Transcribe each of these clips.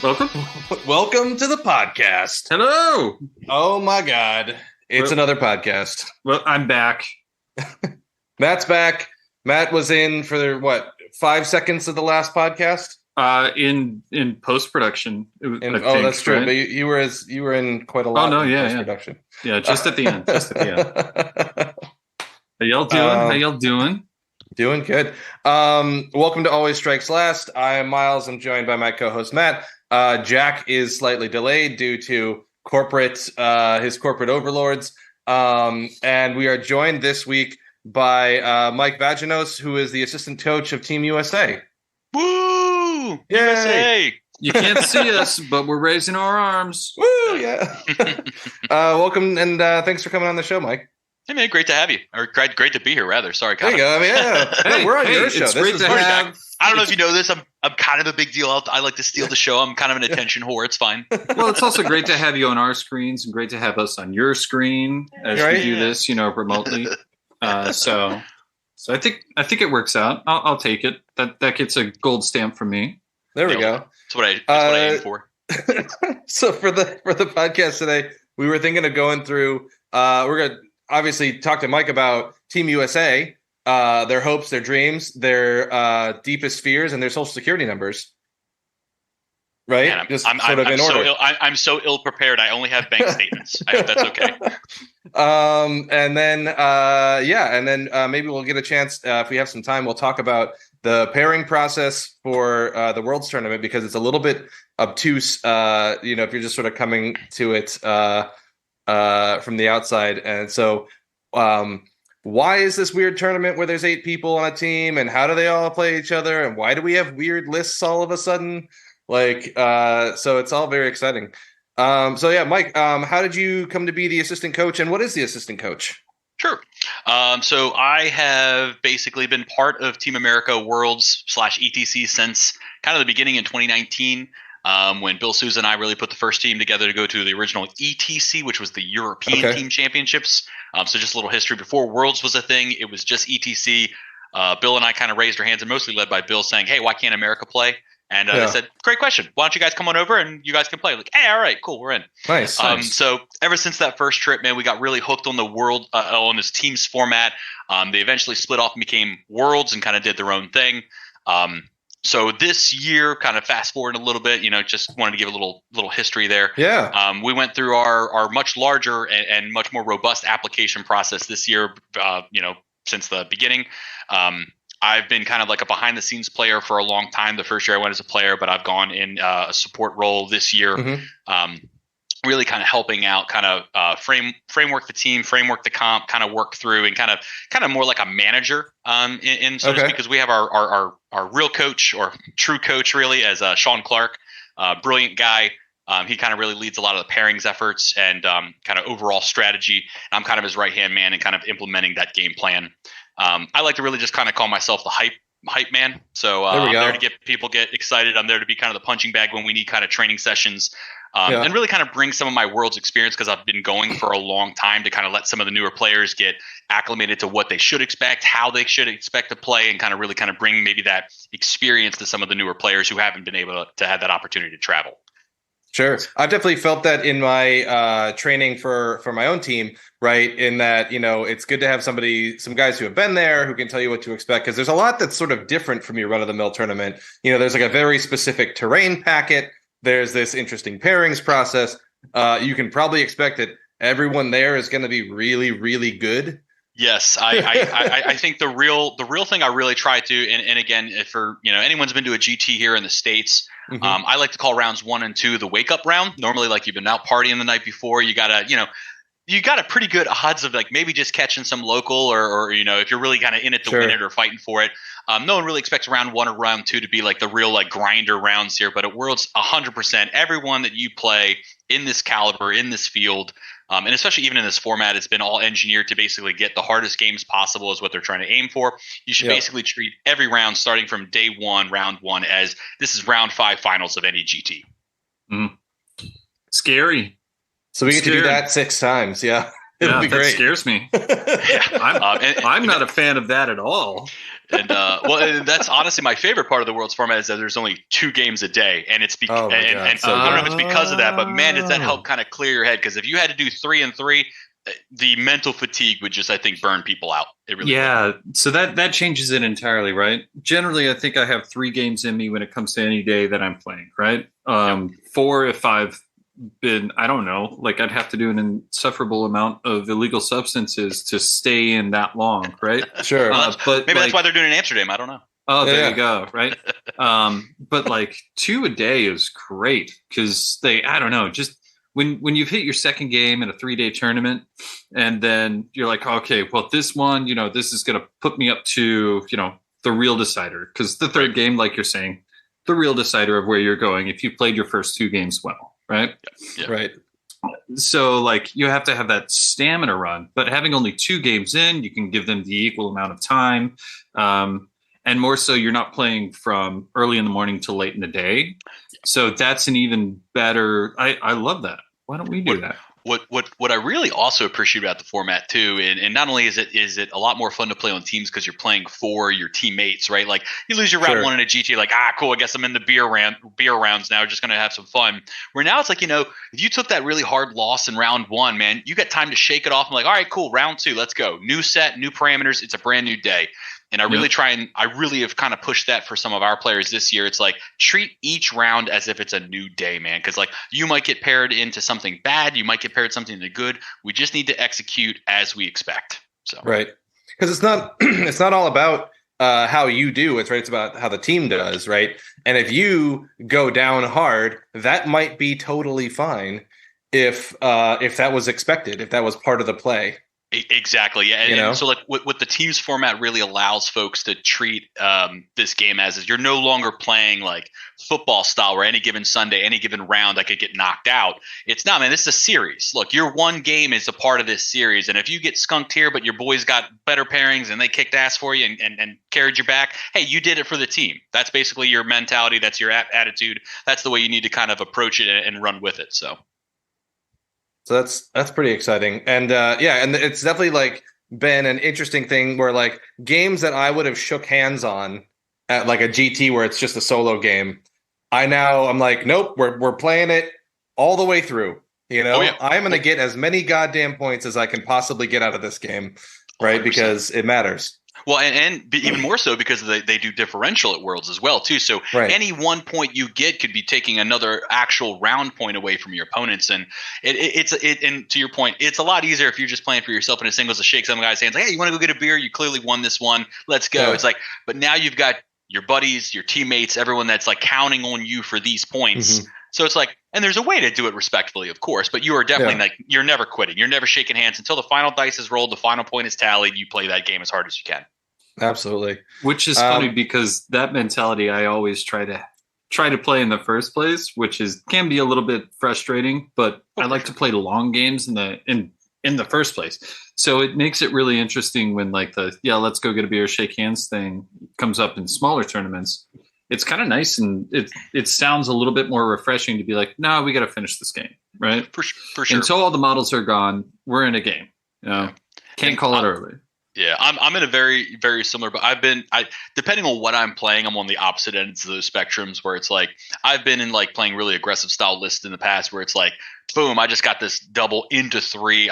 Welcome. Welcome to the podcast. Hello. Oh my God. It's another podcast. Well, I'm back. Matt's back. Matt was in for 5 seconds of the last podcast? In post-production. That's true. Right? But you were in quite a lot in post-production. Yeah, just at the end. How y'all doing? Doing good. Welcome to Always Strikes Last. I am Miles. I'm joined by my co-host Matt. Jack is slightly delayed due to his corporate overlords. And we are joined this week by Mike Vagenos, who is the assistant coach of Team USA. Woo! Yay! USA! You can't see us, but we're raising our arms. Woo! Yeah. Welcome and thanks for coming on the show, Mike. Hey man, great to have you. Or great to be here, rather. Sorry, there you go. I mean, yeah. We're on your show. It's great to have. I don't know if you know this. I'm kind of a big deal. I like to steal the show. I'm kind of an attention whore. It's fine. Well, it's also great to have you on our screens and great to have us on your screen as we do this, remotely. So I think it works out. I'll take it. That gets a gold stamp from me. There we go. That's what I aim for. So for the podcast today, we were thinking of going through. We're gonna obviously talk to Mike about Team USA, their hopes, their dreams, their deepest fears, and their social security numbers. Right? Man, I'm so ill prepared. I only have bank statements. I hope that's okay. And then maybe we'll get a chance if we have some time. We'll talk about the pairing process for the Worlds tournament because it's a little bit obtuse. If you're just sort of coming to it from the outside, and so why is this weird tournament where there's 8 people on a team, and how do they all play each other, and why do we have weird lists all of a sudden? So it's all very exciting. Mike, how did you come to be the assistant coach, and what is the assistant coach? Sure. So I have basically been part of Team America Worlds /ETC since kind of the beginning in 2019, when Bill Sousa and I really put the first team together to go to the original ETC, which was the European Team Championships. So just a little history. Before Worlds was a thing, it was just ETC. Bill and I kind of raised our hands, and mostly led by Bill saying, hey, why can't America play? And they said, great question. Why don't you guys come on over and you guys can play? Like, hey, all right, cool, we're in. Nice. So ever since that first trip, man, we got really hooked on the world, on this teams format. They eventually split off and became Worlds and kind of did their own thing. So this year, kind of fast forward a little bit, just wanted to give a little history there. Yeah. We went through our much larger and much more robust application process this year, since the beginning. I've been kind of like a behind-the-scenes player for a long time. The first year I went as a player, but I've gone in a support role this year, really kind of helping out, kind of framework the team, framework the comp, kind of work through, and kind of more like a manager in so to speak, because we have our real coach or true coach really as Sean Clark, brilliant guy. He kind of really leads a lot of the pairings efforts and kind of overall strategy. I'm kind of his right-hand man and kind of implementing that game plan. I like to really just kind of call myself the hype man. So I'm there to get people get excited. I'm there to be kind of the punching bag when we need kind of training sessions, and really kind of bring some of my Worlds experience, because I've been going for a long time, to kind of let some of the newer players get acclimated to what they should expect, how they should expect to play, and kind of really kind of bring maybe that experience to some of the newer players who haven't been able to have that opportunity to travel. Sure. I've definitely felt that in my training for my own team, right? In that, it's good to have some guys who have been there who can tell you what to expect, because there's a lot that's sort of different from your run-of-the-mill tournament. There's like a very specific terrain packet. There's this interesting pairings process. You can probably expect that everyone there is going to be really, really good. Yes, I think the real thing I really try to, and again, if anyone's been to a GT here in the States, I like to call rounds 1 and 2 the wake up round. Normally, like, you've been out partying the night before, you got a pretty good odds of like maybe just catching some local or if you're really kind of in it to win it or fighting for it. No one really expects round 1 or round 2 to be like the real like grinder rounds here, but at Worlds, 100%, everyone that you play in this caliber, in this field, and especially even in this format, it's been all engineered to basically get the hardest games possible is what they're trying to aim for. You should basically treat every round starting from day 1, round 1, as this is round 5 finals of any GT. Scary. So we get to do that 6 times. Yeah. It'll be that great. scares me. Yeah. I'm not a fan of that at all. And and that's honestly my favorite part of the World's format is that there's only 2 games a day, and it's Oh my God, and so I don't know if good. it's because of that, but man, does that help kind of clear your head? Because if you had to do 3 and 3, the mental fatigue would just, I think, burn people out. It really would. So that changes it entirely, right? Generally, I think I have 3 games in me when it comes to any day that I'm playing, right? 4 if I've been, I don't know, like I'd have to do an insufferable amount of illegal substances to stay in that long, right? Sure. But Maybe that's why they're doing it in Amsterdam. I don't know. Oh, there you go, right? But like 2 a day is great because I don't know, just when you've hit your second game in a 3-day tournament, and then you're like, okay, well, this one, this is going to put me up to, the real decider, because the third game, like you're saying, the real decider of where you're going if you played your first 2 games well, right? Yeah. Right. So like you have to have that stamina run, but having only 2 games in, you can give them the equal amount of time. And more so, you're not playing from early in the morning to late in the day. So that's an even better. I love that. Why don't we do that? What I really also appreciate about the format too, and not only is it a lot more fun to play on teams because you're playing for your teammates, right? Like you lose your round 1 in a GT, like cool, I guess I'm in the beer rounds now, just gonna have some fun. Where now it's like, if you took that really hard loss in round 1, man, you got time to shake it off and like, all right, cool, round 2, let's go, new set, new parameters, it's a brand new day. And I really have kind of pushed that for some of our players this year. It's like treat each round as if it's a new day, man. Because like you might get paired into something bad, you might get paired something into good. We just need to execute as we expect. So right, because it's not it's not all about how you do. It's about how the team does, right? And if you go down hard, that might be totally fine if that was expected, if that was part of the play. Exactly. Yeah. And so like what the teams format really allows folks to treat this game as is you're no longer playing like football style where any given Sunday, any given round I could get knocked out. It's not, man, this is a series. Look, your one game is a part of this series. And if you get skunked here, but your boys got better pairings and they kicked ass for you and carried your back, hey, you did it for the team. That's basically your mentality. That's your attitude. That's the way you need to kind of approach it and run with it. So that's pretty exciting. And and it's definitely like been an interesting thing where like games that I would have shook hands on at like a GT where it's just a solo game, I'm like, nope, we're playing it all the way through. I'm going to get as many goddamn points as I can possibly get out of this game, right? 100%. Because it matters. Well, and even more so because they do differential at Worlds as well, too. So any 1 point you get could be taking another actual round point away from your opponents. And and to your point, it's a lot easier if you're just playing for yourself in a singles to shake some guy's hands like, hey, you want to go get a beer? You clearly won this one. Let's go. Yeah. It's like, but now you've got your buddies, your teammates, everyone that's like counting on you for these points. Mm-hmm. So it's like, and there's a way to do it respectfully, of course, but you are definitely like, you're never quitting. You're never shaking hands until the final dice is rolled, the final point is tallied. You play that game as hard as you can. Absolutely. Which is funny because that mentality I always try to play in the first place, which can be a little bit frustrating, but I like to play long games in the first place. So it makes it really interesting when like let's go get a beer, shake hands thing comes up in smaller tournaments. It's kind of nice, and it sounds a little bit more refreshing to be like, no, we got to finish this game, right? For sure. Until all the models are gone, we're in a game. Can't call it early. Yeah, I'm in a very, very similar, but depending on what I'm playing, I'm on the opposite ends of those spectrums where it's like, I've been in like playing really aggressive style lists in the past where it's like, boom, I just got this double into 3.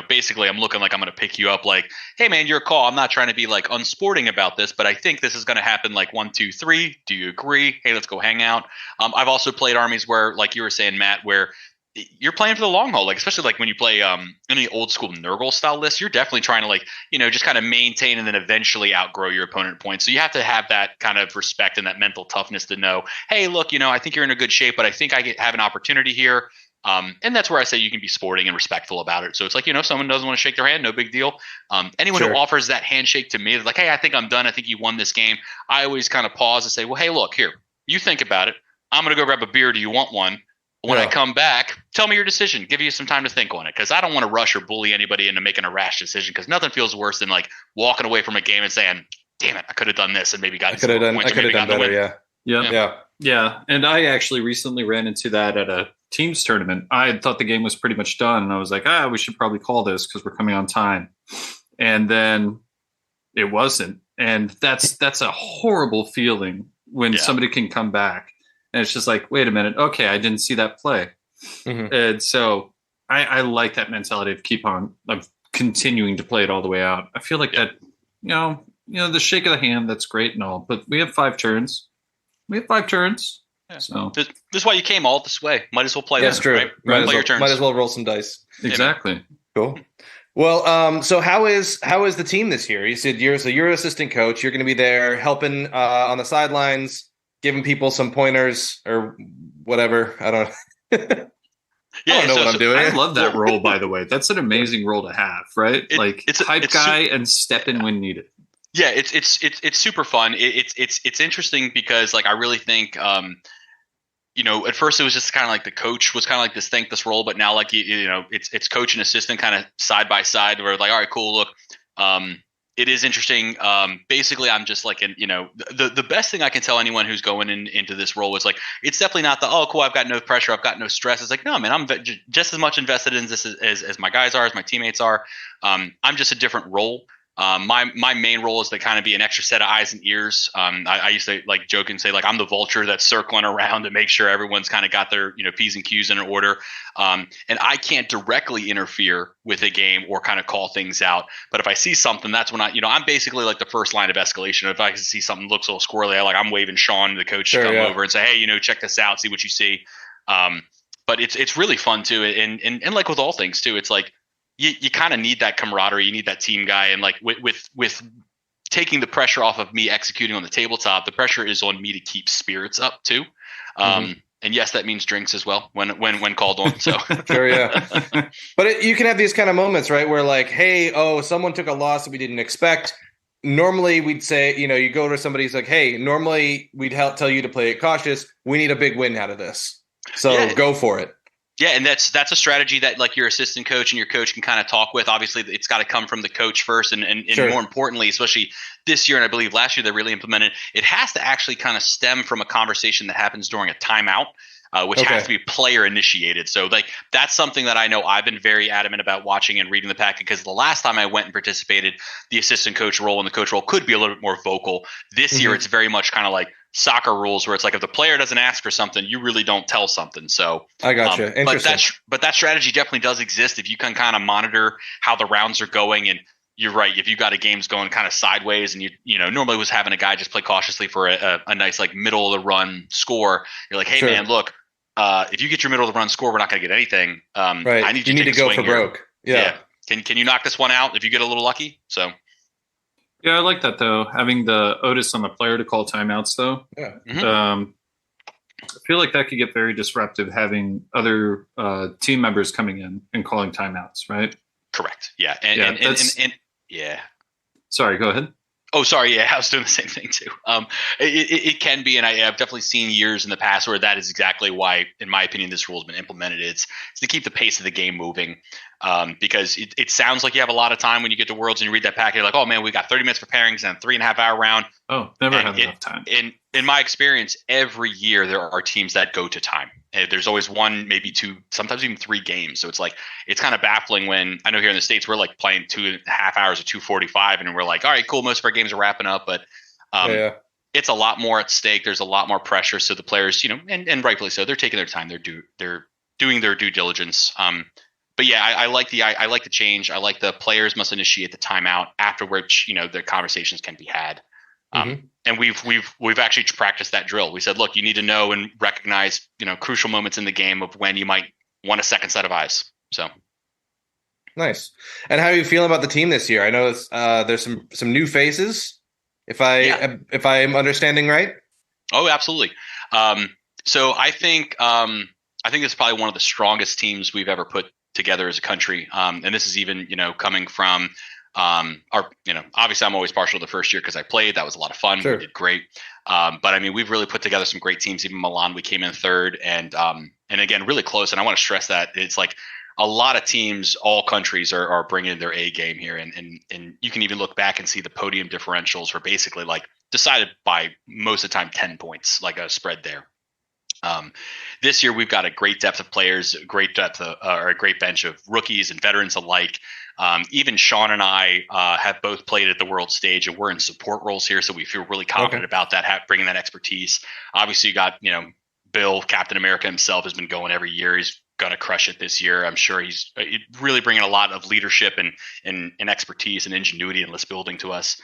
Basically I'm looking like I'm going to pick you up like, hey man, your call. I'm not trying to be like unsporting about this, but I think this is going to happen like 1, 2, 3. Do you agree? Hey, let's go hang out. I've also played armies where, like you were saying, Matt, where you're playing for the long haul, like especially like when you play any old school Nurgle style lists, you're definitely trying to like, just kind of maintain and then eventually outgrow your opponent points. So you have to have that kind of respect and that mental toughness to know, hey, look, I think you're in a good shape, but I think I have an opportunity here. And that's where I say you can be sporting and respectful about it. So it's like, if someone doesn't want to shake their hand, no big deal. Anyone who offers that handshake to me, like, hey, I think I'm done. I think you won this game. I always kind of pause and say, well, hey, look, here, you think about it. I'm going to go grab a beer. Do you want one? When I come back, tell me your decision. Give you some time to think on it, because I don't want to rush or bully anybody into making a rash decision, because nothing feels worse than like walking away from a game and saying, damn it, I could have done this and maybe got I could have done better. Yeah. And I actually recently ran into that at teams tournament, I thought the game was pretty much done, and I was like, we should probably call this because we're coming on time. And then it wasn't, and that's a horrible feeling when somebody can come back, and it's just like, wait a minute, okay, I didn't see that play. And so I like that mentality of continuing to play it all the way out. I feel like that, the shake of the hand, that's great and all, but we have 5 turns. Yeah. So this is why you came all this way. Might as well play. That's true. Right? Might as well roll some dice. Exactly. Cool. Well, so how is the team this year? You said you're assistant coach. You're going to be there helping on the sidelines, giving people some pointers or whatever. I don't know. I don't know what I'm doing. I love that role, by the way. That's an amazing role to have, right? It's hype guy and step in when needed. Yeah, it's super fun. It's interesting because I really think at first it was just kind of like the coach was kind of like this thankless role, but now it's coach and assistant kind of side by side. Where all right, cool. Look, it is interesting. Basically, I'm just the best thing I can tell anyone who's going into this role is it's definitely not the cool, I've got no pressure, I've got no stress. It's no, man, I'm just as much invested in this as my guys are, as my teammates are. I'm just a different role. My main role is to kind of be an extra set of eyes and ears. I used to joke and say I'm the vulture that's circling around to make sure everyone's kind of got their P's and Q's in order. And I can't directly interfere with a game or kind of call things out. But if I see something, that's when I'm basically the first line of escalation. If I see something looks a little squirrely, I'm waving Sean, the coach, to come over and say, hey, check this out, see what you see. But it's really fun too. And with all things too, it's you kind of need that camaraderie. You need that team guy. And with taking the pressure off of me executing on the tabletop, the pressure is on me to keep spirits up too. And yes, that means drinks as well when called on. So sure, yeah. But you can have these kind of moments, right? Where hey, someone took a loss that we didn't expect. Normally we'd say, you go to somebody who's hey, normally we'd tell you to play it cautious. We need a big win out of this. So go for it. Yeah, and that's a strategy that your assistant coach and your coach can kind of talk with. Obviously, it's got to come from the coach first, and sure. More importantly, especially this year, and I believe last year they really implemented it has to actually kind of stem from a conversation that happens during a timeout, which has to be player initiated. So that's something that I know I've been very adamant about watching and reading the packet, because the last time I went and participated, the assistant coach role and the coach role could be a little bit more vocal. This year, it's very much kind of soccer rules, where it's if the player doesn't ask for something, you really don't tell something. So I got you. Interesting. But that strategy definitely does exist if you can kind of monitor how the rounds are going. And you're right, if you got a game's going kind of sideways, and you normally was having a guy just play cautiously for a nice middle of the run score. You're hey man, look, if you get your middle of the run score, we're not going to get anything. Right. I need you to go for broke. Yeah. Can you knock this one out if you get a little lucky? So. Yeah, I like that though. Having the Otis on the player to call timeouts though. Yeah. I feel like that could get very disruptive, having other team members coming in and calling timeouts, right? Correct. Yeah. And Sorry, go ahead. Oh, sorry. Yeah, I was doing the same thing too. It can be, and I've definitely seen years in the past where that is exactly why, in my opinion, this rule has been implemented. It's to keep the pace of the game moving, because it sounds like you have a lot of time when you get to Worlds and you read that packet. You're like, oh man, we got 30 minutes for pairings and a 3.5 hour round. Oh, never have enough time. In my experience, every year there are teams that go to time. There's always one, maybe two, sometimes even 3 games. So it's kind of baffling when I know here in the States we're playing 2.5 hours or 2:45, and we're all right, cool, most of our games are wrapping up, but it's a lot more at stake. There's a lot more pressure. So the players, and rightfully so, they're taking their time. They're doing their due diligence. But yeah, I like the change. I like the players must initiate the timeout, after which the conversations can be had. And we've actually practiced that drill. We said, look, you need to know and recognize crucial moments in the game of when you might want a second set of eyes. So nice. And how are you feeling about the team this year? I know there's some new faces, if I'm understanding right. Oh, absolutely. So I think it's probably one of the strongest teams we've ever put together as a country. And this is even coming from obviously I'm always partial to the first year because I played. That was a lot of fun. Sure. We did great. But I mean, we've really put together some great teams. Even Milan, we came in third, and again, really close. And I want to stress that it's a lot of teams, all countries are bringing their A game here. And you can even look back and see the podium differentials were basically decided by most of the time 10 points, a spread there. This year we've got a great depth of players, or a great bench of rookies and veterans alike. Even Sean and I have both played at the world stage, and we're in support roles here, so we feel really confident about that, bringing that expertise. Obviously, you got Bill, Captain America himself, has been going every year. He's going to crush it this year. I'm sure he's really bringing a lot of leadership and expertise and ingenuity and list building to us.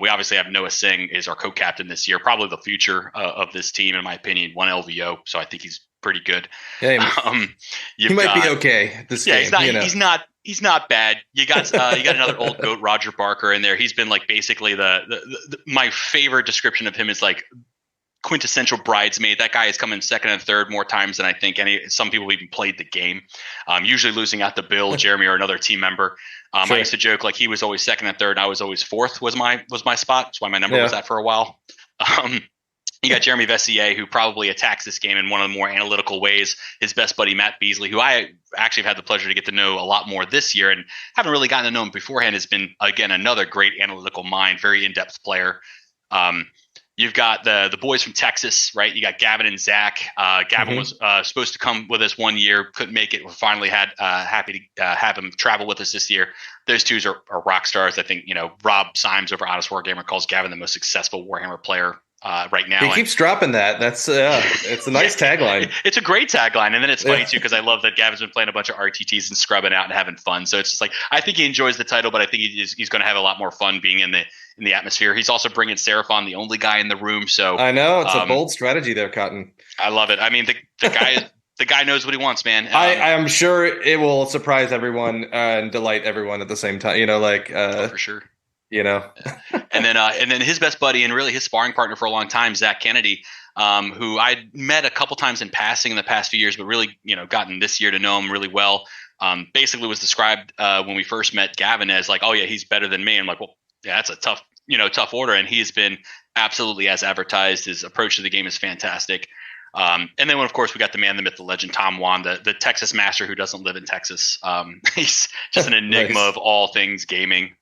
We obviously have Noah Singh is our co-captain this year, probably the future of this team, in my opinion. One LVO, so I think he's pretty good. Hey, he might be okay this game. He's not bad. You got another old goat, Roger Barker, in there. He's been like basically my favorite description of him is like quintessential bridesmaid. That guy has come in second and third more times than I think some people even played the game. Usually losing out to Bill, Jeremy, or another team member. Sure. I used to joke like he was always second and third, and I was always fourth was my spot. That's why my number was that for a while. You got Jeremy Vessier, who probably attacks this game in one of the more analytical ways. His best buddy, Matt Beasley, who I actually have had the pleasure to get to know a lot more this year and haven't really gotten to know him beforehand, has been, again, another great analytical mind, very in-depth player. You've got the boys from Texas, right? You got Gavin and Zach. Gavin was supposed to come with us one year, couldn't make it. We finally happy to have him travel with us this year. Those two are rock stars. I think, Rob Symes over Honest Wargamer calls Gavin the most successful Warhammer player right now. He keeps dropping that. That's it's a nice tagline. It's a great tagline, and then it's funny too because I love that Gavin's been playing a bunch of RTTs and scrubbing out and having fun. So it's just like I think he enjoys the title, but I think he's going to have a lot more fun being in the atmosphere. He's also bringing Seraphon, the only guy in the room. So I know it's a bold strategy there, Cotton. I love it. I mean, the guy. The guy knows what he wants, man. I am sure it will surprise everyone and delight everyone at the same time. For sure. And then his best buddy and really his sparring partner for a long time, Zach Kennedy, who I met a couple times in passing in the past few years, but really, gotten this year to know him really well. Basically was described when we first met Gavin as like, oh yeah, he's better than me. I'm like, well, yeah, that's a tough order. And he has been absolutely as advertised. His approach to the game is fantastic. And then of course we got the man, the myth, the legend, Tom Wan, the Texas master who doesn't live in Texas. He's just an enigma of all things gaming.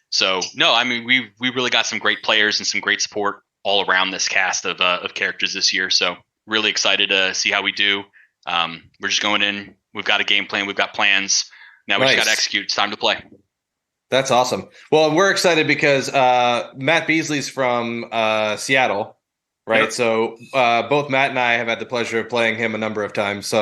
So no, I mean we really got some great players and some great support all around this cast of characters this year. So really excited to see how we do. We're just going in. We've got a game plan. We've got plans. Now we just got to execute. It's time to play. That's awesome. Well, we're excited because Matt Beasley's from Seattle, right? Yep. So both Matt and I have had the pleasure of playing him a number of times.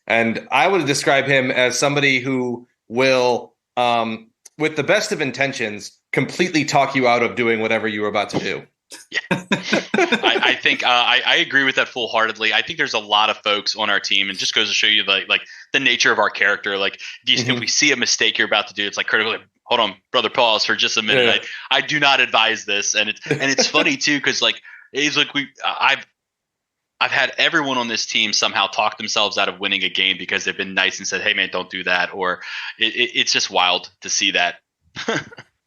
And I would describe him as somebody who will, with the best of intentions, completely talk you out of doing whatever you were about to do. Yeah, I think I agree with that full-heartedly. I think there's a lot of folks on our team, and just goes to show you like the nature of our character. Like, if we see a mistake you're about to do, it's like critical. Hold on, brother, pause for just a minute. Yeah. I do not advise this, and it's funny too because like it's like I've had everyone on this team somehow talk themselves out of winning a game because they've been nice and said, "Hey man, don't do that," or it's just wild to see that.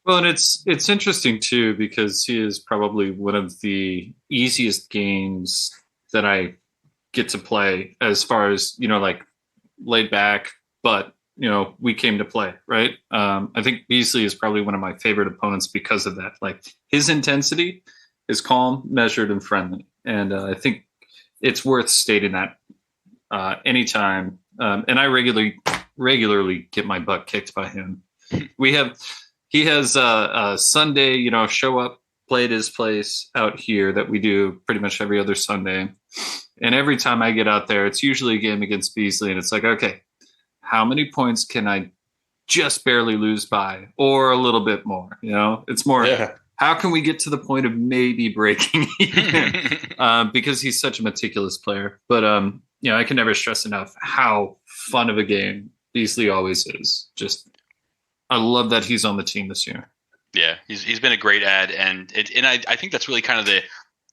Well, and it's interesting too because he is probably one of the easiest games that I get to play as far as like laid back, but we came to play, right? I think Beasley is probably one of my favorite opponents because of that. Like his intensity is calm, measured, and friendly, and I think it's worth stating that anytime. And I regularly get my butt kicked by him. He has a Sunday, show up, play at his place out here that we do pretty much every other Sunday. And every time I get out there, it's usually a game against Beasley. And it's like, okay, how many points can I just barely lose by or a little bit more? It's more, how can we get to the point of maybe breaking even? Because he's such a meticulous player. But, I can never stress enough how fun of a game Beasley always is. I love that he's on the team this year. Yeah, he's been a great add, and I think that's really kind of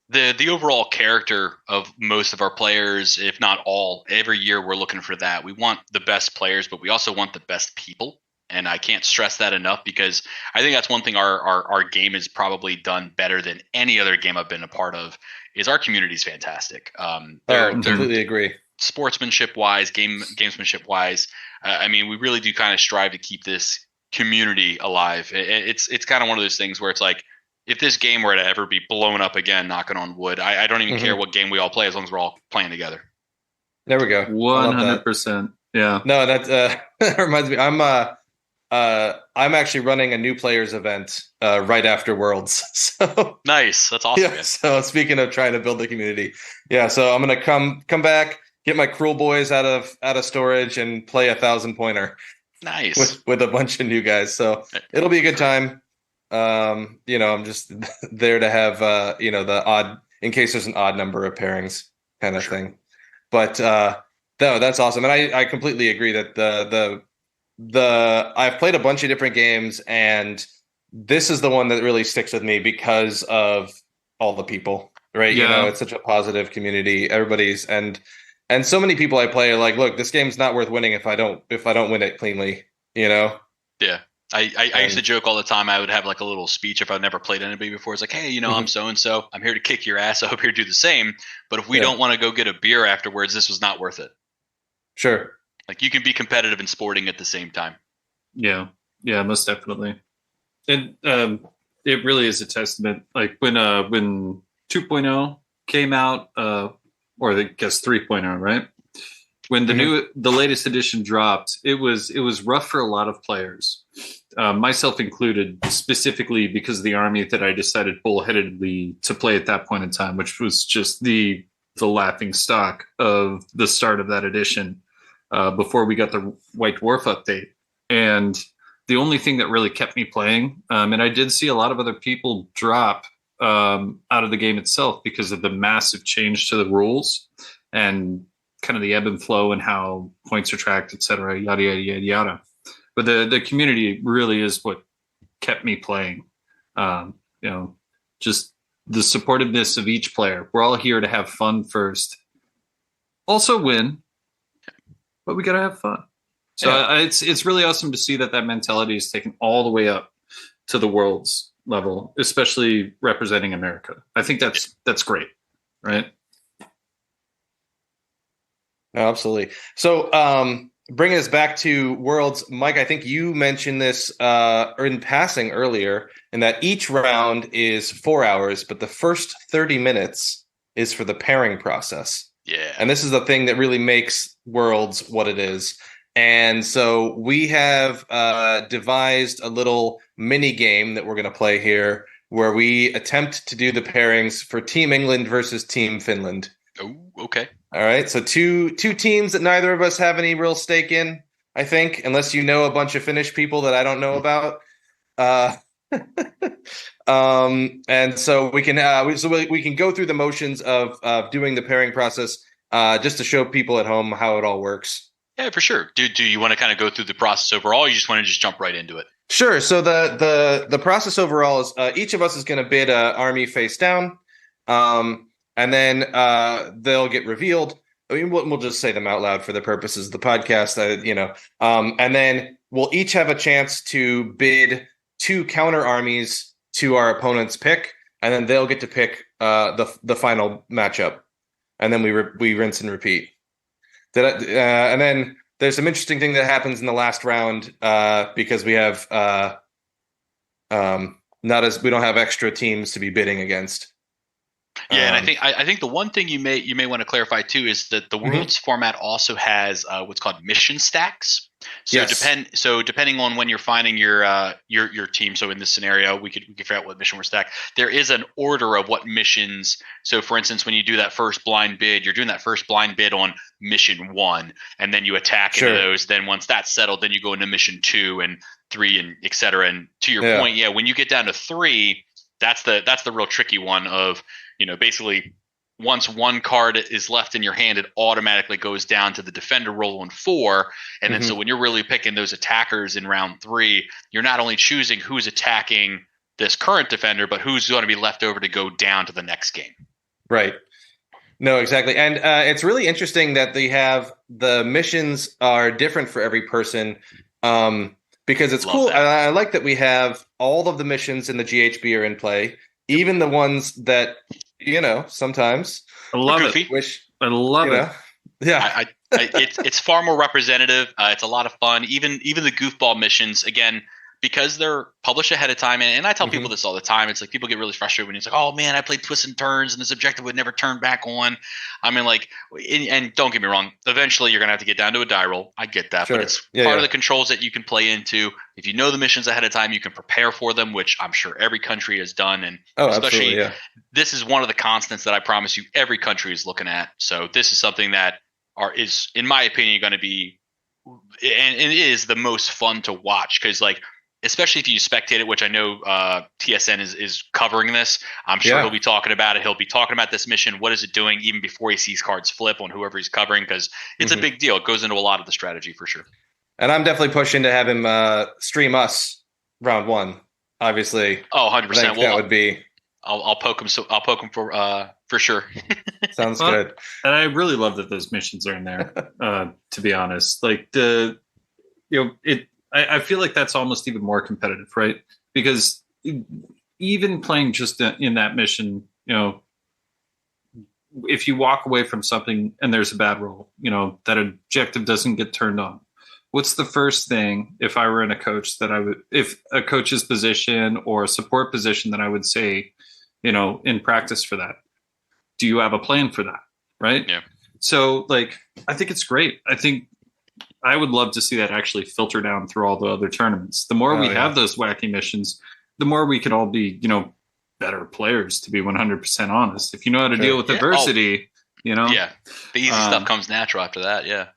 the overall character of most of our players, if not all. Every year we're looking for that. We want the best players, but we also want the best people, and I can't stress that enough because I think that's one thing our game has probably done better than any other game I've been a part of. Is our community is fantastic. I completely agree. Sportsmanship wise, gamesmanship wise, I mean, we really do kind of strive to keep this community alive. It's kind of one of those things where it's like if this game were to ever be blown up again, knocking on wood, I don't even care what game we all play as long as we're all playing together. There we go. 100%. Yeah. No, that reminds me. I'm actually running a new players event right after Worlds. So nice. That's awesome. Yeah. So speaking of trying to build the community, yeah. So I'm gonna come back, get my Cruel Boys out of storage, and play 1,000-pointer. Nice. With a bunch of new guys. So it'll be a good time. I'm just there to have the odd, in case there's an odd number of pairings kind of thing. But no, that's awesome, and I completely agree that I've played a bunch of different games, and this is the one that really sticks with me because of all the people, right? Yeah. It's such a positive community. Everybody's and so many people I play are like, look, this game's not worth winning if I don't win it cleanly, Yeah. I used to joke all the time. I would have like a little speech if I'd never played anybody before. It's like, hey, I'm so-and-so. I'm here to kick your ass. I hope you're do the same. But if we don't want to go get a beer afterwards, this was not worth it. Sure. Like you can be competitive and sporting at the same time. Yeah. Yeah, most definitely. And it really is a testament. Like when 2.0 came out, or I guess 3.0, right? When the latest edition dropped, it was rough for a lot of players, myself included, specifically because of the army that I decided bullheadedly to play at that point in time, which was just the laughing stock of the start of that edition, before we got the White Dwarf update. And the only thing that really kept me playing, and I did see a lot of other people drop out of the game itself because of the massive change to the rules and kind of the ebb and flow and how points are tracked, et cetera, yada, yada, yada, yada. But the community really is what kept me playing. Just the supportiveness of each player. We're all here to have fun first. Also win, but we got to have fun. So it's really awesome to see that mentality is taken all the way up to the world's level, especially representing America. I think that's great, right? No, absolutely. So bringing us back to Worlds, Mike, I think you mentioned this in passing earlier, in that each round is 4 hours, but the first 30 minutes is for the pairing process. Yeah. And this is the thing that really makes Worlds what it is. And so we have devised a little mini game that we're going to play here, where we attempt to do the pairings for Team England versus Team Finland. Oh, okay. All right. So two teams that neither of us have any real stake in, I think, unless you know a bunch of Finnish people that I don't know about. And so we can go through the motions of doing the pairing process, just to show people at home how it all works. Yeah, for sure. Do you want to kind of go through the process overall, or you just want to just jump right into it? Sure. So the process overall is each of us is going to bid army face down, and then they'll get revealed. I mean, we'll just say them out loud for the purposes of the podcast, and then we'll each have a chance to bid 2 counter armies to our opponent's pick, and then they'll get to pick the final matchup, and then we rinse and repeat. And then there's some interesting thing that happens in the last round because we have we don't have extra teams to be bidding against. Yeah, and I think the one thing you may want to clarify too is that the Worlds format also has what's called mission stacks. So yes. Depending on when you're finding your team. So in this scenario, we could figure out what mission we're stacked. There is an order of what missions. So for instance, when you do that first blind bid, you're doing that first blind bid on mission 1, and then you attack into those. Then once that's settled, then you go into mission 2 and 3 and et cetera. And to your point, when you get down to 3, that's the real tricky one of, basically once one card is left in your hand, it automatically goes down to the defender roll on 4. And then so when you're really picking those attackers in round 3, you're not only choosing who's attacking this current defender, but who's going to be left over to go down to the next game. Right. No, exactly. And it's really interesting that they have the missions are different for every person, because it's cool. I like that we have all of the missions in the GHB are in play, even the ones that, sometimes. I love it. I love it. Yeah, it's far more representative. It's a lot of fun. Even the goofball missions. Again, because they're published ahead of time, and I tell people this all the time. It's like people get really frustrated when it's like, oh man, I played twists and turns and this objective would never turn back on. I mean, like, and don't get me wrong, eventually you're gonna have to get down to a die roll. I get that, but it's part of the controls that you can play into. If you know the missions ahead of time, you can prepare for them, which I'm sure every country has done, and especially this is one of the constants that I promise you every country is looking at. So this is something that is, in my opinion, going to be, and it is the most fun to watch, because like, especially if you spectate it, which I know TSN is covering this. I'm sure he'll be talking about it. He'll be talking about this mission. What is it doing even before he sees cards flip on whoever he's covering, because it's a big deal. It goes into a lot of the strategy for sure. And I'm definitely pushing to have him stream us round one, obviously. Oh, 100%. Well, that would be... I'll poke him. So I'll poke him for sure. Sounds good. And I really love that those missions are in there. To be honest, like I feel like that's almost even more competitive, right? Because even playing just in that mission, if you walk away from something and there's a bad roll, that objective doesn't get turned on. What's the first thing, if I were in a coach's position or a support position, that I would say, in practice for that? Do you have a plan for that? Right? Yeah. So like, I think it's great. I would love to see that actually filter down through all the other tournaments. The more we have those wacky missions, the more we can all be, better players, to be 100% honest. If you know how to deal with adversity, Yeah. The easy stuff comes natural after that. Yeah.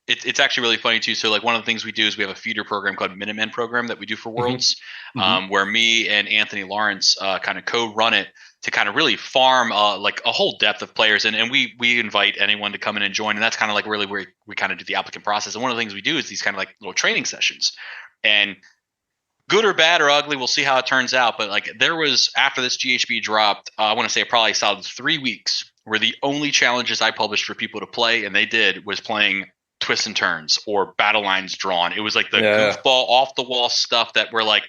It's actually really funny too. So like one of the things we do is we have a feeder program called Minutemen program that we do for Worlds, where me and Anthony Lawrence kind of co-run it to kind of really farm like a whole depth of players. And we invite anyone to come in and join. And that's kind of like really where we kind of do the applicant process. And one of the things we do is these kind of like little training sessions. And good or bad or ugly, we'll see how it turns out. But like there was, after this GHB dropped, I want to say probably a solid 3 weeks where the only challenges I published for people to play, and they did, was playing twists and turns or battle lines drawn. It was like the goofball off the wall stuff that we're like,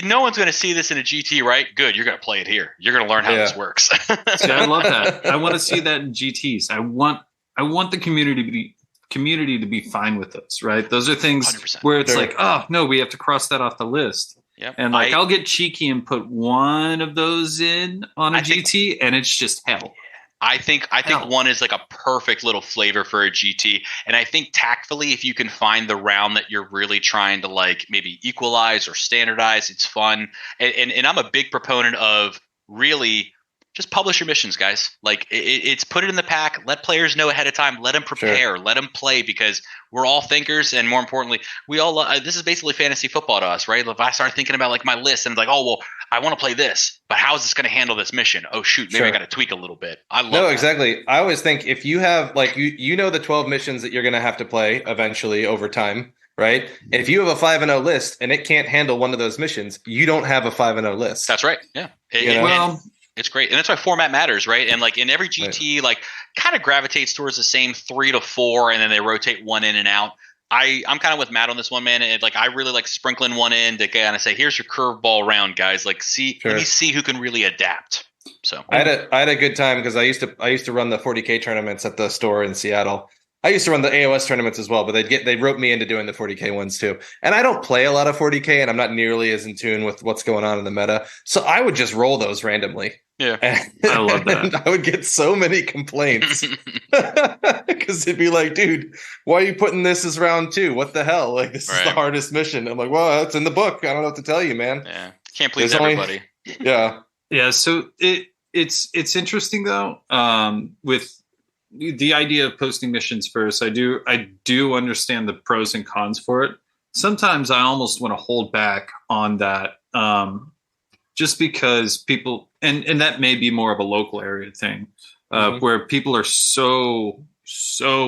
no one's going to see this in a GT, right? Good. You're going to play it here. You're going to learn how this works. See, I love that. I want to see that in GTs. I want the community to be fine with those, right? Those are things 100%. Where it's like, oh no, we have to cross that off the list. Yep. And like, I'll get cheeky and put one of those in on a GT, and it's just hell. I think one is like a perfect little flavor for a GT. And I think tactfully, if you can find the round that you're really trying to like maybe equalize or standardize, it's fun. And I'm a big proponent of really just publish your missions, guys. Like it's put it in the pack. Let players know ahead of time. Let them prepare. Let them play, because we're all thinkers, and more importantly, we all. This is basically fantasy football to us, right? If I start thinking about like my list and it's like, oh well, I want to play this, but how is this going to handle this mission? Oh shoot, maybe I got to tweak a little bit. I love. No, exactly. I always think if you have like you know the 12 missions that you're going to have to play eventually over time. Right. And if you have a 5-0 list and it can't handle one of those missions, you don't have a 5-0 list. That's right. Yeah. It's great. And that's why format matters, right? And like in every GT, like kind of gravitates towards the same 3 to 4, and then they rotate one in and out. I'm kind of with Matt on this one, man. And like I really like sprinkling one in to kind of say, here's your curveball round, guys. Like let me see who can really adapt. So I had a good time because I used to run the 40K tournaments at the store in Seattle. I used to run the AOS tournaments as well, but they wrote me into doing the 40K ones too. And I don't play a lot of 40K, and I'm not nearly as in tune with what's going on in the meta. So I would just roll those randomly. Yeah, I love that. And I would get so many complaints because it'd be like, dude, why are you putting this as round 2? What the hell? Like, this is the hardest mission. I'm like, well, it's in the book. I don't know what to tell you, man. Yeah, can't please everybody. Yeah. So it's interesting though, with the idea of posting missions first. I do understand the pros and cons for it. Sometimes I almost want to hold back on that, just because people, and that may be more of a local area thing, where people are so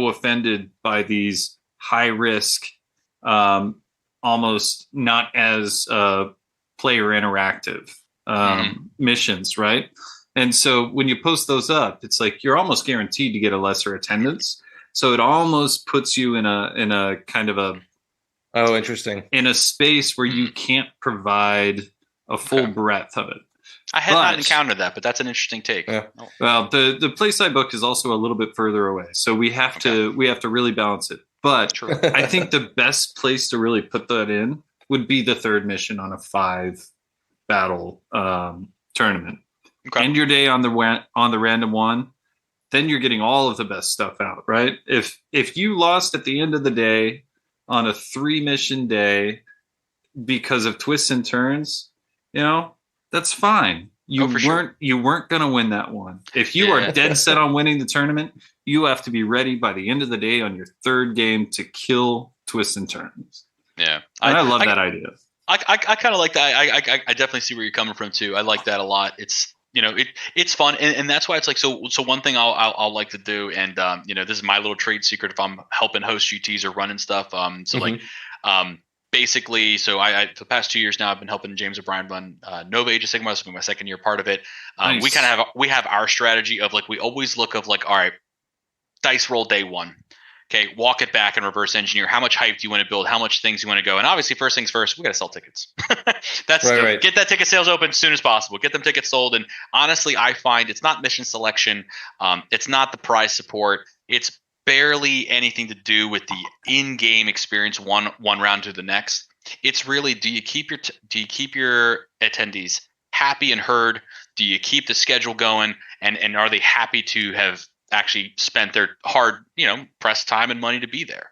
offended by these high risk, almost not as player interactive missions, right? And so when you post those up, it's like you're almost guaranteed to get a lesser attendance. So it almost puts you in a kind of a interesting in a space where you can't provide a full breadth of it. I had not encountered that, but that's an interesting take. Yeah. Well, the Playside book is also a little bit further away, so we have to really balance it. But I think the best place to really put that in would be the third mission on a 5 battle tournament. Okay. End your day on the random one, then you're getting all of the best stuff out, right? If you lost at the end of the day on a 3 mission day because of twists and turns, that's fine. You weren't going to win that one. If you are dead set on winning the tournament, you have to be ready by the end of the day on your third game to kill twists and turns. Yeah, I love that idea. I kind of like that. I definitely see where you're coming from too. I like that a lot. It's it's fun, and that's why it's like so. One thing I'll like to do, and this is my little trade secret if I'm helping host GTs or running stuff. Basically, so I for the past 2 years now, I've been helping James O'Brien run Nova Age of Sigmar. This will be my second year part of it. Nice. We have our strategy of like we always look of like, all right, dice roll day one. Okay, walk it back and reverse engineer. How much hype do you want to build? How much things you want to go? And obviously, first things first, we got to sell tickets. That's right. Get that ticket sales open as soon as possible. Get them tickets sold. And honestly, I find it's not mission selection. It's not the prize support. It's barely anything to do with the in-game experience one round to the next. It's really do you keep your attendees happy and heard? Do you keep the schedule going? And are they happy to have actually spent their hard, press time and money to be there?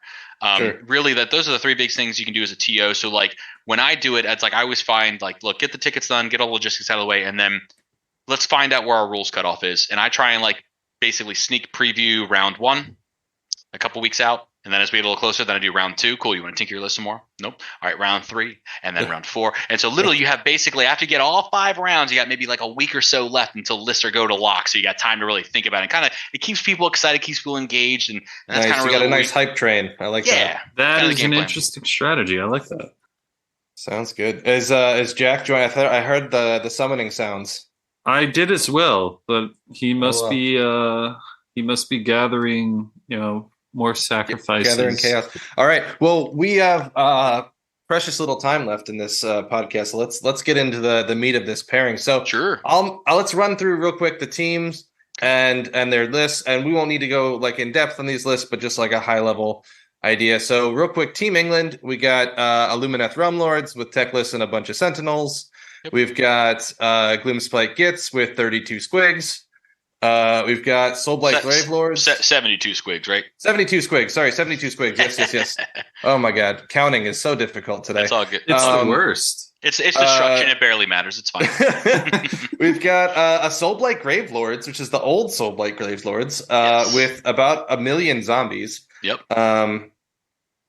Sure. Really, those are the 3 big things you can do as a TO. So like when I do it, it's like I always find like, look, get the tickets done, get all the logistics out of the way, and then let's find out where our rules cutoff is. And I try and like basically sneak preview round 1 a couple weeks out. And then as we get a little closer, then I do round 2. Cool. You want to tinker your list some more? Nope. All right. Round 3 and then round 4. And so literally you have basically after you get all 5 rounds, you got maybe like a week or so left until lists are go to lock. So you got time to really think about it. And it keeps people excited, keeps people engaged. And that's kind of really got a nice hype train. I like that. Yeah. That is an interesting strategy. I like that. Sounds good. Is Jack joining? I heard the summoning sounds. I did as well, but he must be gathering, more sacrifices. Gathering chaos. All right. Well, we have precious little time left in this podcast. So let's get into the meat of this pairing. So sure. Let's run through real quick the teams and their lists, and we won't need to go like in depth on these lists, but just like a high level idea. So real quick, Team England, we got Illumineth Realm Lords with tech lists and a bunch of Sentinels. Yep. We've got Gloomspike Gits with 32 squigs. We've got Soulblight Gravelords. 72 squigs, right? 72 squigs. Sorry, 72 squigs. Yes. Oh my God, counting is so difficult today. It's all good. It's the worst. It's destruction. It barely matters. It's fine. We've got a Soulblight Gravelords, which is the old Soulblight Gravelords, with about 1 million zombies. Yep.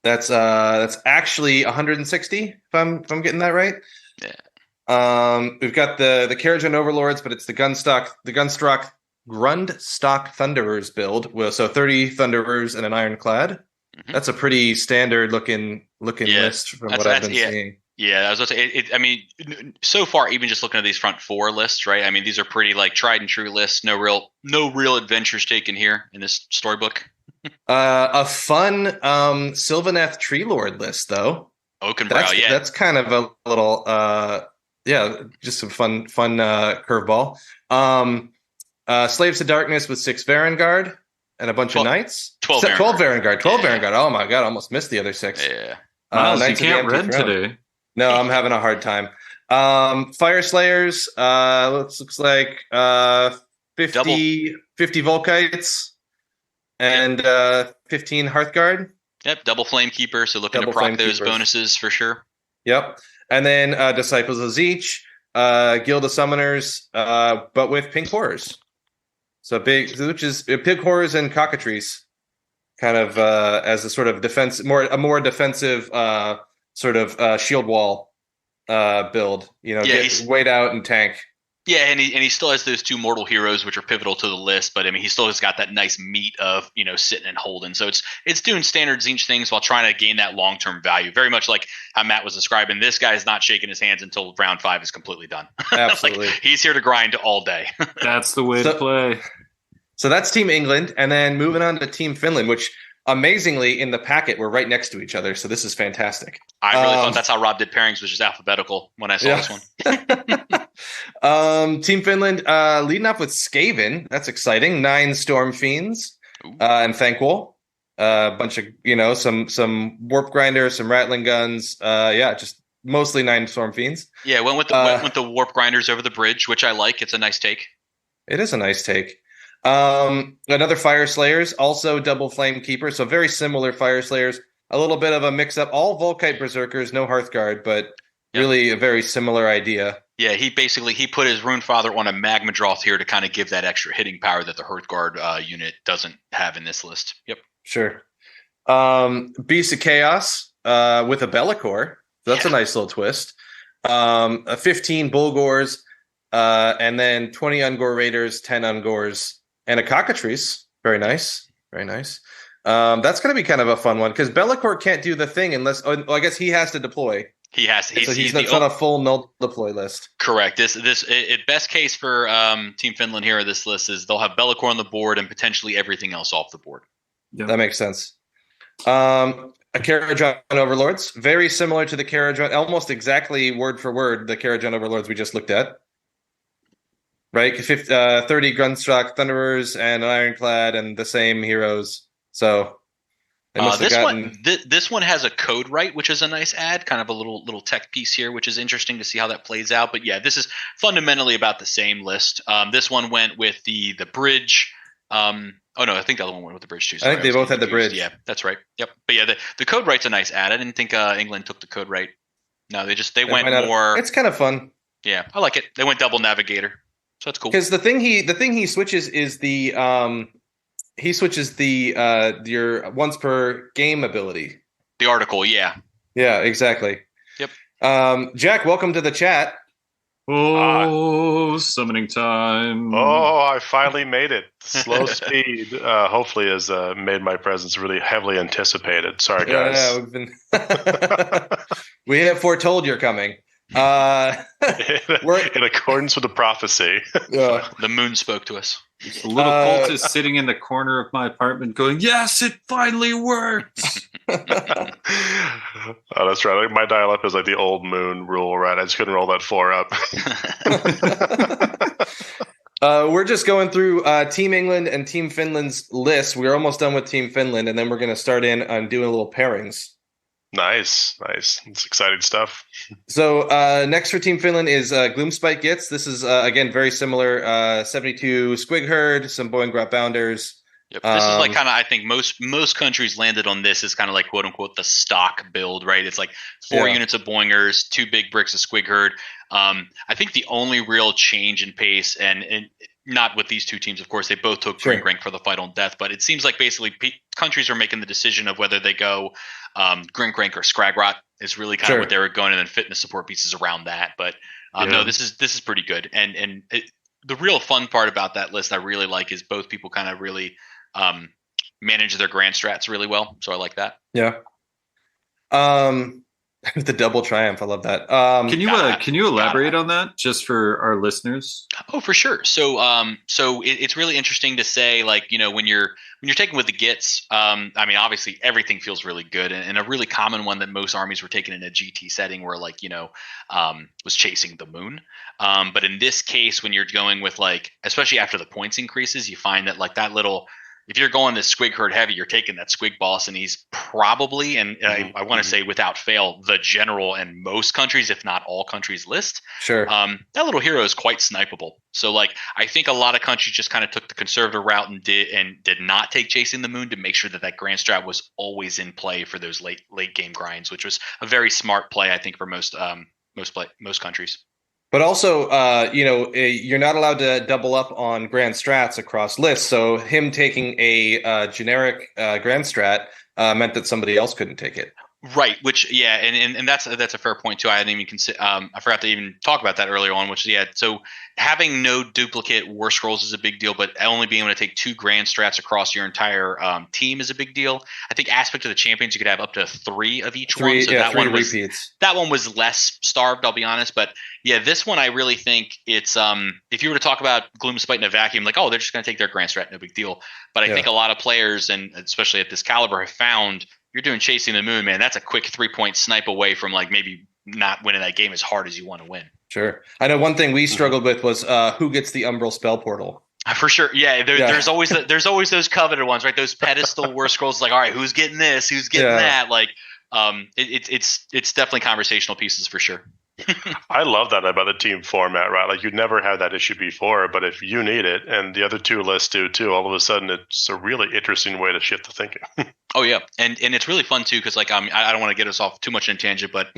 That's actually 160. If I'm getting that right. Yeah. We've got the Carriage Overlords, but it's the Grundstock Thunderers build. So 30 Thunderers and an Ironclad. Mm-hmm. That's a pretty standard looking list from what I've been seeing. Yeah, I was about to say. I mean, so far, even just looking at these front 4 lists, right? I mean, these are pretty like tried and true lists. No real adventures taken here in this storybook. A fun Sylvaneth Tree Lord list, though. Oakenbrow, that's kind of a little just some fun curveball. Slaves to Darkness with 6 Varangard and a bunch of Knights. 12 Varangard. 12 Varangard. Oh my God, I almost missed the other 6. Yeah. Miles, you can't read today. No, I'm having a hard time. Fire Slayers. Looks like 50 Volkites and 15 Hearthguard. Yep, double Flame Keeper. So looking to proc those bonuses for sure. Yep, and then Disciples of Zeech, Guild of Summoners, but with Pink Horrors. So which is Pink Horrors and Cockatrice, kind of as a sort of defense, more defensive sort of shield wall build. Wait out and tank. Yeah, and he still has those 2 mortal heroes, which are pivotal to the list. But I mean, he still has got that nice meat of sitting and holding. So it's doing standard Tzeentch things while trying to gain that long term value. Very much like how Matt was describing. This guy is not shaking his hands until round 5 is completely done. Absolutely, he's here to grind all day. That's the way to play. So that's Team England, and then moving on to Team Finland, which amazingly in the packet we're right next to each other. So this is fantastic. I really thought that's how Rob did pairings, was just alphabetical when I saw this one. Team Finland leading off with Skaven. That's exciting. 9 Storm Fiends and Thanquol. A bunch of some Warp Grinders, some Rattling Guns. Just mostly 9 Storm Fiends. Yeah, went with the Warp Grinders over the bridge, which I like. It's a nice take. It is a nice take. Another Fire Slayers, also double Flame Keeper, so very similar Fire Slayers. A little bit of a mix-up. All Volkite Berserkers, no Hearthguard, but really a very similar idea. Yeah, he put his Runefather on a Magma Droth here to kind of give that extra hitting power that the Hearthguard unit doesn't have in this list. Yep. Sure. Beast of Chaos with a Be'lakor. That's a nice little twist. 15 Bulgors, and then 20 Ungor Raiders, 10 Ungors, and a Cockatrice. Very nice. Very nice. That's going to be kind of a fun one because Be'lakor can't do the thing unless I guess he has to deploy. He's on a full null deploy list. Correct. This best case for Team Finland here. This list is they'll have Be'lakor on the board and potentially everything else off the board. Yep. That makes sense. A Karajan Overlords, very similar to the Karajan, almost exactly word for word the Karajan Overlords we just looked at. Right, 30 Grundstrock Thunderers and an Ironclad and the same heroes. So this one has a code right, which is a nice add, kind of a little tech piece here, which is interesting to see how that plays out. But yeah, this is fundamentally about the same list. This one went with the bridge. Oh no, I think the other one went with the bridge too. Sorry, I think they both had the bridge. Yeah, that's right. Yep. But yeah, the code right's a nice add. I didn't think England took the code right. No, they went more. It's kind of fun. Yeah, I like it. They went double navigator, so that's cool. Because the thing he switches is your once per game ability. The article, yeah. Yeah, exactly. Yep. Jack, welcome to the chat. Oh, summoning time. Oh, I finally made it. Slow speed hopefully has made my presence really heavily anticipated. Sorry, guys. Yeah, we've been we have foretold you're coming. In accordance with the prophecy. The moon spoke to us. A little cultist sitting in the corner of my apartment going, yes, it finally worked. Oh, that's right. My dial-up is like the old moon rule, right? I just couldn't roll that 4 up. We're just going through Team England and Team Finland's list. We're almost done with Team Finland, and then we're going to start in on doing a little pairings. Nice. It's exciting stuff. So next for Team Finland is Gloomspite Gits. This is, again, very similar. 72 Squig Herd, some Boeing Bounders. Yep. This is like kind of, I think most countries landed on this as kind of like quote unquote the stock build, right? It's like 4 units of Boingers, 2 big bricks of Squig Herd. I think the only real change in pace, and not with these two teams, of course, they both took Grink Rank for the fight on death, but it seems like basically countries are making the decision of whether they go Grink Rank or Scragrot is really kind of what they were going, and then fitness support pieces around that. But no, this is pretty good, and the real fun part about that list I really like is both people kind of really manage their grand strats really well. So I like that. Yeah. The double triumph. I love that. Can you elaborate on that just for our listeners? Oh, for sure. So it's really interesting to say, like, you know, when you're taking with the Gits, I mean, obviously everything feels really good, and a really common one that most armies were taking in a GT setting were like, you know, was chasing the moon. But in this case, when you're going with like, especially after the points increases, you find that like that little, if you're going this Squig Herd heavy, you're taking that Squig boss, and he's probably, and I want to say without fail, the general in most countries, if not all countries list. Sure. That little hero is quite snipeable. So like, I think a lot of countries just kind of took the conservative route and did not take Chasing the Moon to make sure that grand strat was always in play for those late game grinds, which was a very smart play, I think, for most countries. But also, you're not allowed to double up on grand strats across lists. So him taking a generic grand strat meant that somebody else couldn't take it. Right. Which, yeah, and that's a fair point too. I didn't even consider. I forgot to even talk about that earlier on. Which, so having no duplicate war scrolls is a big deal, but only being able to take 2 grand strats across your entire team is a big deal. I think aspect of the champions, you could have up to 3 of each one. So that 3 one was repeats. That one was less starved, I'll be honest. But yeah, this one I really think it's if you were to talk about Gloomspite in a vacuum, like, oh, they're just going to take their grand strat, no big deal. But I think a lot of players, and especially at this caliber, have found you're doing Chasing the Moon, man. That's a quick 3-point snipe away from like maybe not winning that game as hard as you want to win. Sure. I know one thing we struggled with was who gets the Umbral Spell Portal. For sure. Yeah. There's always those coveted ones, right? Those pedestal war scrolls. Like, all right, who's getting this? Who's getting that? Like, It's definitely conversational pieces for sure. I love that about the team format, right? Like you'd never had that issue before, but if you need it and the other two lists do too, all of a sudden it's a really interesting way to shift the thinking. Oh yeah, and it's really fun too because like I don't want to get us off too much in a tangent, but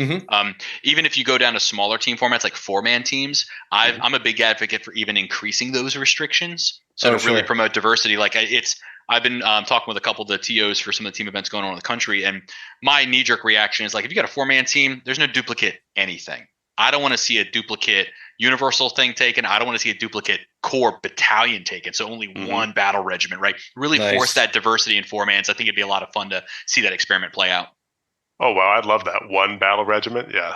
even if you go down to smaller team formats like 4-man teams, I'm a big advocate for even increasing those restrictions to really promote diversity. Like I've been talking with a couple of the TOs for some of the team events going on in the country, and my knee-jerk reaction is like, if you got a 4-man team, there's no duplicate anything. I don't want to see a duplicate universal thing taken. I don't want to see a duplicate core battalion taken. So only one battle regiment, right? Really force that diversity in 4-mans. I think it'd be a lot of fun to see that experiment play out. Oh, wow. I'd love that. One battle regiment. Yeah.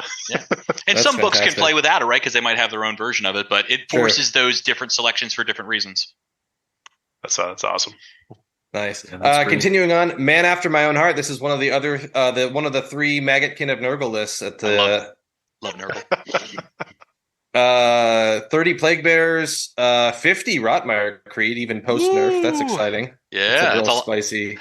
And some books can play without it, right? Because they might have their own version of it, but it forces those different selections for different reasons. That's awesome. Nice. Yeah, continuing on, Man After My Own Heart. This is one of the other, one of the 3 Maggotkin of Nurgle lists at the. Love Nurgle. 30 Plague Bearers, 50 Rotmire Creed, even post nerf. That's exciting. Yeah, it's real spicy.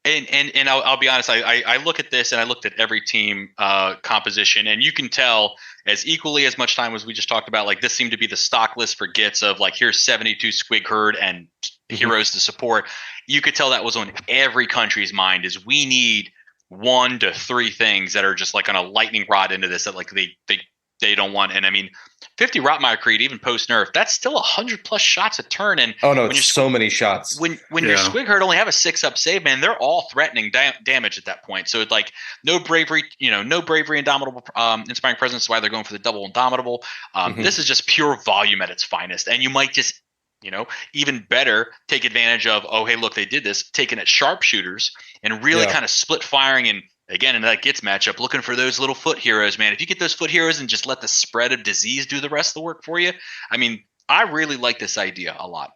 And I'll be honest. I look at this and I looked at every team composition, and you can tell as equally as much time as we just talked about. Like this seemed to be the stock list for Gits of like here's 72 Squig Herd and heroes to support. You could tell that was on every country's mind. Is we need 1 to 3 things that are just like on a lightning rod into this that like they don't want. And I mean, 50 Rotmire Creed, even post nerf, that's still 100+ shots a turn. And it's so many shots. When your Squig Herd only have a 6-up save, man, they're all threatening damage at that point. So it's like no bravery, indomitable, inspiring presence is why they're going for the double indomitable. This is just pure volume at its finest. And you might just, even better, take advantage of, oh, hey, look, they did this, taking at sharpshooters and really kind of split firing. And again, in that Gits matchup, looking for those little foot heroes, man. If you get those foot heroes and just let the spread of disease do the rest of the work for you, I mean, I really like this idea a lot.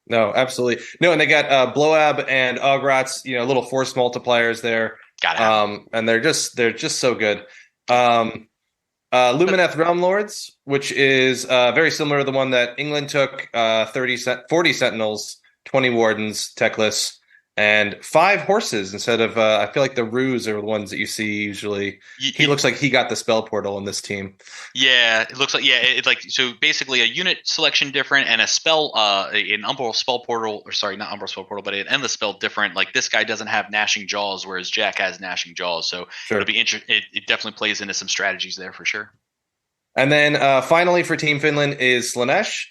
No, absolutely. No, and they got Bloab and Ograts, little force multipliers there. And they're just so good. Lumineth Realm Lords, which is very similar to the one that England took, 40 Sentinels, 20 Wardens, techless, and 5 horses instead of, I feel like the Ruse are the ones that you see usually. He looks like he got the spell portal in this team. Yeah, it looks like, it's like, so basically a unit selection different and a spell, an Umbral spell portal, or sorry, not Umbral spell portal, but an endless spell different. Like this guy doesn't have Gnashing Jaws, whereas Jack has Gnashing Jaws. So it'll be it definitely plays into some strategies there for sure. And then finally for Team Finland is Slanesh,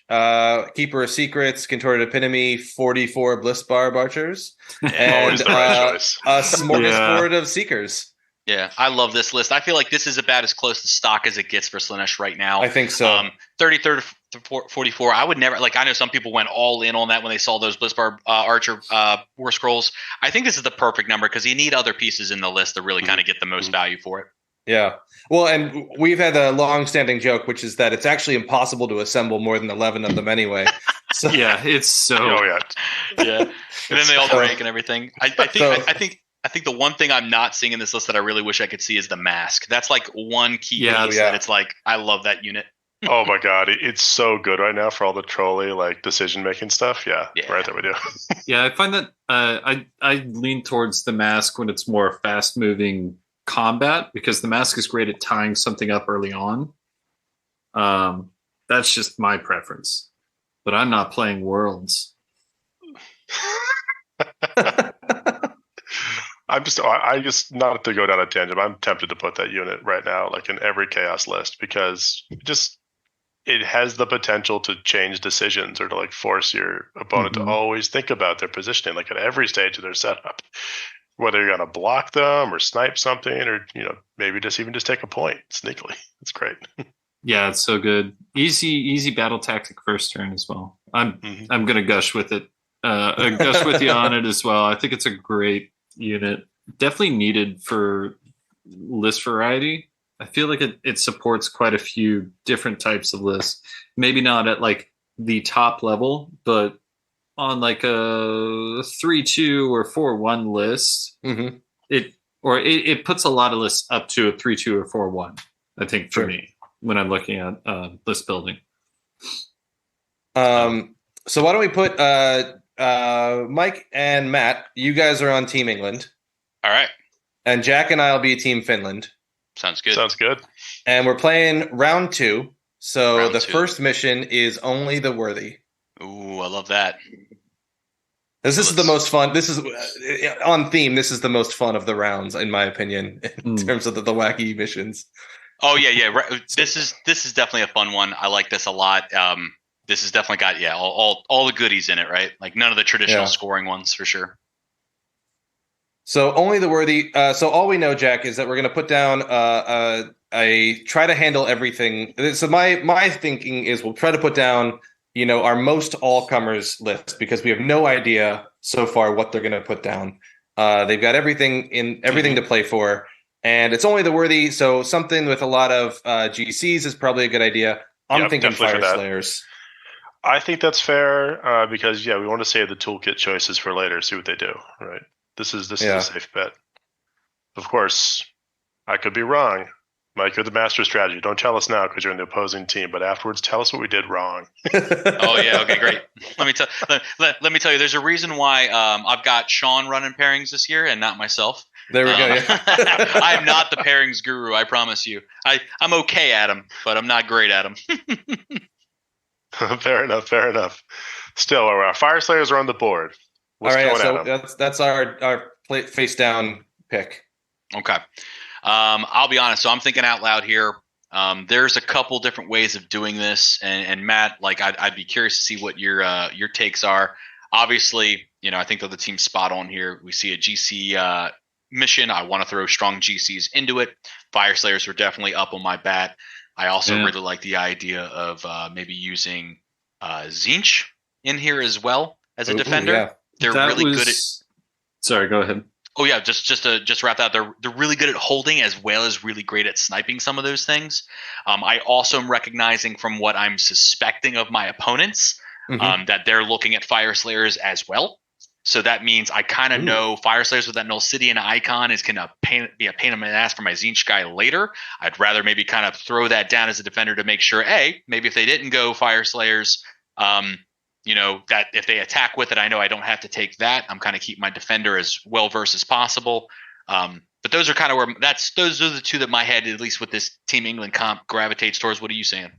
Keeper of Secrets, Contorted Epitome, 44 Bliss Barb Archers, and the right choice. A smorgasbord of Seekers. Yeah, I love this list. I feel like this is about as close to stock as it gets for Slanesh right now. I think so. 33 to 44. I would never, I know some people went all in on that when they saw those Bliss Barb Archer War Scrolls. I think this is the perfect number because you need other pieces in the list to really kind of get the most value for it. Yeah. Well, and we've had a long-standing joke, which is that it's actually impossible to assemble more than 11 of them anyway. So yeah, it's so. Yeah. And then they all break and everything. I think the one thing I'm not seeing in this list that I really wish I could see is the mask. That's like one key piece that it's like, I love that unit. Oh my god, it's so good right now for all the trolley like decision making stuff. Yeah, right there we do. Yeah, I find that I lean towards the mask when it's more fast moving combat because the mask is great at tying something up early on. That's just my preference, but I'm not playing Worlds. I just not to go down a tangent. I'm tempted to put that unit right now, like in every chaos list, because it has the potential to change decisions or to like force your opponent to always think about their positioning, like at every stage of their setup. Whether you're going to block them or snipe something or, maybe just take a point sneakily. It's great. Yeah, it's so good. Easy battle tactic first turn as well. I'm going to gush with it. Gush with you on it as well. I think it's a great unit. Definitely needed for list variety. I feel like it supports quite a few different types of lists. Maybe not at like the top level, but on like a 3-2 or 4-1 list, it puts a lot of lists up to a 3-2 or 4-1. I think for me when I'm looking at list building. So why don't we put Mike and Matt? You guys are on Team England, all right, and Jack and I will be Team Finland. Sounds good. Sounds good. And we're playing round 2. So Round the 2. first mission is only the worthy. Ooh, I love that. This is the most fun. This is on theme. This is the most fun of the rounds, in my opinion, in terms of the wacky missions. Oh yeah. Right. This is definitely a fun one. I like this a lot. This has definitely got all the goodies in it, right? Like none of the traditional scoring ones for sure. So only the worthy. So all we know, Jack, is that we're going to put down a try to handle everything. So my thinking is we'll try to put down our most all-comers list because we have no idea so far what they're going to put down. They've got everything to play for, and it's only the worthy. So something with a lot of GCs is probably a good idea. I'm thinking Fire Slayers. I think that's fair because we want to save the toolkit choices for later. See what they do. Right. This is a safe bet. Of course, I could be wrong. Mike, you're the master of strategy. Don't tell us now because you're in the opposing team, but afterwards tell us what we did wrong. Oh yeah, okay, great. Let me tell you, there's a reason why I've got Sean running pairings this year and not myself. There we go. Yeah. I'm not the pairings guru, I promise you. I'm okay at them, but I'm not great at them. Fair enough. Still, our Fire Slayers are on the board. All right, so that's our face down pick. Okay. I'll be honest. So I'm thinking out loud here. There's a couple different ways of doing this, and Matt, like I'd be curious to see what your takes are. Obviously, I think that the team's spot on here. We see a GC mission. I want to throw strong GCs into it. Fire Slayers are definitely up on my bat. I also really like the idea of maybe using Tzeentch in here as well as a defender. Yeah. They're really good at. Sorry, go ahead. Oh yeah, just wrap that. They're really good at holding as well as really great at sniping some of those things. I also am recognizing from what I'm suspecting of my opponents that they're looking at Fire Slayers as well. So that means I kind of know Fire Slayers with that Nulcidian icon is going to be a pain in the ass for my Tzeentch guy later. I'd rather maybe kind of throw that down as a defender to make sure, maybe if they didn't go Fire Slayers, that if they attack with it, I know I don't have to take that. I'm kind of keep my defender as well versed as possible. But those are kind of where those are the two that my head, at least with this Team England comp, gravitates towards. What are you saying?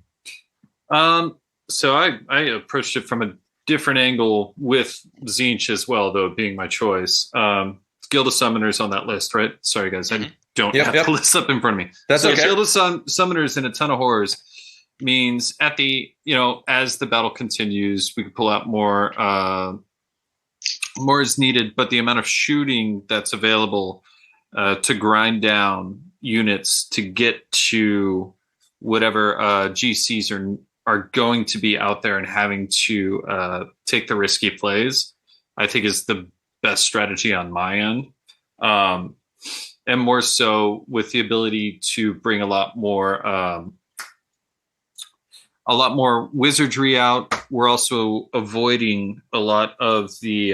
So I approached it from a different angle with Tzeentch as well, though being my choice. Guild of Summoners on that list, right? Sorry guys, I don't have the list up in front of me. That's okay. Guild of Summoners and a ton of horrors means at the as the battle continues, we can pull out more as needed, but the amount of shooting that's available to grind down units to get to whatever GCs are going to be out there and having to take the risky plays, I think is the best strategy on my end. And more so with the ability to bring a lot more wizardry out. We're also avoiding a lot of the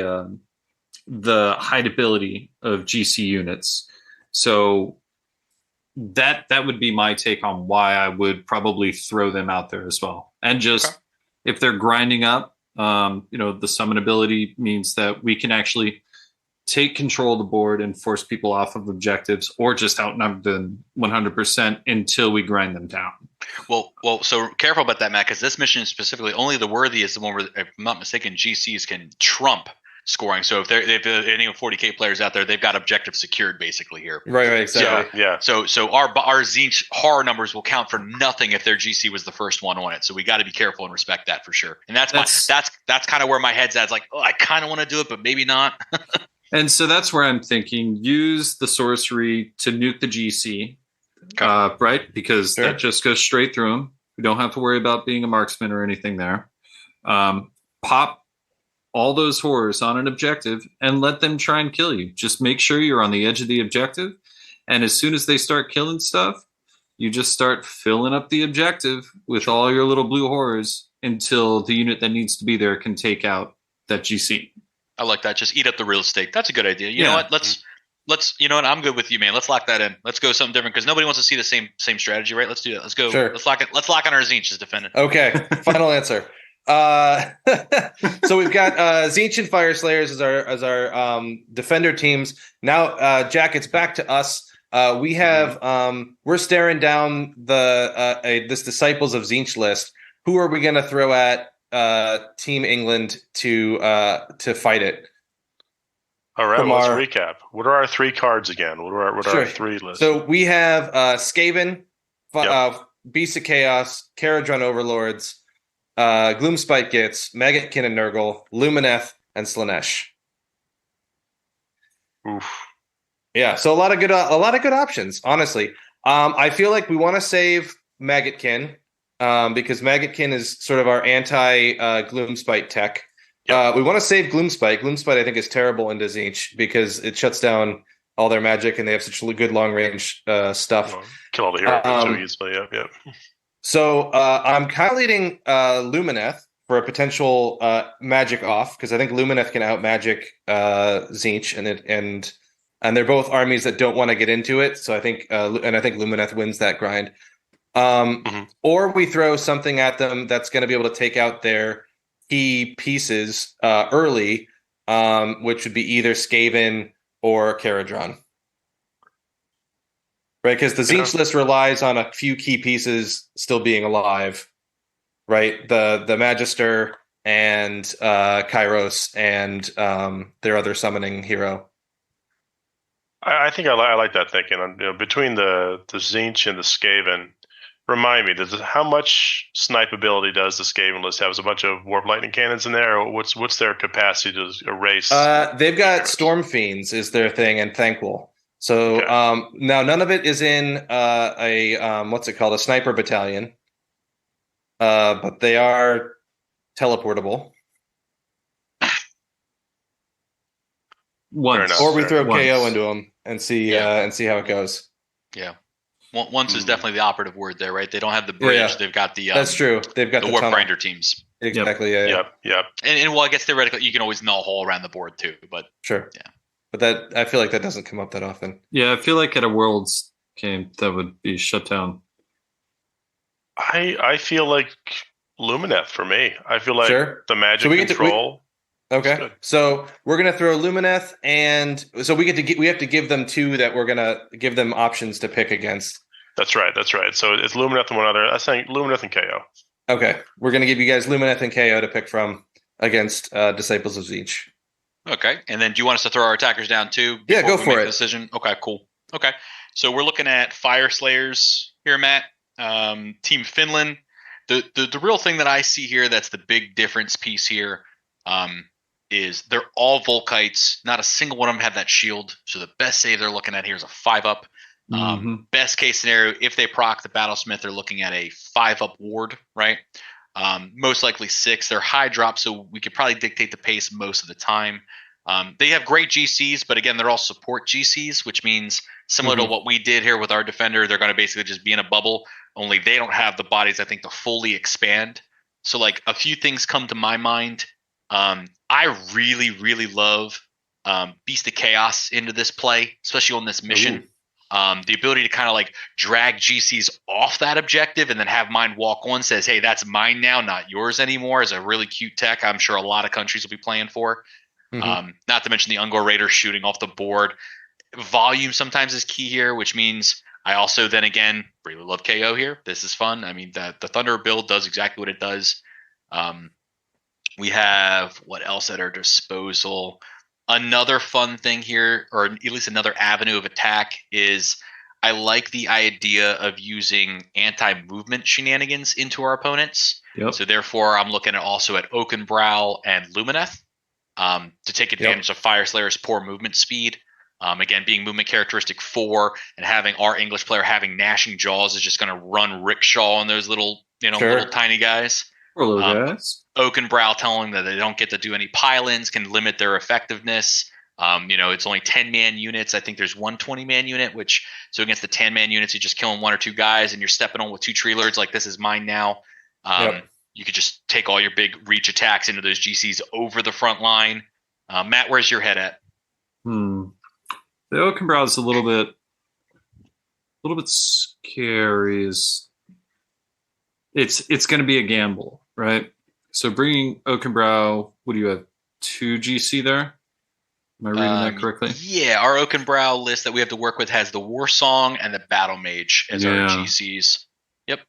hideability of GC units. So that would be my take on why I would probably throw them out there as well. And just if they're grinding up, the summon ability means that we can actually take control of the board and force people off of objectives, or just outnumber them 100% until we grind them down. Well, so careful about that, Matt, because this mission is specifically only the worthy is the one where, if I'm not mistaken, GCs can trump scoring. So if any 40K players out there, they've got objective secured basically here. Right, exactly. Yeah. So our Tzeentch horror numbers will count for nothing if their GC was the first one on it. So we got to be careful and respect that for sure. And that's kind of where my head's at. It's like, I kind of want to do it, but maybe not. And so that's where I'm thinking, use the sorcery to nuke the GC, right? Because that just goes straight through them. We don't have to worry about being a marksman or anything there. Pop all those horrors on an objective and let them try and kill you. Just make sure you're on the edge of the objective. And as soon as they start killing stuff, you just start filling up the objective with all your little blue horrors until the unit that needs to be there can take out that GC. I like that. Just eat up the real estate. That's a good idea. You know what? Let's. You know what? I'm good with you, man. Let's lock that in. Let's go something different because nobody wants to see the same strategy, right? Let's do that. Let's go. Sure. Let's lock it. Let's lock on our Tzeentch as defendant. Okay. Final answer. So we've got Tzeentch and Fire Slayers as our defender teams. Now, Jack, it's back to us. We have we're staring down this Disciples of Tzeentch list. Who are we going to throw at Team England to fight it? All right, let's recap. What are our 3 cards again? What are our 3 lists? So we have Skaven, Beast of Chaos, Caradron Overlords, Gloomspite Gitz, Maggotkin and Nurgle, Lumineth, and Slaanesh. Oof. Yeah, so a lot of good options, honestly. I feel like we want to save Maggotkin because Maggotkin is sort of our anti Gloomspite tech. Yep. We want to save Gloomspite. Gloomspite, I think, is terrible into Tzeentch because it shuts down all their magic and they have such good long range stuff. Kill all the heroes too easily. Yep. So I'm kind of leading Lumineth for a potential magic off because I think Lumineth can out magic Tzeentch and they're both armies that don't want to get into it. So I think Lumineth wins that grind. Or we throw something at them that's going to be able to take out their key pieces early, which would be either Skaven or Caradron. Right, because the Tzeentch list relies on a few key pieces still being alive. Right, the Magister and Kairos and their other summoning hero. I think I like that thinking. Between the Tzeentch and the Skaven, remind me, how much snipe ability does the Skaven list have? Is a bunch of Warp Lightning Cannons in there, or what's their capacity to erase? They've got Storm Fiends is their thing, and Thankful. So now none of it is in what's it called, a Sniper Battalion, but they are teleportable. Once, or we throw KO into them and see how it goes. Yeah. Once is definitely the operative word there, right? They don't have the bridge. Yeah. They've got the that's true. They've got the Warp Grinder teams. Exactly. Yep. Yep. And well, I guess theoretically you can always null hole around the board too. But sure. Yeah. But I feel like that doesn't come up that often. Yeah, I feel like at a Worlds game that would be shut down. I feel like Lumineth for me. I feel like the magic control. Okay, so we're gonna throw Lumineth, and so we have to give them 2 that we're gonna give them options to pick against. That's right. So it's Lumineth and one other. I think Lumineth and KO. Okay, we're gonna give you guys Lumineth and KO to pick from against Disciples of Tzeentch. Okay, and then do you want us to throw our attackers down too? Yeah, go for it. Decision. Okay, cool. Okay, so we're looking at Fire Slayers here, Matt. Team Finland. The real thing that I see here that's the big difference piece here. Is they're all Volkites. Not a single one of them have that shield. So the best save they're looking at here is a 5-up. Best case scenario, if they proc the Battlesmith, they're looking at a 5-up ward, right? Most likely 6. They're high drop, so we could probably dictate the pace most of the time. They have great GCs, but again, they're all support GCs, which means similar to what we did here with our defender, they're going to basically just be in a bubble, only they don't have the bodies, I think, to fully expand. So like a few things come to my mind. I really, really love Beast of Chaos into this play, especially on this mission. The ability to kind of like drag GCs off that objective and then have mine walk on says, hey, that's mine now, not yours anymore, is a really cute tech I'm sure a lot of countries will be playing for. Not to mention the Ungor Raider shooting off the board. Volume sometimes is key here, which means I also then again really love KO here. This is fun. I mean, the Thunder build does exactly what it does. We have what else at our disposal? Another fun thing here, or at least another avenue of attack, is I like the idea of using anti-movement shenanigans into our opponents. So therefore, I'm looking at also at Oakenbrow and Lumineth to take advantage of Fire Slayer's poor movement speed. Again, being movement characteristic 4 and having our English player having gnashing jaws is just going to run rickshaw on those little tiny guys. Oakenbrow telling them that they don't get to do any pile-ins can limit their effectiveness. It's only 10-man units. I think there's 1 20-man unit, so against the 10-man units, you're just killing 1 or 2 guys and you're stepping on with 2 tree lords like this is mine now. You could just take all your big reach attacks into those GCs over the front line. Matt, where's your head at? The Oakenbrow is a little bit scary. It's going to be a gamble, right? So bringing Oakenbrow, what do you have? 2 GC there? Am I reading that correctly? Yeah, our Oakenbrow list that we have to work with has the War Song and the Battle Mage as our GCs. Yep.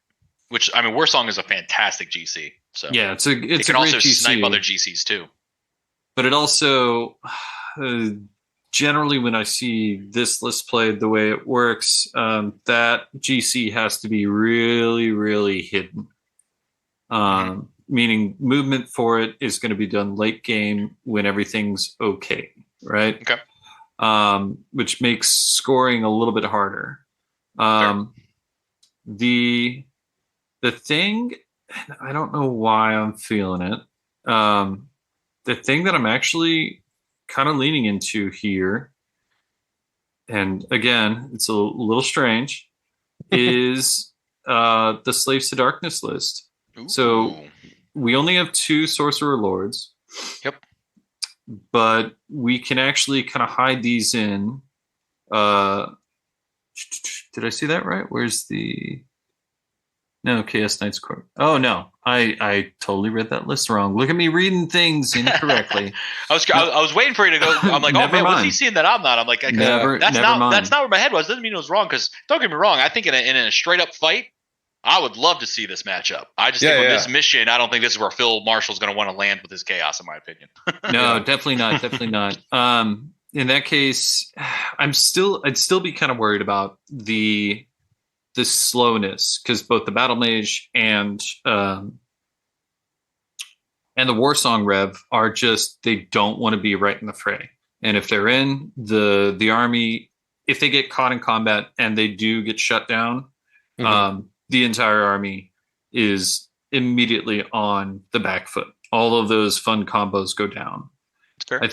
Which, I mean, War Song is a fantastic GC. So yeah, it's a can also GC. Snipe other GCs too. But it also, generally, when I see this list played the way it works, that GC has to be really, really hidden. Meaning movement for it is going to be done late game when everything's okay, right? Okay. Which makes scoring a little bit harder. The thing, I don't know why I'm feeling it. The thing that I'm actually kind of leaning into here, and again, it's a little strange, is the Slaves to Darkness list. Ooh. So we only have 2 Sorcerer Lords. Yep. But we can actually kind of hide these in. Did I see that right? Where's the... No, Chaos Knights Court. Oh, no. I totally read that list wrong. Look at me reading things incorrectly. I was waiting for you to go. I'm like, oh man, what's he seeing that I'm not? I'm like, that's not where my head was. Doesn't mean it was wrong, because don't get me wrong. I think in a straight up fight, I would love to see this matchup. I just think with this mission, I don't think this is where Phil Marshall's going to want to land with his chaos, in my opinion. No, definitely not. Definitely not. In that case, I'd still be kind of worried about the slowness, because both the Battle Mage and the War Song Rev are just, they don't want to be right in the fray. And if they're in the army, if they get caught in combat and they do get shut down, the entire army is immediately on the back foot. All of those fun combos go down. I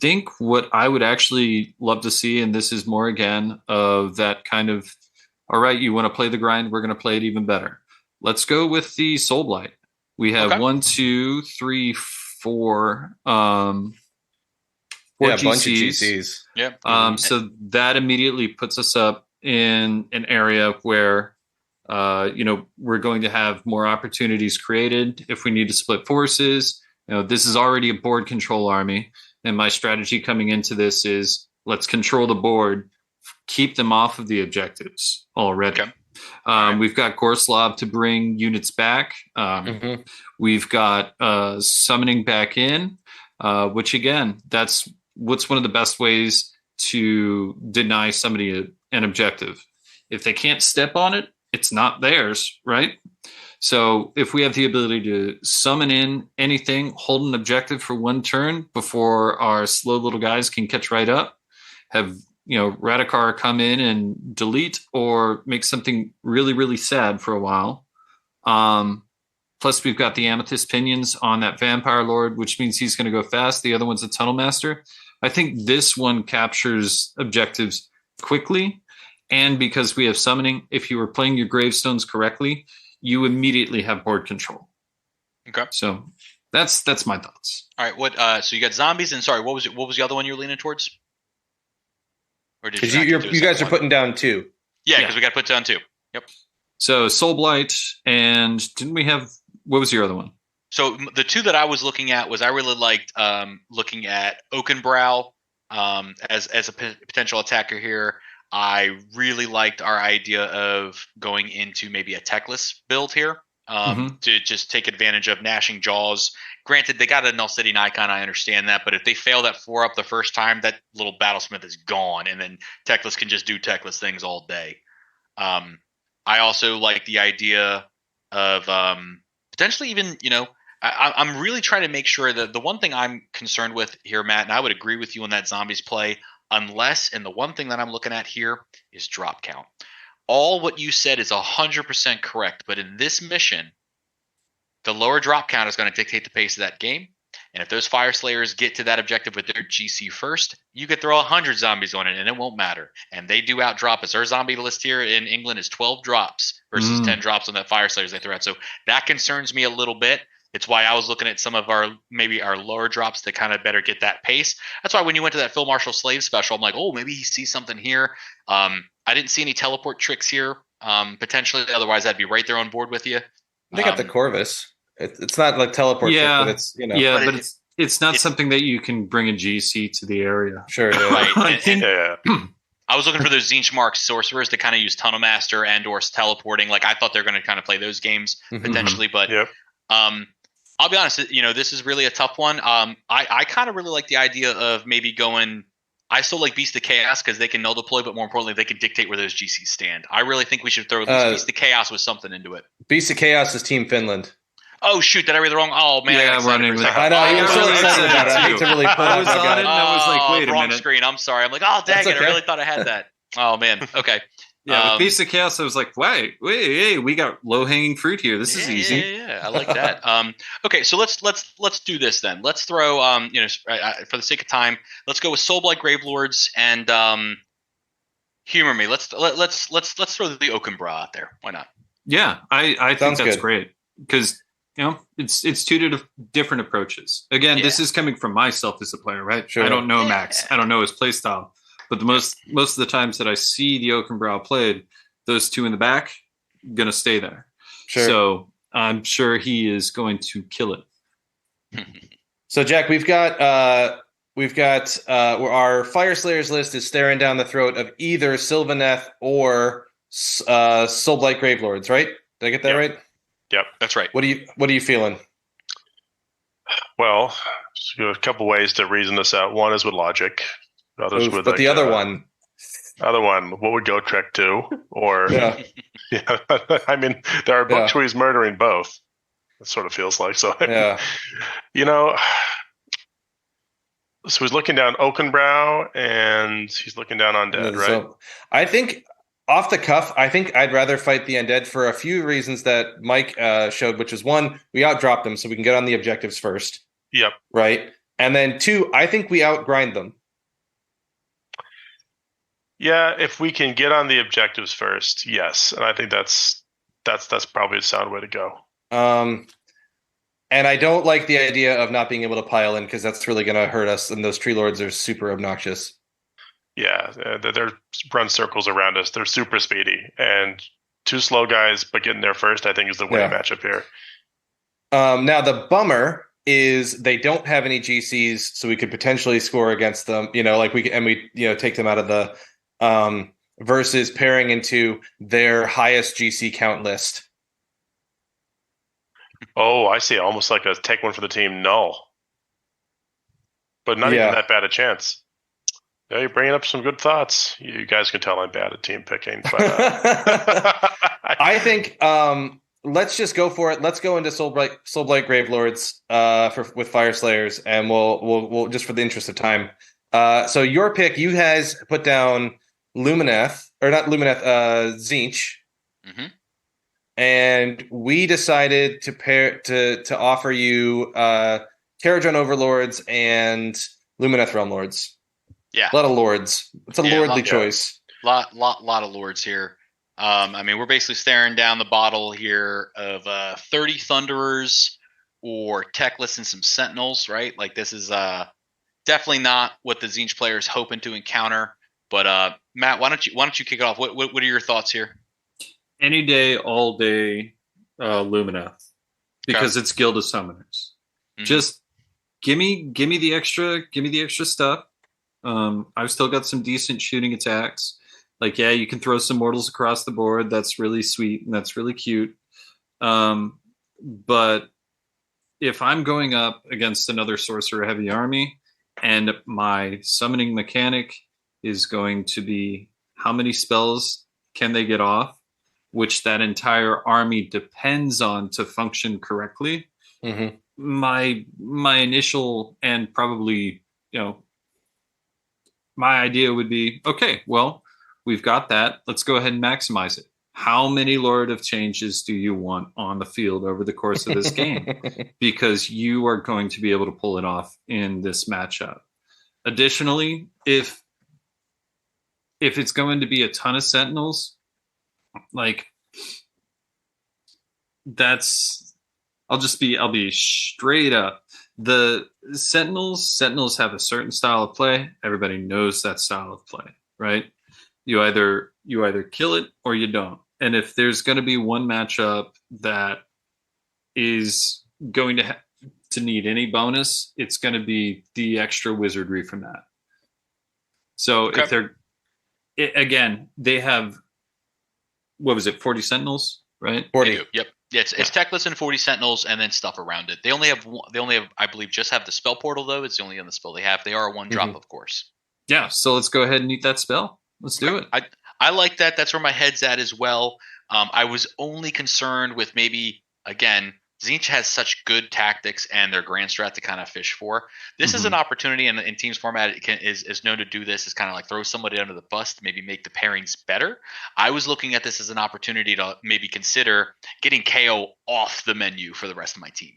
think what I would actually love to see, and this is more again of that kind of, all right, you want to play the grind, we're going to play it even better. Let's go with the Soul Blight. We have 1, 2, 3, 4 4 GCs. A bunch of GCs. Yeah. So that immediately puts us up in an area where we're going to have more opportunities created if we need to split forces. This is already a board control army, and my strategy coming into this is let's control the board, keep them off of the objectives already. Okay. We've got Gorslav to bring units back. We've got summoning back in, which again, that's what's one of the best ways to deny somebody an objective. If they can't step on it, it's not theirs, right? So if we have the ability to summon in anything, hold an objective for 1 turn before our slow little guys can catch right up, have Radikar come in and delete or make something really, really sad for a while. Plus we've got the Amethyst Pinions on that Vampire Lord, which means he's going to go fast. The other one's a Tunnel Master. I think this one captures objectives quickly. And because we have summoning, if you were playing your gravestones correctly, you immediately have board control. Okay. So that's my thoughts. All right. So you got zombies, and sorry, what was the other one you were leaning towards? Or did you guys are putting down 2? Yeah, because we got to put down 2. Yep. So Soul Blight, and didn't we have? What was your other one? So the 2 that I was looking at was I really liked looking at Oakenbrow as a potential attacker here. I really liked our idea of going into maybe a techless build here to just take advantage of gnashing jaws. Granted, they got a Null City icon, I understand that, but if they fail that 4-up the first time, that little Battlesmith is gone, and then techless can just do techless things all day. I also like the idea of potentially even, I'm really trying to make sure that the one thing I'm concerned with here, Matt, and I would agree with you on that zombies play, unless, and the one thing that I'm looking at here is drop count. All what you said is 100% correct, but in this mission, the lower drop count is going to dictate the pace of that game. And if those Fire Slayers get to that objective with their GC first, you could throw 100 zombies on it and it won't matter. And they do outdrop us. Our zombie list here in England is 12 drops versus 10 drops on that Fire Slayers they throw out. So that concerns me a little bit. It's why I was looking at some of our lower drops to kind of better get that pace. That's why when you went to that Phil Marshall Slave special, I'm like, oh, maybe he sees something here. I didn't see any teleport tricks here, potentially. Otherwise, I'd be right there on board with you. They got the Corvus. It's not like teleport. Yeah, but it's but it's not something that you can bring a GC to the area. Sure, yeah. Right. I think. I was looking for those Zinch Mark sorcerers to kind of use Tunnel Master and or teleporting. Like I thought they're going to kind of play those games potentially, but I'll be honest. This is really a tough one. I kind of really like the idea of maybe going. I still like Beast of Chaos because they can null deploy, but more importantly, they can dictate where those GCs stand. I really think we should throw Beast of Chaos with something into it. Beast of Chaos is Team Finland. Oh shoot! Did I read the wrong? Oh man, yeah, I'm running. I know you're so excited about it. I need to really pull I was on it, and I was like, "Wait a wrong minute." Screen. I'm sorry. I'm like, oh dang it! I really thought I had that. Oh man. Okay. Yeah, with Beast of Chaos, I was like, wait, we got low hanging fruit here. This is easy. Yeah, I like that. Okay, so let's do this then. Let's throw for the sake of time, let's go with Soulblight Gravelords and humor me. Let's throw the Oakenbra out there. Why not? Yeah, I think that's good. great because it's two different approaches. Again, this is coming from myself as a player, right? Sure. I don't know Max. I don't know his play style. But most of the times that I see the Oakenbrow played, those two in the back gonna stay there. Sure. So I'm sure he is going to kill it. So Jack, we've got our Fire Slayers list is staring down the throat of either Sylvaneth or Soulblight Gravelords, right? Did I get that right? Yep, that's right. What are you feeling? Well, a couple ways to reason this out. One is with logic. Others with but the other one, what would Gotrek do? Or I mean, there are books where he's murdering both. It sort of feels like so. Yeah, So he's looking down Oakenbrow and he's looking down Undead, right? So I think off the cuff, I think I'd rather fight the Undead for a few reasons that Mike showed, which is one, we outdropped them, so we can get on the objectives first. Yep. Right, and then two, I think we outgrind them. Yeah, if we can get on the objectives first, yes, and I think that's probably a sound way to go. And I don't like the idea of not being able to pile in because that's really going to hurt us. And those tree lords are super obnoxious. Yeah, they're run circles around us. They're super speedy and two slow guys, but getting there first, I think, is the winning matchup here. Now the bummer is they don't have any GCs, so we could potentially score against them. We take them out of the. Versus pairing into their highest GC count list. Oh, I see. Almost like a take one for the team null. But not even that bad a chance. Yeah, you're bringing up some good thoughts. You guys can tell I'm bad at team picking. But I think let's just go for it. Let's go into Soulblight Gravelords with Fire Slayers, and we'll just for the interest of time. So your pick, you guys put down Zinch. Mm-hmm. And we decided to offer you Kharadron Overlords and Lumineth Realm Lords. Yeah. A lot of lords. It's a lordly choice. Lot of lords here. I mean, we're basically staring down the bottle here of 30 Thunderers or Techless and some Sentinels, right? Like this is definitely not what the Zinch player is hoping to encounter. But Matt, why don't you kick it off? What are your thoughts here? Any day, all day, Lumineth, because it's Guild of Summoners. Mm-hmm. Just give me the extra stuff. I've still got some decent shooting attacks. Like, yeah, you can throw some mortals across the board. That's really sweet and that's really cute. But if I'm going up against another sorcerer heavy army, and my summoning mechanic is going to be how many spells can they get off, which that entire army depends on to function correctly. Mm-hmm. My initial and probably, my idea would be, okay, well, we've got that. Let's go ahead and maximize it. How many Lord of Changes do you want on the field over the course of this game? Because you are going to be able to pull it off in this matchup. Additionally, if it's going to be a ton of Sentinels, like I'll be straight up. The Sentinels have a certain style of play. Everybody knows that style of play, right? You either kill it or you don't. And if there's going to be one matchup that is going to need any bonus, it's going to be the extra wizardry from that. So if they're again, they have, what was it, 40 sentinels, right? 40. Yep. Yeah, it's techless and 40 sentinels, and then stuff around it. They only have I believe just have the spell portal though. It's the only other spell they have. They are a 1-drop, of course. Yeah. So let's go ahead and eat that spell. Let's do it. I like that. That's where my head's at as well. I was only concerned with maybe, again, Tzeentch has such good tactics and their grand strat to kind of fish for. This is an opportunity, and in Teams format, is known to do this, is kind of like throw somebody under the bus to maybe make the pairings better. I was looking at this as an opportunity to maybe consider getting KO off the menu for the rest of my team.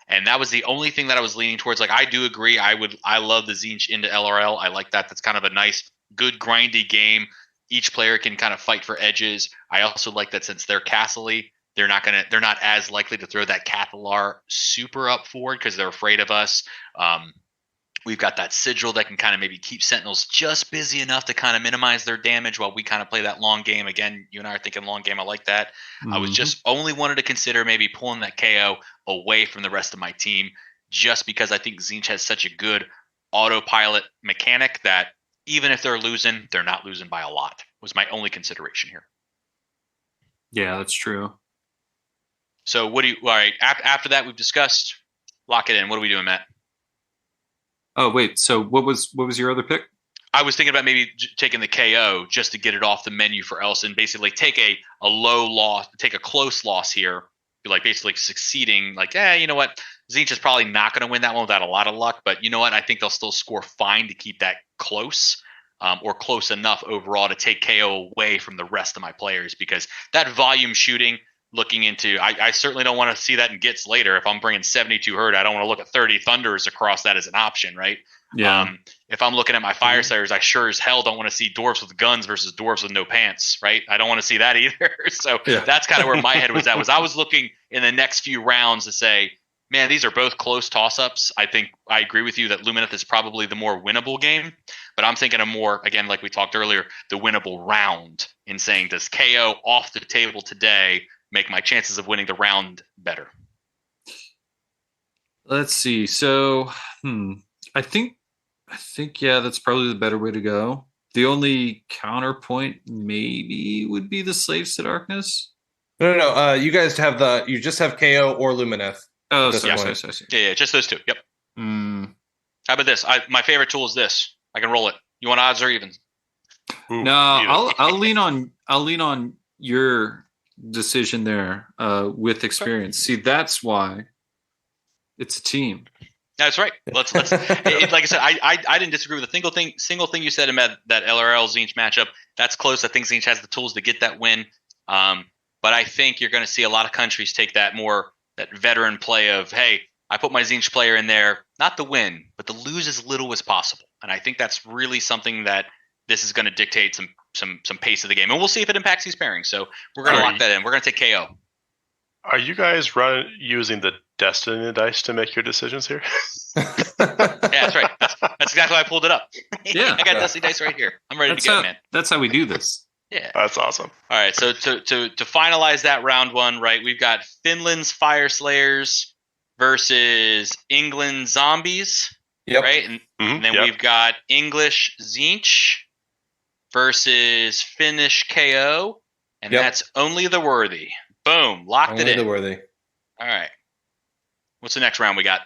And that was the only thing that I was leaning towards. Like, I do agree. I love the Tzeentch into LRL. I like that. That's kind of a nice, good, grindy game. Each player can kind of fight for edges. I also like that since they're castle-y, they're not as likely to throw that Cathalar super up forward because they're afraid of us. We've got that sigil that can kind of maybe keep sentinels just busy enough to kind of minimize their damage while we kind of play that long game. Again, you and I are thinking long game. I like that. I was just only wanted to consider maybe pulling that KO away from the rest of my team, just because I think Tzeentch has such a good autopilot mechanic that even if they're losing, they're not losing by a lot, was my only consideration here. Yeah, that's true. So all right, after that we've discussed, lock it in. What are we doing, Matt? Oh, wait. So what was your other pick? I was thinking about maybe taking the KO just to get it off the menu for else, and basically take a low loss, take a close loss here, like basically succeeding, like, you know what? Tzeentch is probably not going to win that one without a lot of luck, but you know what? I think they'll still score fine to keep that close, or close enough overall to take KO away from the rest of my players, because that volume shooting, looking into, I certainly don't want to see that in Gits later. If I'm bringing 72 Herd, I don't want to look at 30 Thunders across that as an option, right? Yeah. If I'm looking at my Fire Slayers, I sure as hell don't want to see dwarves with guns versus dwarves with no pants, right? I don't want to see that either. So that's kind of where my head was at. I was looking in the next few rounds to say, man, these are both close toss-ups. I think I agree with you that Lumineth is probably the more winnable game, but I'm thinking of more, again, like we talked earlier, the winnable round, in saying, does KO off the table today make my chances of winning the round better? Let's see. So, I think yeah, that's probably the better way to go. The only counterpoint maybe would be the Slaves to Darkness. No. You guys you just have KO or Lumineth. Oh, sorry. Yeah, just those two. Yep. How about this? My favorite tool is this. I can roll it. You want odds or even? No, I'll lean on your decision there with experience. See, that's why it's a team. That's right. Let's like I said, I didn't disagree with a single thing you said in that LRL Tzeentch matchup. That's close. I think Tzeentch has the tools to get that win. But I think you're going to see a lot of countries take that veteran play of, hey, I put my Tzeentch player in there, not to win, but to lose as little as possible. And I think that's really something that this is going to dictate some pace of the game. And we'll see if it impacts these pairings. So we're going to lock that in. We're going to take KO. Are you guys using the Destiny dice to make your decisions here? Yeah, that's right. That's exactly why I pulled it up. Yeah. I got Destiny dice right here. I'm ready to go, man. That's how we do this. Yeah. That's awesome. All right, so to finalize that round one, right, we've got Finland's Fire Slayers versus England Zombies, right? And then we've got English Tzeentch versus Finnish KO, and that's only the worthy. Boom, locked it in. Only the worthy. All right. What's the next round we got?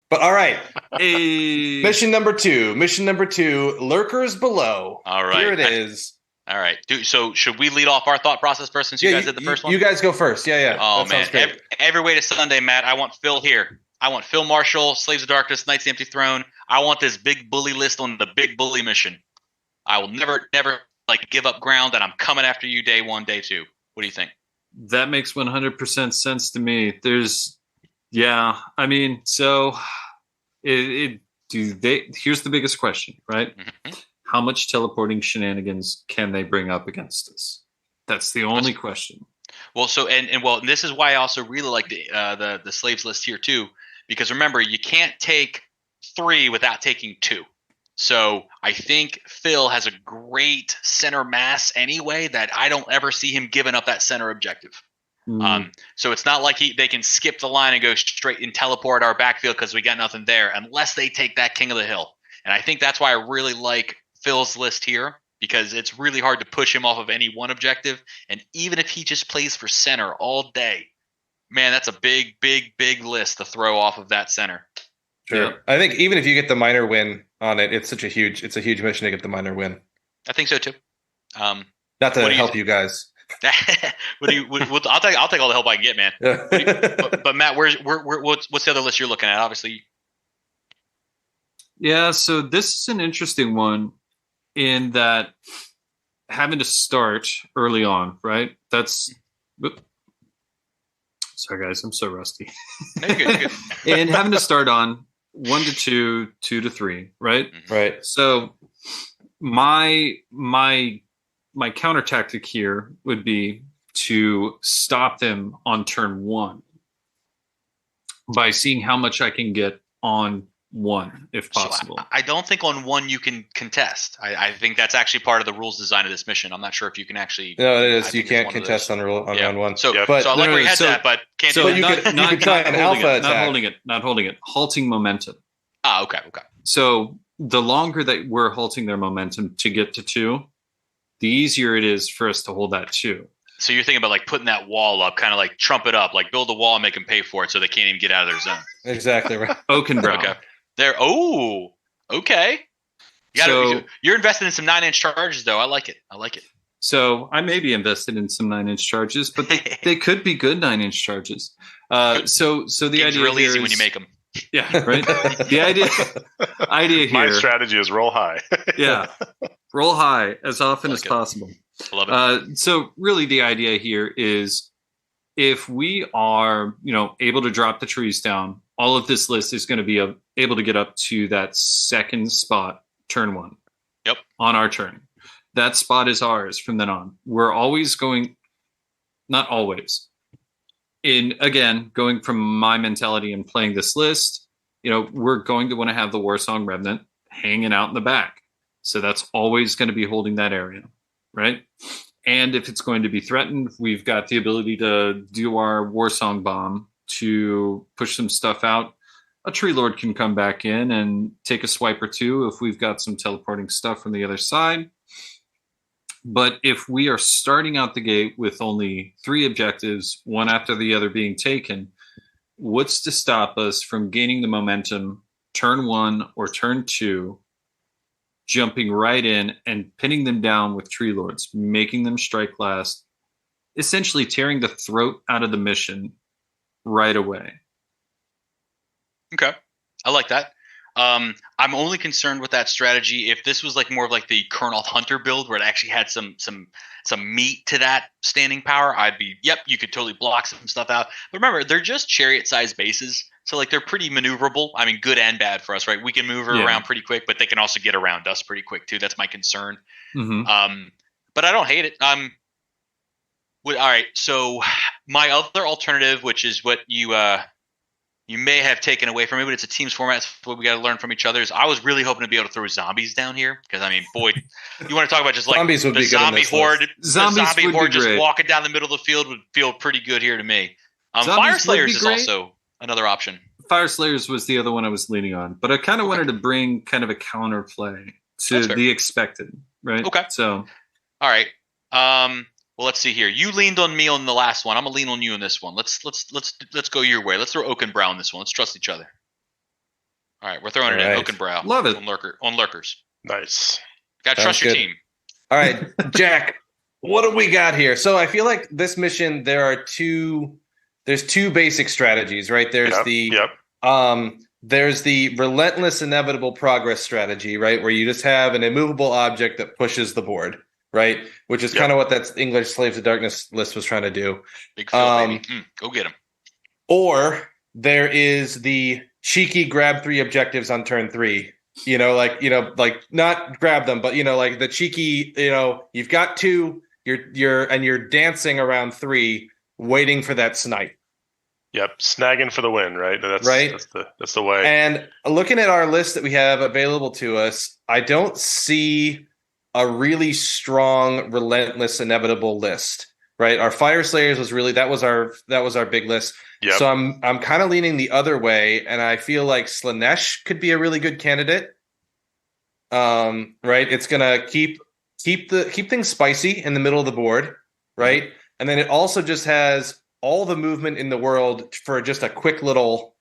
But all right. Hey. Mission number two, Lurkers Below. All right. Here it is. All right. So should we lead off our thought process first, since you guys did the first one? You guys go first. Yeah. Oh, man. Every way to Sunday, Matt, I want Phil here. I want Phil Marshall, Slaves of Darkness, Knights of the Empty Throne. I want this big bully list on the big bully mission. I will never give up ground, and I'm coming after you day one, day two. What do you think? That makes 100% sense to me. Here's the biggest question, right? Mm-hmm. How much teleporting shenanigans can they bring up against us? That's the only question. Well, so and this is why I also really like the slaves list here too, because remember, you can't take 3 without taking 2. So I think Phil has a great center mass anyway, that I don't ever see him giving up that center objective. So it's not like they can skip the line and go straight and teleport our backfield because we got nothing there unless they take that King of the Hill. And I think that's why I really like Phil's list here, because it's really hard to push him off of any one objective. And even if he just plays for center all day, man, that's a big, big, big list to throw off of that center. Sure. Yeah. I think even if you get the minor win on it, it's a huge mission to get the minor win. I think so too. Not to help you guys. I'll take all the help I can get, man. Yeah. But Matt, what's the other list you're looking at? Obviously. Yeah, so this is an interesting one in that having to start early on, right? Sorry guys, I'm so rusty. You're good. And having to start on 1 to 2, 2 to 3, right? Right. So my counter tactic here would be to stop them on turn 1 by seeing how much I can get on 1, if possible. So I don't think on 1 you can contest. I think that's actually part of the rules design of this mission. I'm not sure if you can actually. No, it is. You can't contest on round 1. So I like where you had that, but can't do that. You can try an alpha attack. Not holding it. Halting momentum. Okay. So the longer that we're halting their momentum to get to 2, the easier it is for us to hold that 2. So you're thinking about like putting that wall up, kind of like trump it up, like build a wall and make them pay for it so they can't even get out of their zone. Exactly right. Oakenbrow. Okay. There. Oh, okay. You're invested in some 9-inch charges, though. I like it. So I may be invested in some 9-inch charges, but they could be good 9-inch charges. So the idea real here easy is, when you make them. Yeah, right. The idea here. My strategy is roll high. Yeah, roll high as often as possible. Love it. So really, the idea here is if we are, able to drop the trees down, all of this list is going to be able to get up to that second spot, turn 1. Yep. On our turn. That spot is ours from then on. We're always going, not always. Going from my mentality and playing this list, we're going to want to have the Warsong Remnant hanging out in the back. So that's always going to be holding that area, right? And if it's going to be threatened, we've got the ability to do our Warsong Bomb to push some stuff out. A Tree Lord can come back in and take a swipe or 2 if we've got some teleporting stuff from the other side. But if we are starting out the gate with only 3 objectives, one after the other being taken, what's to stop us from gaining the momentum turn 1 or turn 2, jumping right in and pinning them down with Tree Lords, making them strike last, essentially tearing the throat out of the mission right away. Okay. I like that. I'm only concerned with that strategy if this was like more of like the Colonel Hunter build where it actually had some meat to that standing power. I'd be, you could totally block some stuff out. But remember, they're just chariot-sized bases, so like they're pretty maneuverable. I mean, good and bad for us, right? We can move around pretty quick, but they can also get around us pretty quick too. That's my concern. Mm-hmm. But I don't hate it. All right. So my other alternative, which is what you may have taken away from me, but it's a teams format. It's what we got to learn from each other. Is I was really hoping to be able to throw zombies down here because I mean, boy, you want to talk about just like zombies would the be zombie horde. Zombies the zombie would horde be just great. walking down the middle of the field would feel pretty good here to me. Fire Slayers is also another option. Fire Slayers was the other one I was leaning on, but I kind of wanted to bring kind of a counter play to the expected, right? Okay. So, all right. Well, let's see here. You leaned on me on the last one. I'm gonna lean on you on this one. Let's go your way. Let's throw Oakenbrow on this one. Let's trust each other. All right, we're throwing it in. Oakenbrow. Love it. On lurkers. Nice. Got to trust your team. All right, Jack. What do we got here? So I feel like this mission, there's two basic strategies, right? There's there's the relentless inevitable progress strategy, right? Where you just have an immovable object that pushes the board, right? Which is kind of what that English Slaves of Darkness list was trying to do. Big Phil, baby. Go get him. Or there is the cheeky grab 3 objectives on turn 3. Like not grab them, but like the cheeky, you've got 2, you're dancing around 3, waiting for that snipe. Yep, snagging for the win, right? That's the way. And looking at our list that we have available to us, I don't see a really strong, relentless, inevitable list, right? Our Fire Slayers was really that was our big list. Yep. So I'm kind of leaning the other way, and I feel like Slanesh could be a really good candidate. Right? It's gonna keep things spicy in the middle of the board, right? And then it also just has all the movement in the world for just a quick little,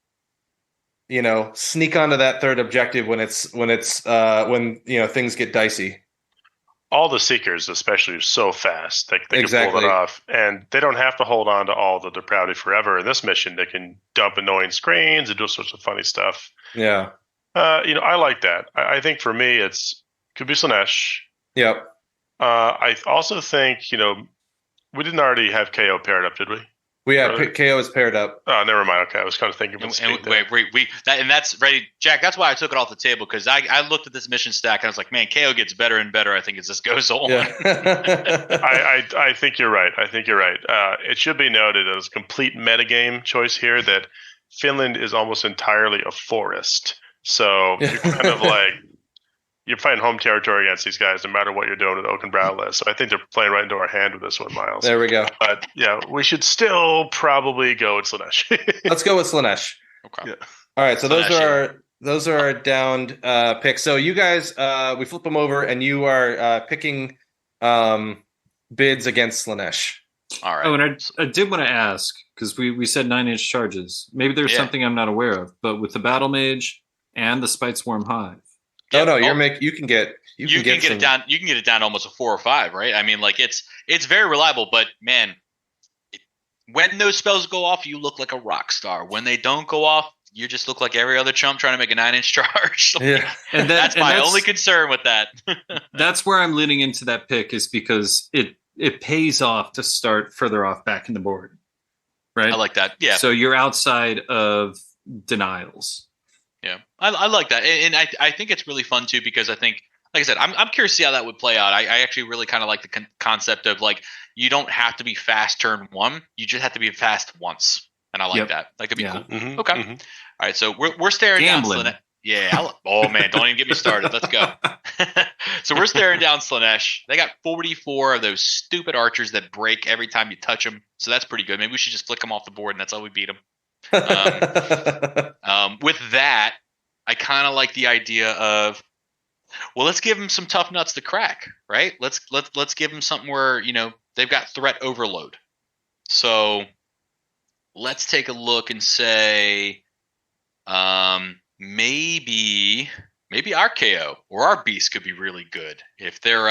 sneak onto that third objective when things get dicey. All the Seekers, especially, are so fast. They can pull that off. And they don't have to hold on to all the depravity forever. In this mission, they can dump annoying screens and do all sorts of funny stuff. Yeah. I like that. I think for me, could be Slanesh. Yep. I also think, we didn't already have KO paired up, did we? KO is paired up. Oh, never mind. Okay, I was kind of thinking. And that's ready, Jack. That's why I took it off the table, because I looked at this mission stack and I was like, man, KO gets better and better, I think, as this goes on. Yeah. I think you're right. It should be noted as a complete metagame choice here that Finland is almost entirely a forest. So you're kind of like you're playing home territory against these guys, no matter what you're doing with Oak and Browless. So I think they're playing right into our hand with this one, Miles. There we go. But yeah, we should still probably go with Slanesh. Let's go with Slanesh. Okay. Yeah. All right. So those are our downed picks. So you guys, we flip them over, and you are picking bids against Slanesh. All right. Oh, and I did want to ask, because we said 9-inch charges. Maybe there's something I'm not aware of, but with the Battle Mage and the Spite Swarm Hive. Yep. Oh no, you can get it down. You can get it down to almost a 4 or 5, right? I mean, like it's very reliable, but man, when those spells go off, you look like a rock star. When they don't go off, you just look like every other chump trying to make a 9-inch charge. And that's my only concern with that. That's where I'm leaning into that pick, is because it pays off to start further off back in the board, right? I like that. Yeah. So you're outside of denials. Yeah, I like that, and I think it's really fun too, because I think, like I said, I'm curious to see how that would play out. I actually really kind of like the concept of, like, you don't have to be fast turn 1, you just have to be fast once, and I like that. That could be cool. Mm-hmm, okay, mm-hmm. All right, so we're staring Gambling. down Slanesh. Yeah. Oh man, don't even get me started. Let's go. So we're staring down Slanesh. They got 44 of those stupid archers that break every time you touch them, so that's pretty good. Maybe we should just flick them off the board, and that's how we beat them. With that, I kind of like the idea of, well, let's give them some tough nuts to crack, right? Let's give them something where, they've got threat overload. So let's take a look and say, maybe our KO or our beast could be really good if they're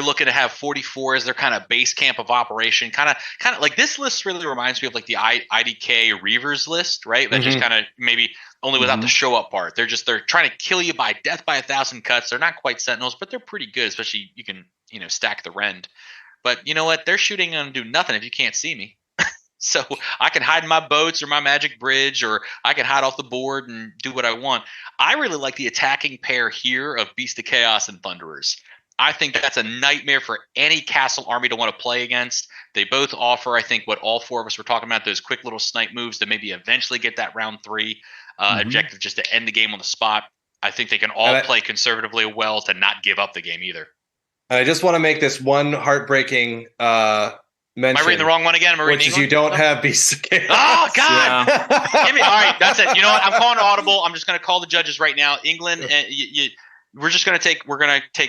looking to have 44 as their kind of base camp of operation. Kind of like, this list really reminds me of like the IDK Reavers list, right? That just kind of maybe only without the show up part. They're trying to kill you by death by 1,000 cuts. They're not quite Sentinels, but they're pretty good, especially you can, stack the rend. But you know what? They're shooting and do nothing if you can't see me. So I can hide in my boats or my magic bridge, or I can hide off the board and do what I want. I really like the attacking pair here of Beast of Chaos and Thunderers. I think that's a nightmare for any castle army to want to play against. They both offer, I think, what all 4 of us were talking about, those quick little snipe moves to maybe eventually get that round 3 objective, just to end the game on the spot. I think they can all play conservatively well to not give up the game either. I just want to make this one heartbreaking mention. Am I reading the wrong one again? Which is you don't have Beast of Chaos. Oh, God! Yeah. Give me, all right, that's it. You know what? I'm calling audible. I'm just going to call the judges right now. England, we're going to take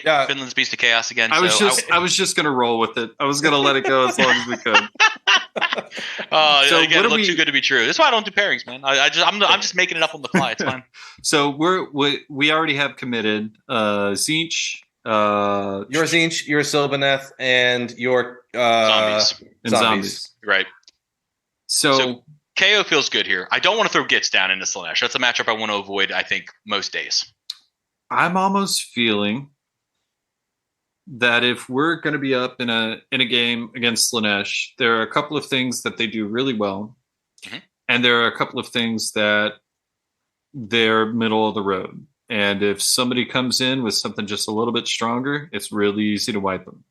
Finland's Beast of Chaos again. I was just going to roll with it. I was going to let it go as long as we could. So again, it looked too good to be true. That's why I don't do pairings, man. I'm just making it up on the fly. It's fine. So we already have committed Tzeentch, your Tzeentch, your Sylvaneth, and your zombies. Right. So KO feels good here. I don't want to throw Gits down into Slanesh. That's a matchup I want to avoid, I think, most days. I'm almost feeling that if we're going to be up in a game against Slanesh, there are a couple of things that they do really well, and there are a couple of things that they're middle of the road. And if somebody comes in with something just a little bit stronger, it's really easy to wipe them.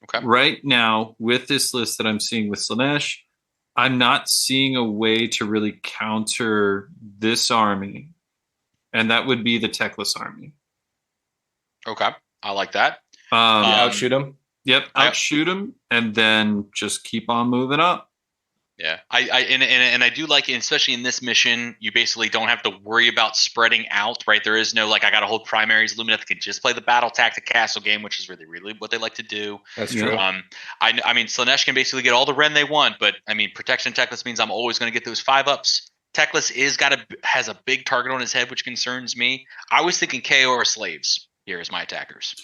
Okay. Right now, with this list that I'm seeing with Slanesh, I'm not seeing a way to really counter this army, and that would be the Techless army. Okay, I like that. Outshoot them. Yep, outshoot them, and then just keep on moving up. Yeah, I do like it, especially in this mission. You basically don't have to worry about spreading out, right? There is no like I got to hold primaries. Lumineth can just play the battle tactic castle game, which is really what they like to do. That's true. I mean, Slaanesh can basically get all the Ren they want, but I mean, protection Techless means I'm always going to get those 5-ups. Techless has a big target on his head, which concerns me. I was thinking KO or slaves here as my attackers.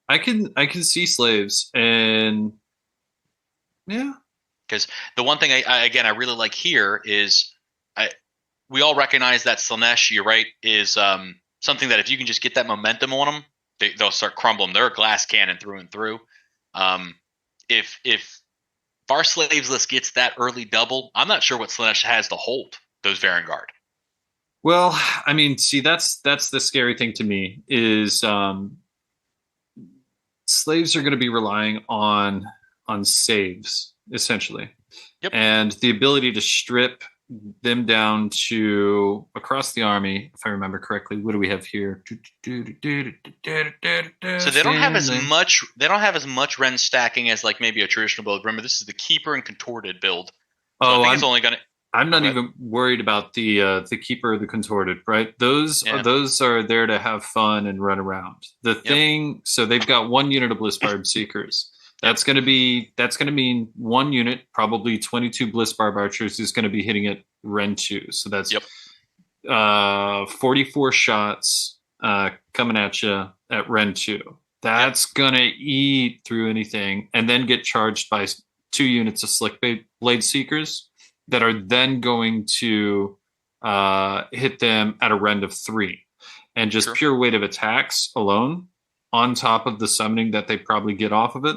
I can see slaves, and yeah. Because the one thing I really like here is we all recognize that Slaanesh, you're right, is something that if you can just get that momentum on them, they'll start crumbling. They're a glass cannon through and through. If our slaves list gets that early double, I'm not sure what Slaanesh has to hold those Varangard. Well, I mean, see, that's the scary thing to me is slaves are going to be relying on saves. Essentially. Yep. And the ability to strip them down to across the army, if I remember correctly. What do we have here? So they don't have as much Ren stacking as like maybe a traditional build. Remember, this is the Keeper and Contorted build. So I'm not even worried about the Keeper or the Contorted, right? Those are there to have fun and run around. So they've got 1 unit of Blizzbarb Seekers. That's going to mean 1 unit, probably 22 Blizzbarb Archers, is going to be hitting at Ren 2. So that's 44 shots coming at you at Ren 2. That's going to eat through anything and then get charged by 2 units of Slick Blade Seekers that are then going to hit them at a Ren of 3. And just pure weight of attacks alone, on top of the summoning that they probably get off of it,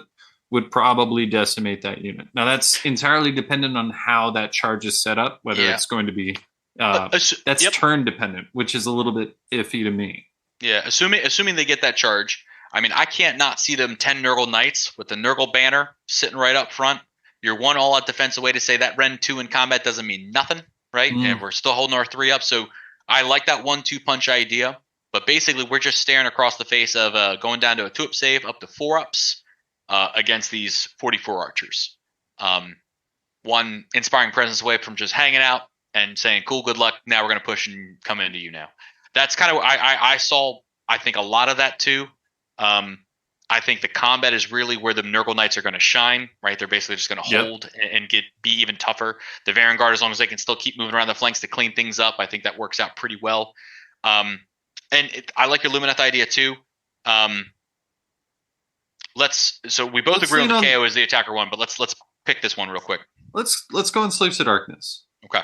would probably decimate that unit. Now, that's entirely dependent on how that charge is set up, whether it's going to be turn dependent, which is a little bit iffy to me. Yeah, assuming they get that charge. I mean, I can't not see them 10 Nurgle Knights with the Nurgle banner sitting right up front. You're 1 all-out defense away to say that Ren 2 in combat doesn't mean nothing, right? And we're still holding our 3 up. So I like that 1-2 punch idea. But basically, we're just staring across the face of going down to a 2-up save up to 4-ups. Against these 44 archers. 1 inspiring presence away from just hanging out and saying, cool, good luck. Now we're going to push and come into you now. That's kind of, I saw, I think, a lot of that too. I think the combat is really where the Nurgle Knights are going to shine, right? They're basically just going to hold and be even tougher. The Varangard, as long as they can still keep moving around the flanks to clean things up, I think that works out pretty well. I like your Lumineth idea too. So we both agree on the KO as the attacker one, but let's pick this one real quick. Let's go on Slaves to Darkness. Okay.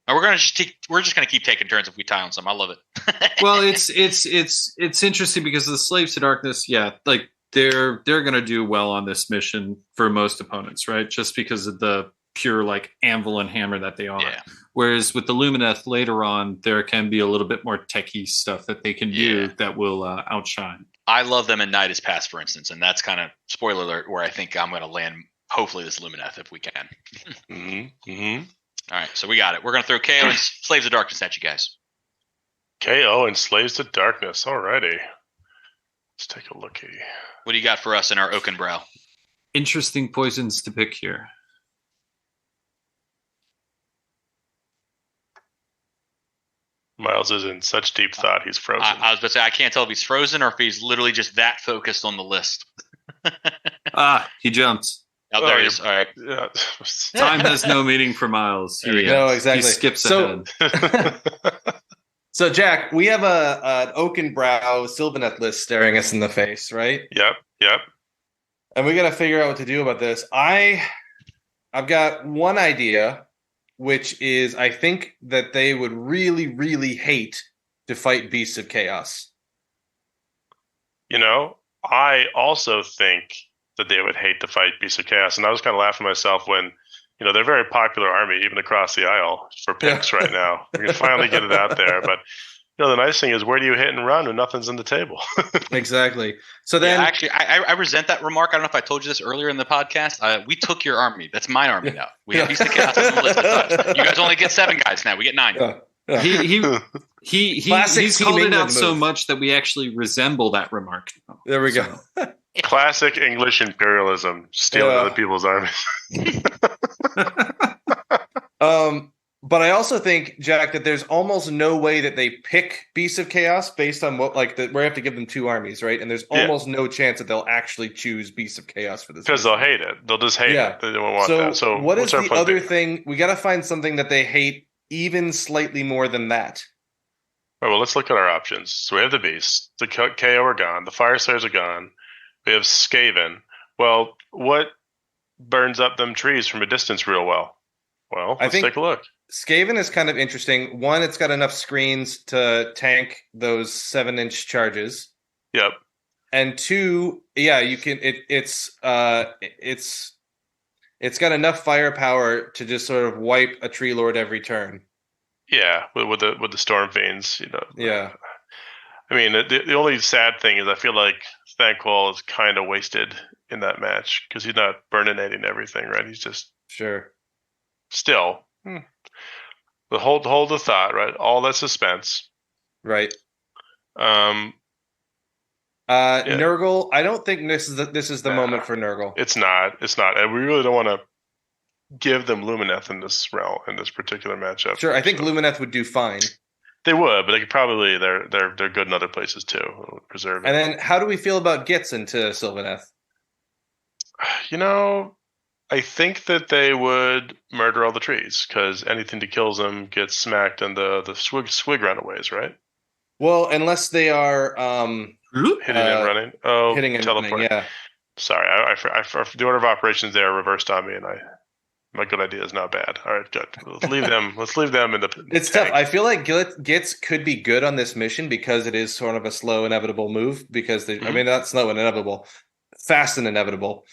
Now we're just gonna keep taking turns if we tie on some. I love it. Well, it's interesting because the Slaves to Darkness, like they're gonna do well on this mission for most opponents, right? Just because of the pure like anvil and hammer that they are. Yeah. Whereas with the Lumineth later on, there can be a little bit more techie stuff that they can do that will outshine. I love them in Nidus Pass, for instance, and that's kind of, spoiler alert, where I think I'm going to land, hopefully, this Lumineth if we can. All right, so we got it. We're going to throw KO and Slaves of Darkness at you guys. KO and Slaves to Darkness. Alrighty. Let's take a look here. What do you got for us in our Oakenbrow? Interesting poisons to pick here. Miles is in such deep thought, he's frozen. I was about to say, I can't tell if he's frozen or if he's literally just that focused on the list. He jumped. Oh, there he is. All right. Yeah. Time has no meaning for Miles. No, exactly. He skips ahead. So, Jack, we have an Oakenbrow Sylvaneth list staring us in the face, right? Yep. And we got to figure out what to do about this. I've got one idea, which is I think that they would really, really hate to fight Beasts of Chaos. You know, I also think that they would hate to fight Beasts of Chaos. And I was kind of laughing at myself when, you know, they're a very popular army, even across the aisle for picks right now. We can finally get it out there. But, you know, the nice thing is, where do you hit and run when nothing's on the table? Exactly. So then, actually, I resent that remark. I don't know if I told you this earlier in the podcast. We took your army. That's my army now. We have Beast of Chaos on the list. You guys only get 7 guys now. We get 9. He's called it out so much that we actually resemble that remark. There we go. Classic English imperialism, stealing other people's armies. But I also think, Jack, that there's almost no way that they pick Beasts of Chaos based on what, like, where you have to give them 2 armies, right? And there's almost no chance that they'll actually choose Beasts of Chaos for this. Because they'll hate it. They'll just hate it. They won't want that. So what is the other thing? We got to find something that they hate even slightly more than that. All right, well, let's look at our options. So we have the Beasts. The KO are gone. The Fire Slayers are gone. We have Skaven. Well, what burns up them trees from a distance real well? Well, let's take a look. Skaven is kind of interesting. One, it's got enough screens to tank those 7-inch charges. Yep. And 2, yeah, you can. It's got enough firepower to just sort of wipe a tree lord every turn. Yeah, with the Storm Fiends, Yeah. I mean, the only sad thing is I feel like Thanquol is kind of wasted in that match because he's not burninating everything, right? He's just still. But hold the thought, right? All that suspense, right? Yeah. Nurgle. I don't think this is the moment for Nurgle. It's not, and we really don't want to give them Lumineth in this particular matchup. Sure, I think Lumineth would do fine. They would, but they could probably they're good in other places too. Preserve it. And then, how do we feel about Gitz into Sylvaneth? I think that they would murder all the trees because anything that kills them gets smacked in the swig runaways, right? Well, unless they are hitting and running. Oh, hitting and teleport. running, yeah. Sorry, I the order of operations there reversed on me, and my good idea is not bad. All right, good. Let's leave them. Let's leave them in the. It's tank. Tough. I feel like Gitz could be good on this mission because it is sort of a slow, inevitable move. Because I mean, not slow and inevitable, fast and inevitable.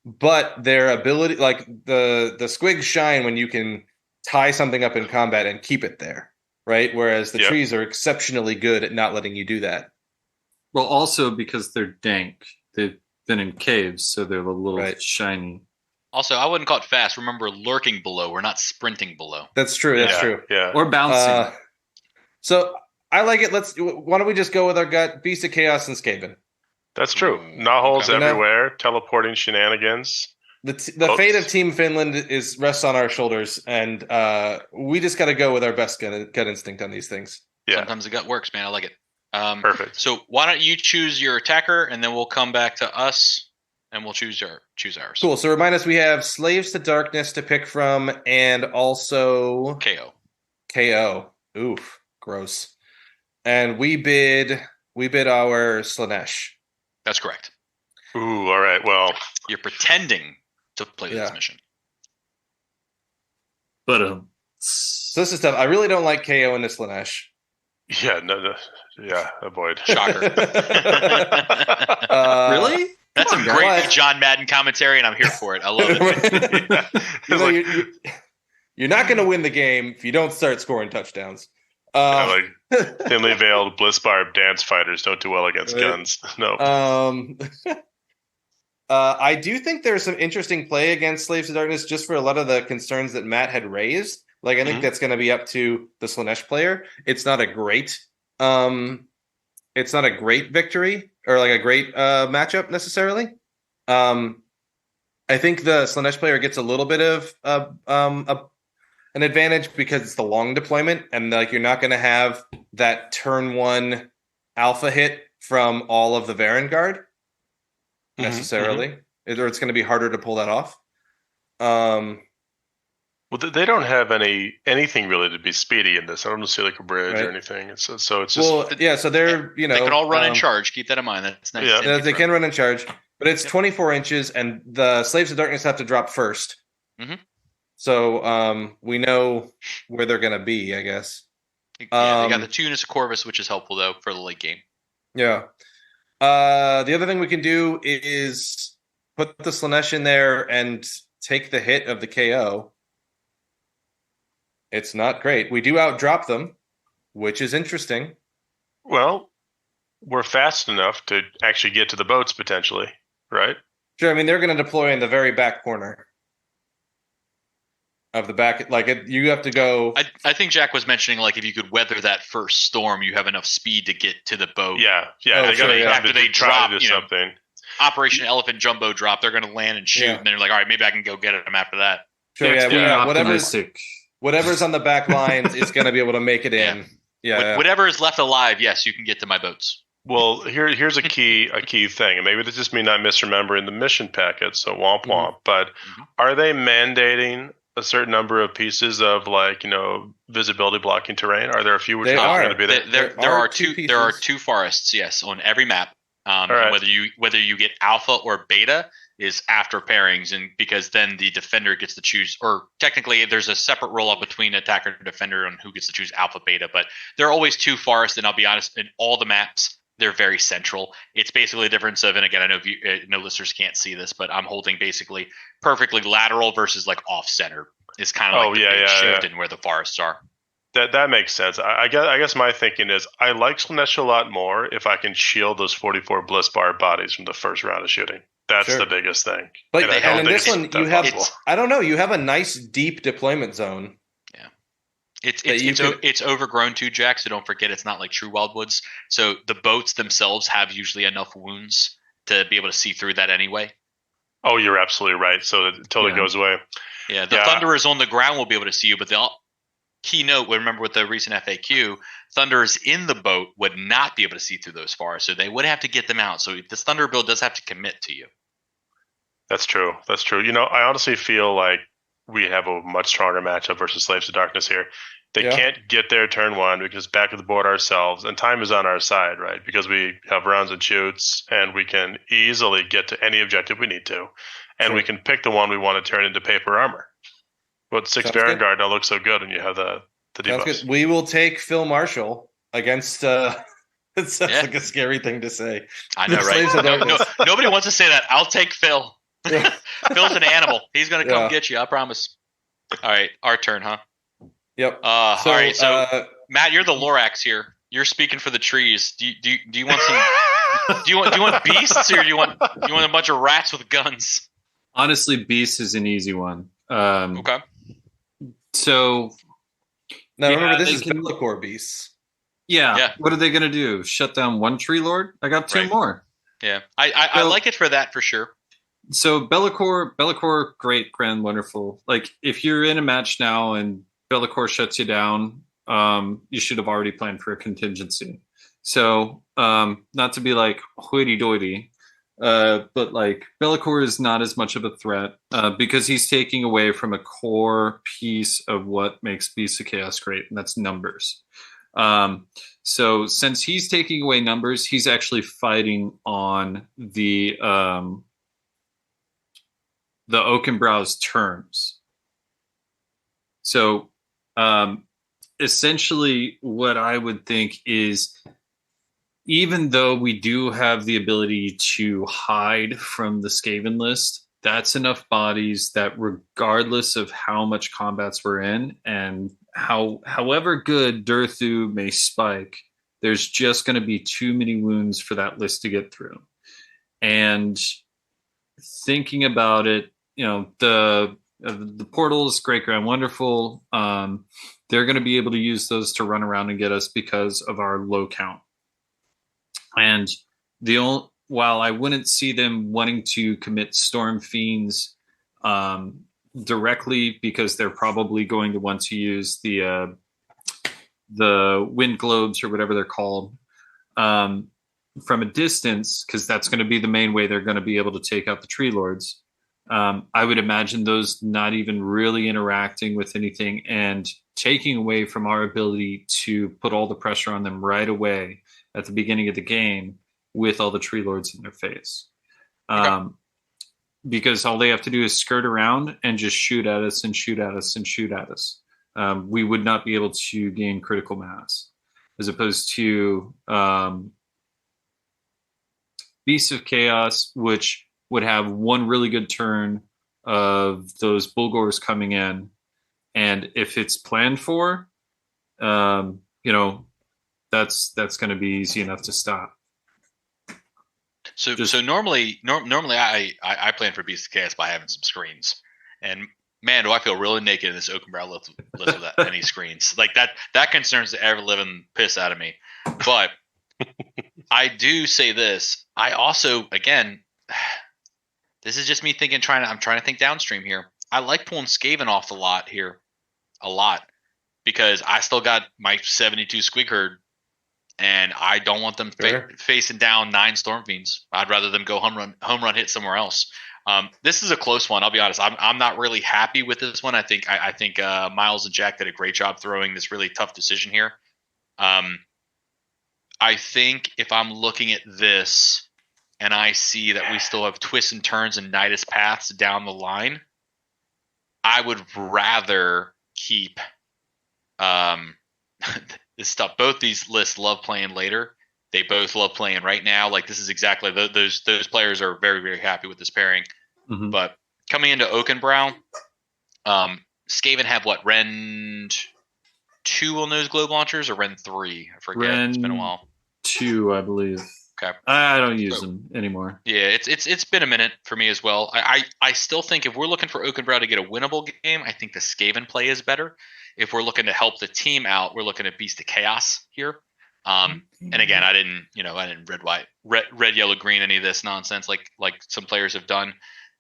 But their ability, like the squigs shine when you can tie something up in combat and keep it there, right? Whereas the trees are exceptionally good at not letting you do that. Well, also because they're dank. They've been in caves, so they're a little shiny. Also, I wouldn't call it fast. Remember, lurking below. We're not sprinting below. That's true. That's true. Yeah. Or bouncing. So I like it. Why don't we just go with our gut? Beast of Chaos and Skaven. That's true. Knotholes everywhere, teleporting shenanigans. The fate of Team Finland rests on our shoulders, and we just got to go with our best gut instinct on these things. Yeah. Sometimes the gut works, man. I like it. Perfect. So why don't you choose your attacker, and then we'll come back to us, and we'll choose ours. Cool. So remind us, we have Slaves to Darkness to pick from, and also KO. Oof, gross. And we bid our Slanesh. That's correct. Ooh, all right. Well, you're pretending to play this mission. But so this is tough. I really don't like KO in this Slanesh. Yeah, no. Yeah, avoid. Shocker. Really? That's a great John Madden commentary, and I'm here for it. I love it. You're not going to win the game if you don't start scoring touchdowns. Thinly veiled Blitzbarb dance fighters don't do well against guns. No. I do think there's some interesting play against Slaves to Darkness just for a lot of the concerns that Matt had raised. Like, I think that's going to be up to the Slanesh player. It's not a great victory or like a great matchup necessarily. I think the Slanesh player gets a little bit of an advantage because it's the long deployment, and like you're not going to have that turn 1 alpha hit from all of the Varangard necessarily, or it's going to be harder to pull that off. Well, they don't have anything really to be speedy in this. I don't see like a bridge or anything. So it's just so they're they can all run in charge. Keep that in mind. That's nice. Yeah, they can run in charge, but it's 24 inches, and the Slaves of Darkness have to drop first. Mm-hmm. So we know where they're going to be, I guess. They got the Tunis Corvus, which is helpful, though, for the late game. Yeah. The other thing we can do is put the Slanesh in there and take the hit of the KO. It's not great. We do outdrop them, which is interesting. Well, we're fast enough to actually get to the boats, potentially, right? Sure. I mean, they're going to deploy in the very back corner of the back. You have to go. I think Jack was mentioning, like, if you could weather that first storm, you have enough speed to get to the boat. Yeah. After they drop, something. Operation Elephant Jumbo Drop. They're going to land and shoot, and then you're like, all right, maybe I can go get them after that. Sure, whatever's on the back lines is going to be able to make it in. Whatever is left alive, yes, you can get to my boats. Well, here's a key thing, and maybe this just me not misremembering the mission packet, so womp womp. But are they mandating a certain number of pieces of visibility blocking terrain? Are there a few which are going to be there? There are two forests, yes, on every map. Right. Whether you get alpha or beta is after pairings, and because then the defender gets to choose, or technically there's a separate roll up between attacker and defender on who gets to choose alpha beta. But there are always two forests, and I'll be honest, in all the maps they're very central. It's basically a difference of, and again, I know no listeners can't see this, but I'm holding basically perfectly lateral versus like off center is kind of the shift in where the forests are. That makes sense. I guess my thinking is I like Slanesh a lot more if I can shield those 44 bliss bar bodies from the first round of shooting. That's the biggest thing. But and in this one, you have I don't know. You have a nice deep deployment zone. Yeah, it's overgrown too, Jack. So don't forget, it's not like true wildwoods. So the boats themselves have usually enough wounds to be able to see through that anyway. Oh, you're absolutely right. So it totally goes away. Yeah, the Thunderers on the ground will be able to see you, but they'll. Keynote, remember with the recent FAQ, Thunderers in the boat would not be able to see through those far, so they would have to get them out. So this Thunder build does have to commit to you. That's true. I honestly feel like we have a much stronger matchup versus Slaves of Darkness here. They can't get there turn one because back of the board ourselves, and time is on our side, right? Because we have rounds and shoots, and we can easily get to any objective we need to, and we can pick the one we want to turn into paper armor. But 6 Baron Guard don't look so good when you have the debuffs. Good. We will take Phil Marshall against. It sounds like a scary thing to say. I know, right? Nobody wants to say that. I'll take Phil. Phil's an animal. He's going to come get you. I promise. All right, our turn, huh? Yep. All right. So Matt, you're the Lorax here. You're speaking for the trees. Do you want some? do you want beasts, or do you want a bunch of rats with guns? Honestly, beasts is an easy one. Okay. So now remember, this is Bellicor beasts. Yeah. What are they going to do? Shut down one tree lord? I got two more. Yeah. I like it for that for sure. So Bellicor, great, grand, wonderful. Like if you're in a match now and Bellicor shuts you down, you should have already planned for a contingency. So not to be like hoity-toity, but like Bellicor is not as much of a threat because he's taking away from a core piece of what makes Beasts of Chaos great, and that's numbers. So since he's taking away numbers, he's actually fighting on the Oakenbrow's terms. So essentially what I would think is, even though we do have the ability to hide from the Skaven list, that's enough bodies that regardless of how much combats we're in and however good Durthu may spike, there's just going to be too many wounds for that list to get through. And thinking about it, the portal is great, grand, wonderful. They're going to be able to use those to run around and get us because of our low count. And while I wouldn't see them wanting to commit Storm Fiends directly, because they're probably going to want to use the Wind Globes or whatever they're called from a distance, because that's going to be the main way they're going to be able to take out the Tree Lords. I would imagine those not even really interacting with anything and taking away from our ability to put all the pressure on them right away at the beginning of the game with all the Tree Lords in their face. Because all they have to do is skirt around and just shoot at us and shoot at us and shoot at us. We would not be able to gain critical mass, as opposed to Beasts of Chaos, which would have one really good turn of those Bulgors coming in. And if it's planned for, that's going to be easy enough to stop. So normally I plan for Beasts of Chaos by having some screens, and man, do I feel really naked in this Oakenbrow list without any screens. Like that concerns the ever living piss out of me. But I do say this: I also, again, this is just me thinking. I'm trying to think downstream here. I like pulling Skaven off the lot here a lot because I still got my 72 Squig Herd, and I don't want them facing down 9 Storm Fiends. I'd rather them go home run hit somewhere else. This is a close one. I'll be honest. I'm not really happy with this one. I think Miles and Jack did a great job throwing this really tough decision here. I think if I'm looking at this and I see that we still have twists and turns and Nidus paths down the line, I would rather keep this stuff. Both these lists love playing later. They both love playing right now. Like this is exactly those players are very, very happy with this pairing. Mm-hmm. But coming into Oakenbrow, Skaven have what, Ren 2 on those globe launchers or Ren 3? I forget. It's been a while. 2, I believe. Okay. I don't use them anymore. Yeah, it's been a minute for me as well. I still think if we're looking for Oakenbrow to get a winnable game, I think the Skaven play is better. If we're looking to help the team out, we're looking at Beast of Chaos here. And again, I didn't red, yellow, green, any of this nonsense like some players have done.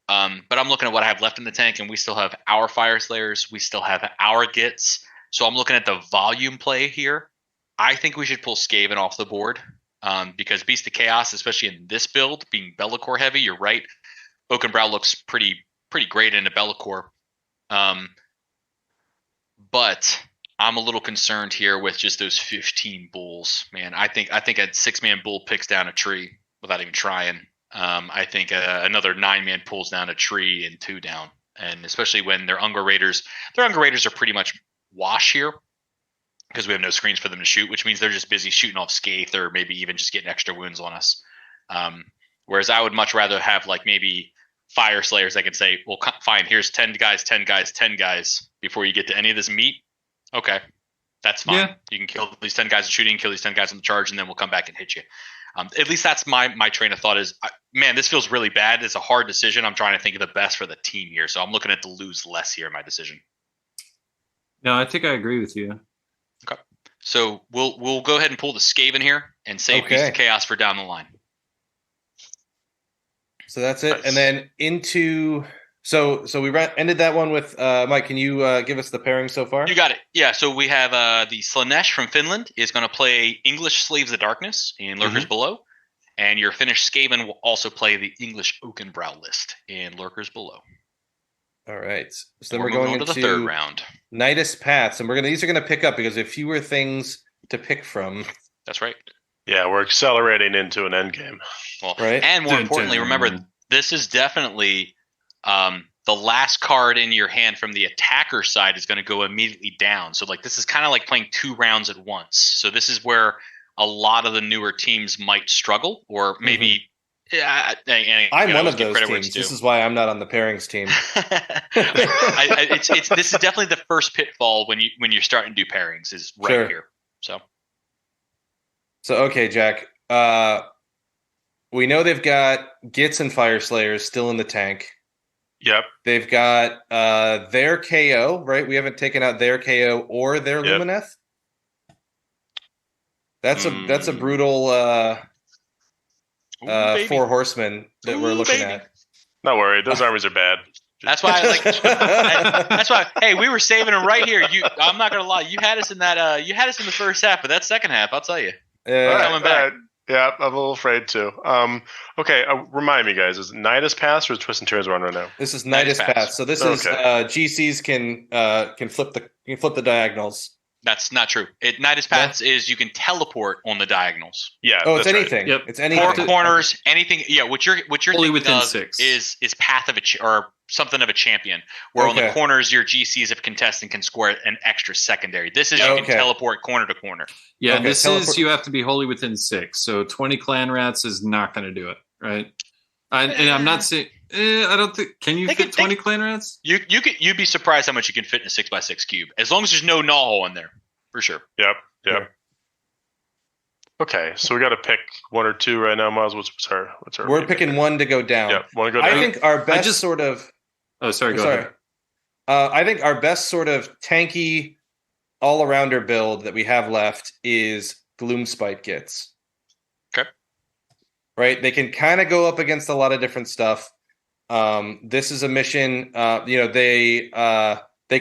But I'm looking at what I have left in the tank, and we still have our Fire Slayers. We still have our Gits. So I'm looking at the volume play here. I think we should pull Skaven off the board because Beast of Chaos, especially in this build, being Be'lakor heavy, you're right. Oakenbrow looks pretty great in a Be'lakor. But I'm a little concerned here with just those 15 bulls, man. I think a 6-man bull picks down a tree without even trying. I think another 9-man pulls down a tree and 2 down, and especially when their Ungar Raiders are pretty much wash here because we have no screens for them to shoot, which means they're just busy shooting off Scathe or maybe even just getting extra wounds on us. Whereas I would much rather have like maybe Fire Slayers that can say, well, fine, here's 10 guys, 10 guys, 10 guys before you get to any of this meat. Okay, that's fine. Yeah. You can kill these 10 guys in shooting, kill these 10 guys on the charge, and then we'll come back and hit you. At least that's my train of thought is, man, this feels really bad. It's a hard decision. I'm trying to think of the best for the team here. So I'm looking at the lose less here in my decision. No, I think I agree with you. Okay. So we'll go ahead and pull the Skaven here and save Beast of Chaos for down the line. So that's it. Nice. And then into... So we ended that one with Mike. Can you give us the pairing so far? You got it. Yeah. So we have the Slanesh from Finland is going to play English Slaves of Darkness in Lurkers Below, and your Finnish Skaven will also play the English Oakenbrow list in Lurkers Below. All right. So then we're going into the third round. Nidus Paths, and these are going to pick up because there are fewer things to pick from. That's right. Yeah, we're accelerating into an end game. Well, right. And more importantly, remember this is definitely. The last card in your hand from the attacker side is going to go immediately down. So like this is kind of like playing 2 rounds at once. So this is where a lot of the newer teams might struggle, or maybe. I'm one of those teams. This is why I'm not on the pairings team. This is definitely the first pitfall when you're starting to do pairings is right here. So okay, Jack. We know they've got Gits and Fire Slayers still in the tank. Yep. They've got their KO, right? We haven't taken out their KO or their Lumineth. That's a brutal 4 horsemen that we're looking at. Not worried. Those armies are bad. That's why that's why. Hey, we were saving them right here. I'm not gonna lie. You had us in that. You had us in the first half, but that second half, I'll tell you. Coming back. Yeah, I'm a little afraid too. Okay, remind me, guys. Is it Nidus Pass or is Twist and Turns one right now? This is Nidus Pass. So this is GCs can flip the diagonals. That's not true. Nidus Paths is you can teleport on the diagonals. Yeah. Oh, it's anything. Right. Yep. It's anything. 4 corners, anything. Yeah. What you're only within of 6 is path of or something of a champion. Where on the corners your GCs if contesting can score an extra secondary. This is you can teleport corner to corner. Yeah. This is you have to be wholly within 6. So 20 clan rats is not going to do it, right? And I'm not saying. I don't think. Can you fit 20 clan rats? You'd be surprised how much you can fit in a 6x6 cube, as long as there's no gnaw hole in there, for sure. Yep. Sure. Okay, so we got to pick 1 or 2 right now, Miles. What's our? We're picking 1 to go down. Yeah, 1 to go down. I think our best sort of. Oh, sorry. Go ahead. I think our best sort of tanky all-arounder build that we have left is Gloomspite Gits. Okay. right? They can kind of go up against a lot of different stuff. This is a mission. They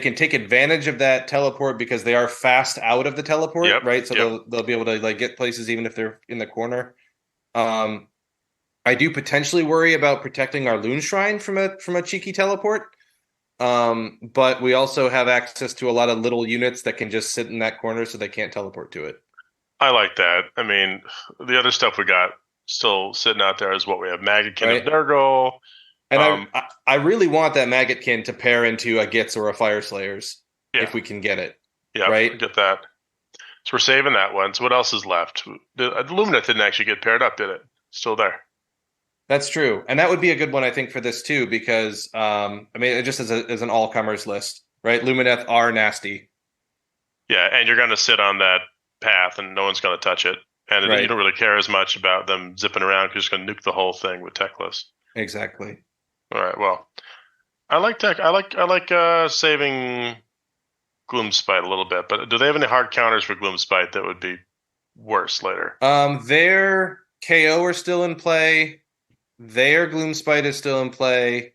can take advantage of that teleport because they are fast out of the teleport, right? So they'll be able to like get places even if they're in the corner. I do potentially worry about protecting our Loon Shrine from a cheeky teleport. But we also have access to a lot of little units that can just sit in that corner so they can't teleport to it. I like that. I mean, the other stuff we got still sitting out there is what we have. Maggotkin of Nurgle. And I really want that Maggotkin to pair into a Gitz or a Fire Slayers if we can get it. Yeah, right? Get that. So we're saving that one. So what else is left? The Lumineth didn't actually get paired up, did it? Still there. That's true. And that would be a good one, I think, for this too, because, just as an all-comers list, right? Lumineth are nasty. Yeah, and you're going to sit on that path and no one's going to touch it. And you don't really care as much about them zipping around because you're just going to nuke the whole thing with Techless. Exactly. All right, well, I like tech. I like saving Gloomspite a little bit, but do they have any hard counters for Gloomspite that would be worse later? Their KO are still in play. Their Gloomspite is still in play.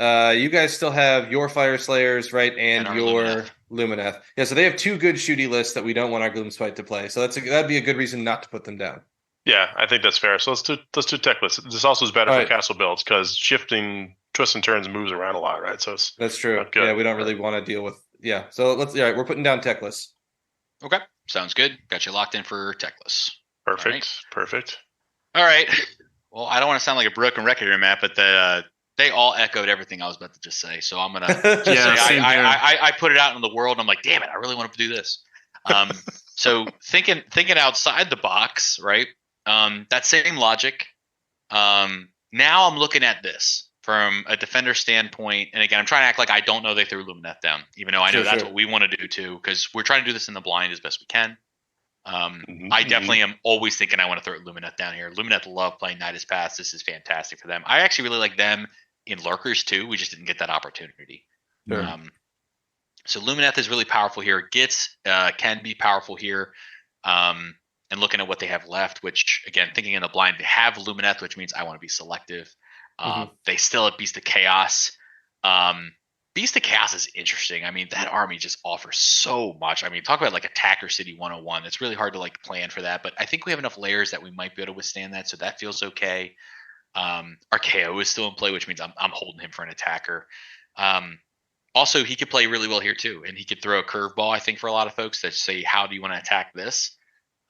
You guys still have your Fire Slayers, right, and your Lumineth. Yeah, so they have two good shooty lists that we don't want our Gloomspite to play. So that'd be a good reason not to put them down. Yeah, I think that's fair. So let's do tech lists. This also is better for castle builds because shifting twists and turns moves around a lot, right? So that's true. Yeah, we don't really want to deal with. Yeah, so we're putting down tech lists. Okay, sounds good. Got you locked in for tech lists. Perfect. All right. Well, I don't want to sound like a broken record here, Matt, but they all echoed everything I was about to just say. So I'm gonna say I put it out in the world. And I'm like, damn it, I really want to do this. So thinking outside the box, right? That same logic. Now I'm looking at this from a defender standpoint, and again, I'm trying to act like I don't know they threw Lumineth down, even though I know that's what we want to do too, because we're trying to do this in the blind as best we can. I definitely am always thinking I want to throw Lumineth down here. Lumineth love playing Nidus Pass. This is fantastic for them. I actually really like them in Lurkers too. We just didn't get that opportunity. Sure. So Lumineth is really powerful here. Gitz can be powerful here. And looking at what they have left, which again, thinking in the blind, they have Lumineth, which means I want to be selective. They still have Beast of Chaos. Beast of Chaos is interesting. I mean, that army just offers so much. I mean, talk about like Attacker City 101. It's really hard to like plan for that, but I think we have enough layers that we might be able to withstand that. So that feels okay. Our KO is still in play, which means I'm holding him for an attacker. Also, he could play really well here too, and he could throw a curveball. I think for a lot of folks that say, "How do you want to attack this?"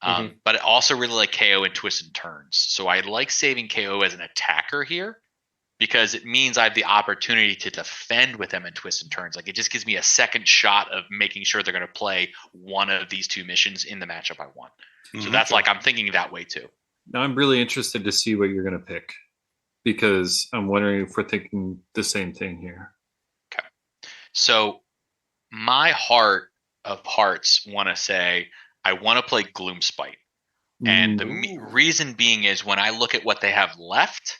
But I also really like KO and twists and turns. So I like saving KO as an attacker here, because it means I have the opportunity to defend with them in twists and turns. Like it just gives me a second shot of making sure they're going to play one of these two missions in the matchup I want. So that's like, I'm thinking that way too. Now I'm really interested to see what you're going to pick, because I'm wondering if we're thinking the same thing here. Okay. So my heart of hearts want to say, I want to play Gloomspite. And the reason being is when I look at what they have left,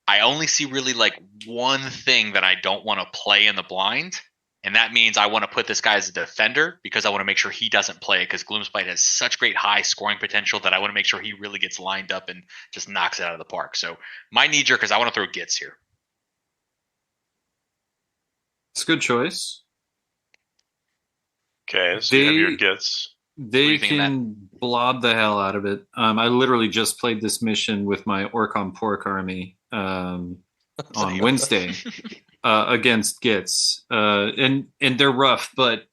I only see really like one thing that I don't want to play in the blind. And that means I want to put this guy as a defender because I want to make sure he doesn't play it, because Gloomspite has such great high scoring potential that I want to make sure he really gets lined up and just knocks it out of the park. So my knee jerk is I want to throw Gitz here. It's a good choice. Okay, so you have your Gitz. They can blob the hell out of it. I literally just played this mission with my Orc on Pork army on Wednesday against Gitz. And they're rough, but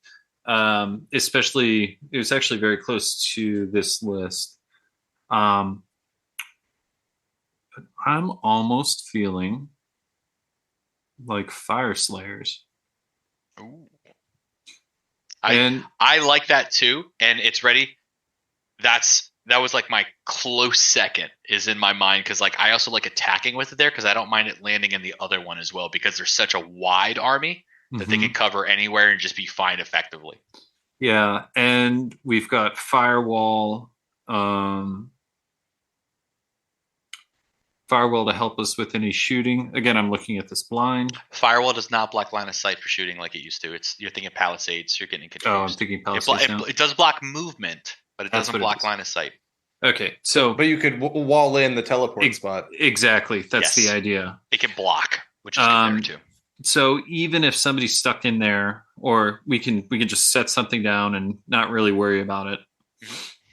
especially, it was actually very close to this list. But I'm almost feeling like Fire Slayers. Ooh. I like that too, and it's ready. That was like my close second is in my mind, because like I also like attacking with it there, because I don't mind it landing in the other one as well, because there's such a wide army that they can cover anywhere and just be fine effectively. Yeah, and we've got Firewall. Firewall to help us with any shooting. Again, I'm looking at this blind. Firewall does not block line of sight for shooting like it used to. You're thinking Palisades. You're getting confused. Oh, I'm thinking Palisades. It does block movement, but it doesn't block line of sight. Okay, so but you could wall in the teleport spot. Exactly, that's the idea. It can block, which is good there too. So even if somebody's stuck in there, or we can just set something down and not really worry about it.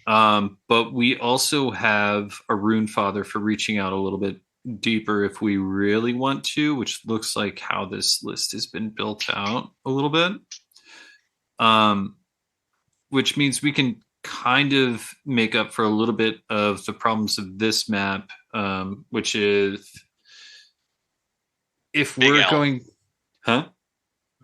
But we also have a Rune Father for reaching out a little bit deeper if we really want to, which looks like how this list has been built out a little bit. Which means we can kind of make up for a little bit of the problems of this map, which is if Big we're L. going,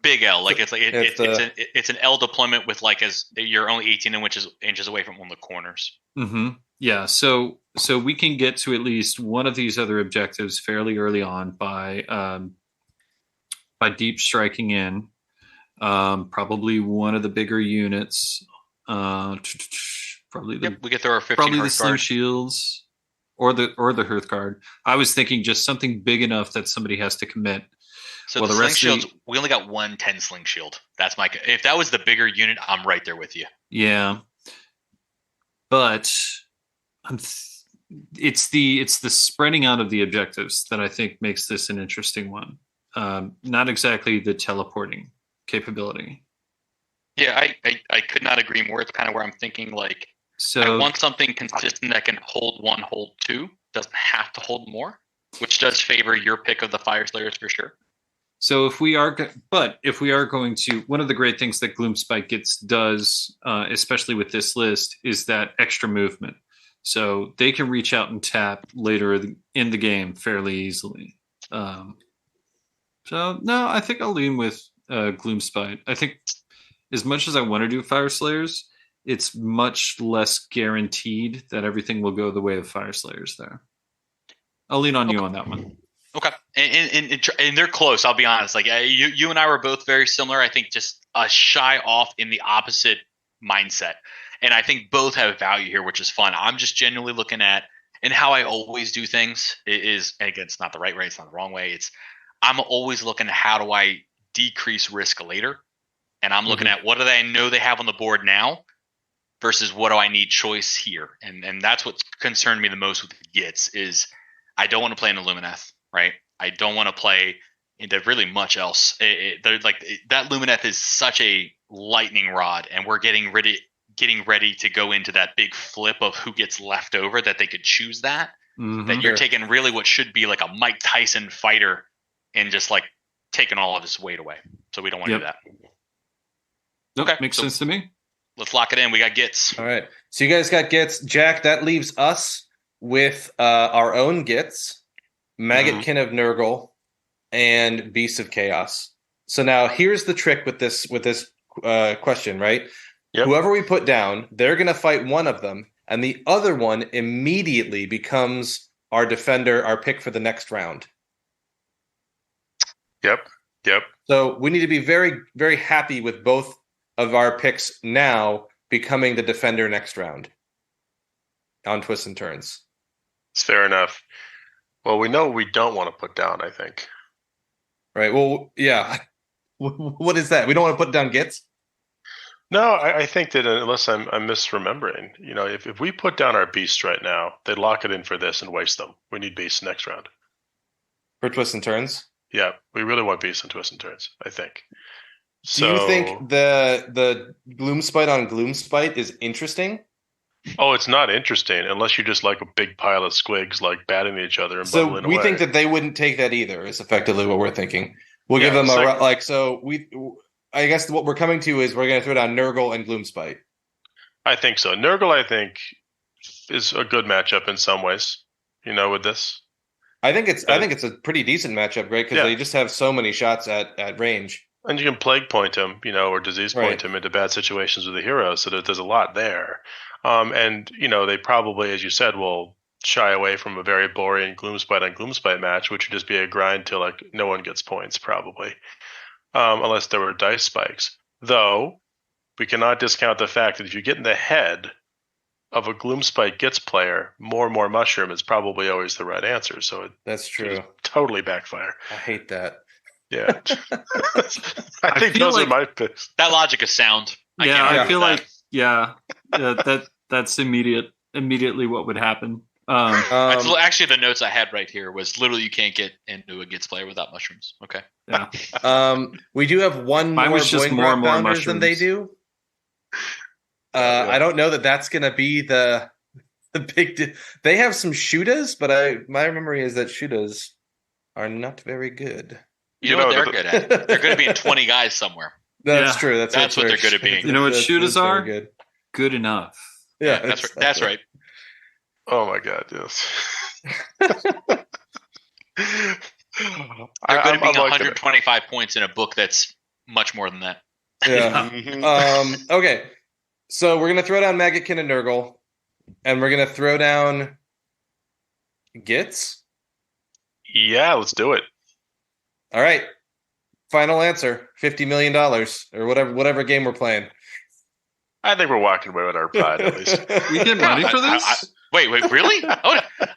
Big L, like it's an L deployment with like as you're only 18 inches away from one of the corners. Mm-hmm. Yeah, so we can get to at least one of these other objectives fairly early on by deep striking in, probably one of the bigger units. Probably we get through our 15 probably the Slim Hearthguard. Shields or the Hearthguard. I was thinking just something big enough that somebody has to commit. So well, the rest Sling Shields, we only got 1 10 Sling Shield. That's my. If that was the bigger unit, I'm right there with you. Yeah, but it's the spreading out of the objectives that I think makes this an interesting one. Not exactly the teleporting capability. Yeah, I could not agree more. It's kind of where I'm thinking, like, So I want something consistent that can hold 1, hold 2. Doesn't have to hold more, which does favor your pick of the Fire Slayers for sure. So if we are going to, one of the great things that Gloomspite does, especially with this list, is that extra movement. So they can reach out and tap later in the game fairly easily. So no, I think I'll lean with Gloomspite. I think as much as I want to do Fire Slayers, it's much less guaranteed that everything will go the way of Fire Slayers there. I'll lean on you on that one. Okay, and they're close. I'll be honest. Like you and I were both very similar. I think just a shy off in the opposite mindset, and I think both have value here, which is fun. I'm just genuinely looking at, and how I always do things is, and again, it's not the right way, it's not the wrong way. It's I'm always looking at how do I decrease risk later, and I'm looking at what do I know they have on the board now versus what do I need choice here, and that's what's concerned me the most with the Gits is I don't want to play an Illumineth. Right, I don't want to play into really much else. That Lumineth is such a lightning rod, and we're getting ready to go into that big flip of who gets left over. That they could choose that. That you're taking really what should be like a Mike Tyson fighter, and just like taking all of his weight away. So we don't want to do that. Nope, okay, makes sense to me. Let's lock it in. We got Gits. All right, so you guys got Gits. Jack, that leaves us with our own Gits. Maggotkin of Nurgle, and Beast of Chaos. So now here's the trick with this question, right? Yep. Whoever we put down, they're going to fight one of them, and the other one immediately becomes our defender, our pick for the next round. Yep. So we need to be very, very happy with both of our picks now becoming the defender next round on twists and turns. It's fair enough. Well, we know we don't want to put down, I think. Right. Well, yeah. What is that? We don't want to put down Gits? No, I think that unless I'm misremembering, if we put down our beasts right now, they lock it in for this and waste them. We need beasts next round. For twists and turns? Yeah, we really want beasts and twists and turns, I think. Do you think the Gloomspite on Gloomspite is interesting? Oh, it's not interesting unless you just like a big pile of squigs like batting each other and bubbling away. So we think that they wouldn't take that either is effectively what we're thinking. We'll give them I guess what we're coming to is we're going to throw down Nurgle and Gloomspite. I think so. Nurgle, I think, is a good matchup in some ways, with this. I think it's a pretty decent matchup, right? Because they just have so many shots at range. And you can plague point him, or disease point him into bad situations with the hero, so that there's a lot there. And they probably, as you said, will shy away from a very boring Gloomspite on Gloomspite match, which would just be a grind till like no one gets points, probably, unless there were dice spikes. Though we cannot discount the fact that if you get in the head of a Gloomspite Gits player, more mushroom is probably always the right answer. So that's true. Totally backfire. I hate that. Yeah, I think those are my picks. That logic is sound. I feel like that's immediate. immediately what would happen. That's actually the notes I had right here was literally you can't get into a Gits player without mushrooms. Okay. Yeah. We do have one Mine more was just more Boingrot and more founders than they mushrooms. do. I don't know that that's going to be the big. They have some shootas, but my memory is that shootas are not very good. You know what they're good at? They're good at being 20 guys somewhere. That's true. That's what they're good at being. You know what shooters are? Good. Good enough. Yeah, that's right. Oh my god, yes. They're good at being 125 points in a book that's much more than that. Yeah. Okay. So we're gonna throw down Maggotkin and Nurgle, and we're gonna throw down Gits. Yeah, let's do it. All right. Final answer: $50 million or whatever game we're playing. I think we're walking away with our pride at least. We get money for this? Wait, really?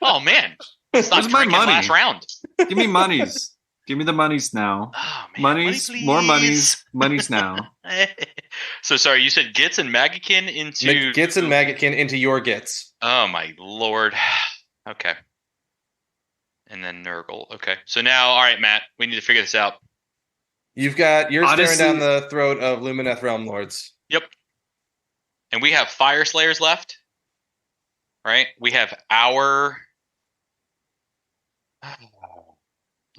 Oh man! Where's my money? Last round. Give me monies. Give me the monies now. Oh, man. Monies, money, more monies, monies now. So sorry, you said Gits and Maggotkin into Gits and Maggotkin into your Gits. Oh my lord. Okay. And then Nurgle. Okay. So now, all right, Matt, we need to figure this out. You're staring down the throat of Lumineth Realm Lords. Yep. And we have Fire Slayers left. Right? We have our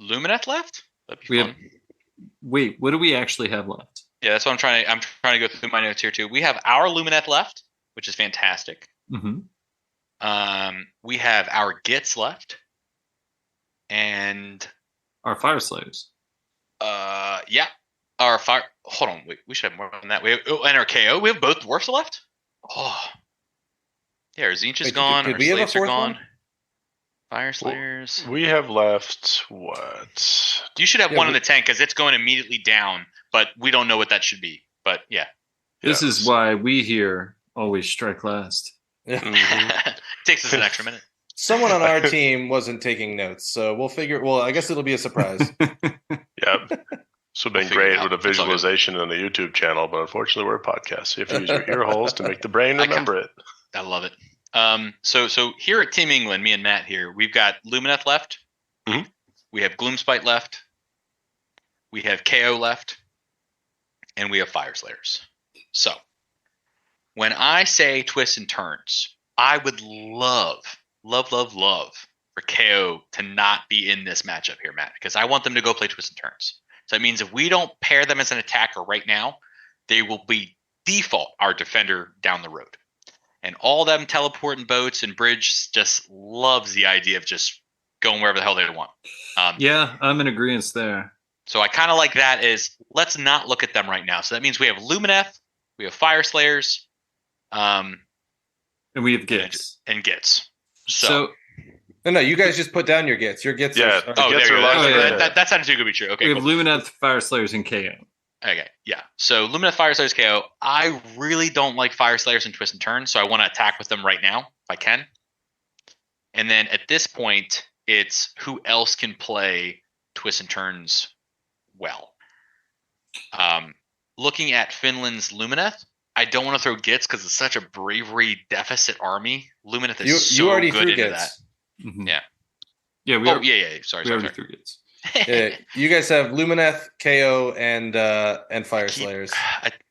Lumineth left? That'd be fun. Wait, what do we actually have left? Yeah, that's what I'm trying to go through my notes here too. We have our Lumineth left, which is fantastic. Mm-hmm. We have our Gits left. And our Fire Slayers. Yeah. Our fire. Hold on. Wait, we should have more than that. And our KO. We have both dwarfs left. Oh. Yeah, our Zinch is gone. Our slaves are gone. Fire Slayers. We have left what? You should have one in the tank because it's going immediately down, but we don't know what that should be. But yeah. This is why we here always strike last. It takes us an extra minute. Someone on our team wasn't taking notes, so we'll figure. Well, I guess it'll be a surprise. Yep. This would have been great with a visualization on the YouTube channel, but unfortunately we're a podcast, so you have to use your ear holes to make the brain remember it. I love it. So here at Team England, me and Matt here, we've got Lumineth left. Mm-hmm. We have Gloomspite left. We have KO left. And we have Fire Slayers. So when I say twists and turns, I would love for KO to not be in this matchup here, Matt, because I want them to go play twists and turns. So that means if we don't pair them as an attacker right now, they will be default our defender down the road. And all them teleporting boats and bridge just loves the idea of just going wherever the hell they want. Yeah, I'm in agreement there. So I kind of like that is let's not look at them right now. So that means we have Lumineth, we have Fire Slayers, and we have Gits. And Gits. So no, you guys just put down your Gits. Your Gits. Yeah. Are, there you go. Yeah. That sounds too good to be true. Okay. We have Lumineth, Fire Slayers, and KO. Okay, yeah. So Lumineth, Fire Slayers, KO. I really don't like Fire Slayers and Twist and Turn, so I want to attack with them right now if I can. And then at this point, it's who else can play Twist and Turns well. Looking at Finland's Lumineth, I don't want to throw Gits because it's such a bravery deficit army. Lumineth is you already good threw into Gits. that. Mm-hmm. Yeah. Yeah. Sorry. We already threw Gits. You guys have Lumineth, KO, and Fire Slayers.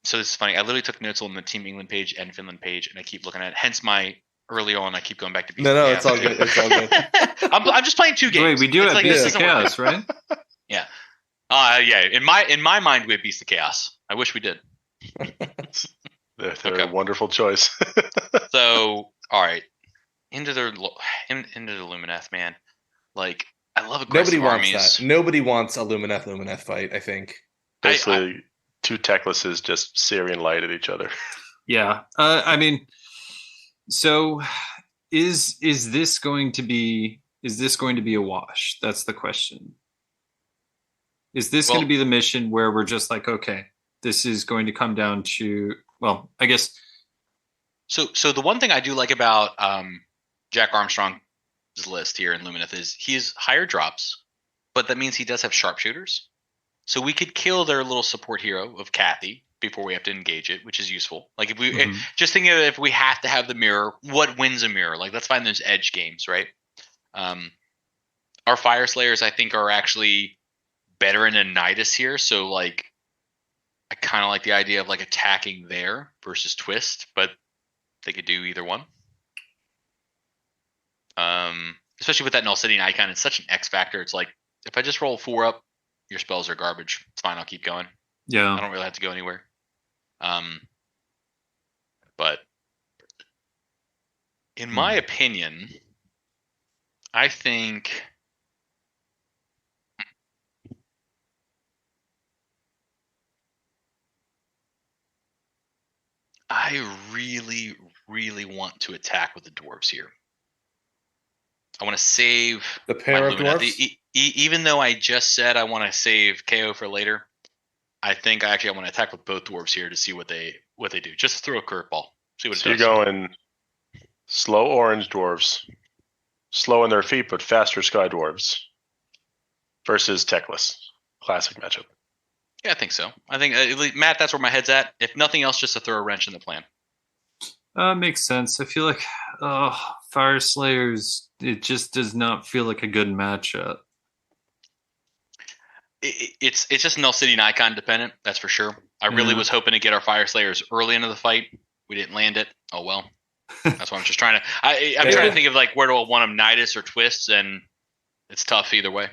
So this is funny. I literally took notes on the Team England page and Finland page, and I keep looking at it. Hence my early on, I keep going back to Beast. No, it's all good. It's all good. I'm just playing 2 games. Wait, we do have Beast of Chaos, right? Yeah. Yeah. In my mind, we have Beast of Chaos. I wish we did. They're a wonderful choice. So, all right, into the Lumineth, man. Like, I love aggressive Nobody wants that. Nobody wants a Lumineth fight, I think. Basically, 2 Techlesses just Syrian light at each other. Yeah. I mean, so is this going to be a wash? That's the question. Is this going to be the mission where we're just like, okay, this is going to come down to, well, I guess. So the one thing I do like about Jack Armstrong's list here in Lumineth is he's higher drops, but that means he does have sharpshooters. So we could kill their little support hero of Kathy before we have to engage it, which is useful. Like if we just think of it, if we have to have the mirror, what wins a mirror? Like let's find those edge games, right? Our Fire Slayers, I think, are actually better in a Nidus here. So like, I kind of like the idea of like attacking there versus twist, but they could do either one. Especially with that Null City icon, it's such an X factor. It's like if I just roll 4 up, your spells are garbage. It's fine. I'll keep going. Yeah, I don't really have to go anywhere. But in my opinion, I think I really, really want to attack with the dwarves here. I want to save the pair of dwarves. Even though I just said I want to save KO for later, I think I want to attack with both dwarves here to see what they do. Just throw a curveball, see what it does. You're going slow orange dwarves, slow in their feet but faster sky dwarves, versus techless. Classic matchup. Yeah, I think so. I think Matt, that's where my head's at. If nothing else, just to throw a wrench in the plan. Makes sense. I feel like Fire Slayers, it just does not feel like a good matchup. It's just Null City and Icon dependent, that's for sure. I really was hoping to get our Fire Slayers early into the fight. We didn't land it. Oh well. That's why I'm just trying to. I'm trying to think of like where do I want them, Nidus or twists, and it's tough either way.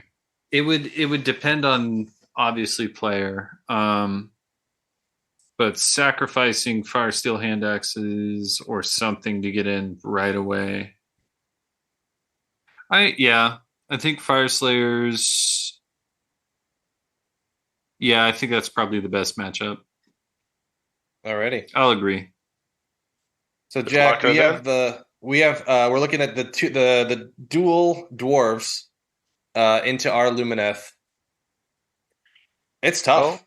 It would depend on obviously player. But sacrificing Fire Steel hand axes or something to get in right away. I think Fire Slayers. Yeah, I think that's probably the best matchup. Alrighty, I'll agree. So Jack, we're looking at the dual dwarves into our Lumineth. It's tough.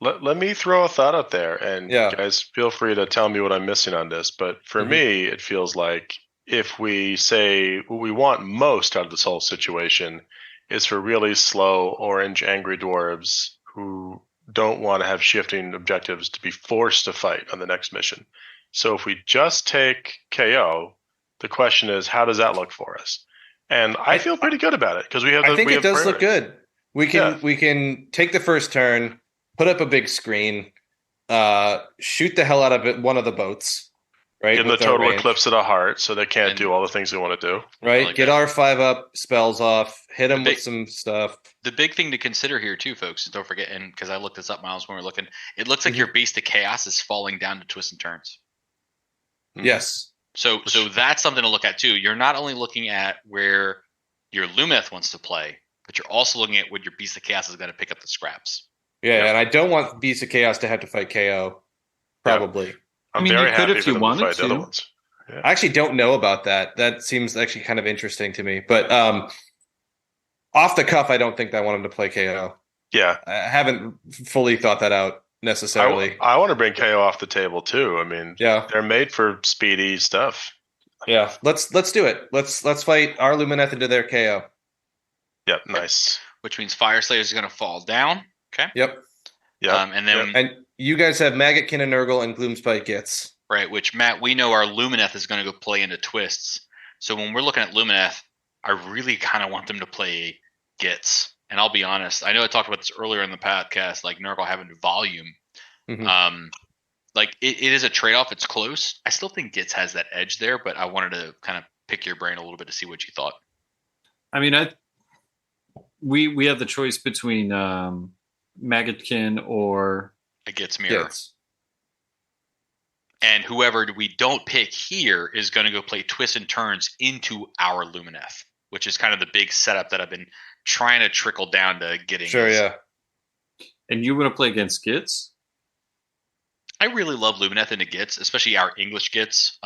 Well, let me throw a thought out there, and guys, feel free to tell me what I'm missing on this. But for me, it feels like if we say what we want most out of this whole situation is for really slow orange angry dwarves who don't want to have shifting objectives to be forced to fight on the next mission. So if we just take KO, the question is, how does that look for us? And I feel pretty good about it because we have. I think it does look good. We can take the first turn, put up a big screen, shoot the hell out of it, one of the boats. Right, give them the total eclipse of the heart, so they can't do all the things they want to do. Right, like get our 5 up spells off, hit them with some stuff. The big thing to consider here, too, folks, and don't forget, and because I looked this up, Miles, when we were looking, it looks like your Beast of Chaos is falling down to twists and turns. Yes. So that's something to look at too. You're not only looking at where your Lumeth wants to play, but you're also looking at where your Beast of Chaos is going to pick up the scraps. Yeah, and I don't want Beast of Chaos to have to fight KO. Probably. Yeah. I mean, you could if you wanted to. Yeah. I actually don't know about that. That seems actually kind of interesting to me. But off the cuff, I don't think I want him to play KO. Yeah. I haven't fully thought that out necessarily. I want to bring KO off the table too. I mean, they're made for speedy stuff. Yeah, let's do it. Let's fight our Lumineth into their KO. Yep, nice. Which means Fire Slayers is going to fall down. Okay. Yep. Yeah. And then and you guys have Maggotkin and Nurgle and Gloomspite Gits. Right, which Matt, we know our Lumineth is going to go play into twists. So when we're looking at Lumineth, I really kind of want them to play Gits. And I'll be honest, I know I talked about this earlier in the podcast, like Nurgle having volume. Like it is a trade-off. It's close. I still think Gits has that edge there, but I wanted to kind of pick your brain a little bit to see what you thought. I mean, we have the choice between Maggotkin or a Gits mirror. Gits. And whoever we don't pick here is going to go play twists and turns into our Lumineth, which is kind of the big setup that I've been trying to trickle down to getting. Sure, yeah. And you want to play against Gits? I really love Lumineth into Gits, especially our English Gits.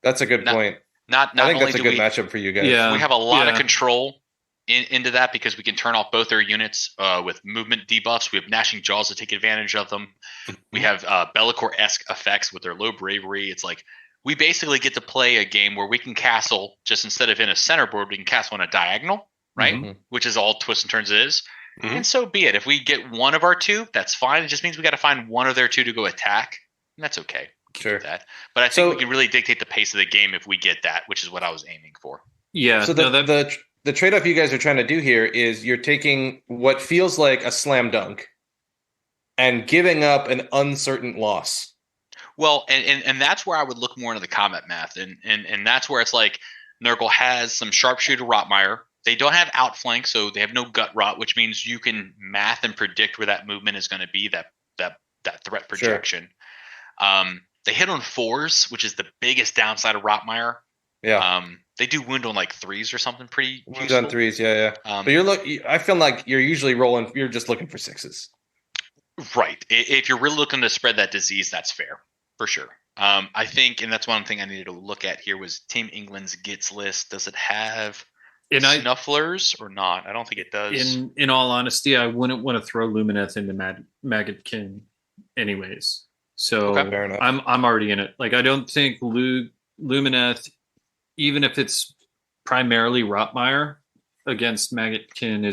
That's a good point. I think that's a good matchup for you guys. Yeah. We have a lot of control into that because we can turn off both their units with movement debuffs. We have Gnashing Jaws to take advantage of them. We have Bellicor-esque effects with their low bravery. It's like we basically get to play a game where we can castle just instead of in a center board, we can castle on a diagonal, right? Which is all twists and turns it is. And so be it. If we get one of our two, that's fine. It just means we got to find one of their two to go attack. And that's okay. We can do that. But I think we can really dictate the pace of the game if we get that, which is what I was aiming for. Yeah. So the trade-off you guys are trying to do here is you're taking what feels like a slam dunk and giving up an uncertain loss. Well, and that's where I would look more into the combat math. And that's where it's like Nurgle has some sharpshooter Rotmire. They don't have outflank, so they have no gut rot, which means you can math and predict where that movement is going to be, that threat projection. Sure. They hit on 4s, which is the biggest downside of Rotmire. Yeah. They do wound on like 3s or something pretty wound useful. On 3s, yeah. But I feel like you're usually rolling, you're just looking for 6s. Right. If you're really looking to spread that disease, that's fair. For sure. I think, and that's one thing I needed to look at here, was Team England's Gits list. Does it have Snufflers or not? I don't think it does. In all honesty, I wouldn't want to throw Lumineth into Maggotkin anyways. So I'm already in it. Like, I don't think Lumineth, even if it's primarily Rotmire against Maggotkin,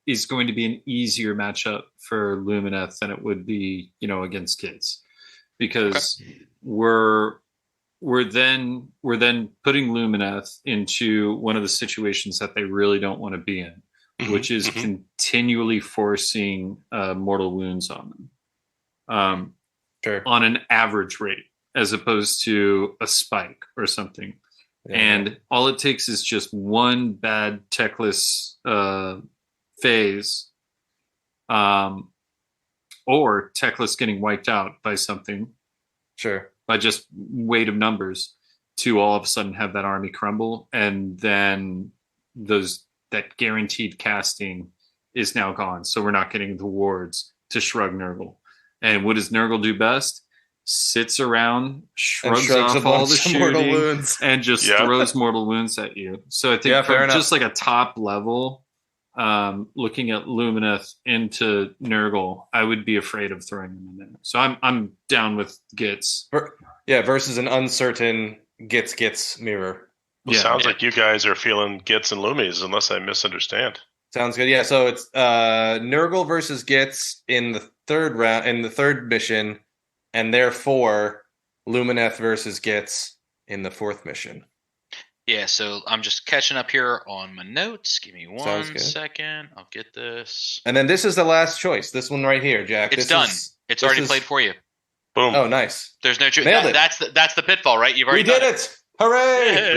is going to be an easier matchup for Lumineth than it would be, against Kids, because we're then putting Lumineth into one of the situations that they really don't want to be in, which is continually forcing mortal wounds on them on an average rate, as opposed to a spike or something. Yeah. And all it takes is just one bad techless phase, or techless getting wiped out by something, by just weight of numbers, to all of a sudden have that army crumble, and then that guaranteed casting is now gone. So we're not getting the wards to shrug Nurgle. And what does Nurgle do best? Sits around, shrugs off all the shooting, and just throws mortal wounds at you. So I think from just like a top level, looking at Lumineth into Nurgle, I would be afraid of throwing them in there. So I'm down with Gits. Versus an uncertain Gits mirror. Well, sounds like you guys are feeling Gits and Lumies, unless I misunderstand. Sounds good. Yeah, so it's Nurgle versus Gits in the third round, in the third mission, and therefore Lumineth versus Gits in the fourth mission. Yeah, so I'm just catching up here on my notes. Give me one second. I'll get this. And then this is the last choice. This one right here, Jack. It's done. It's already played for you. Boom. Oh, nice. There's no choice. That's the pitfall, right? You've already did it. Hooray! Yeah.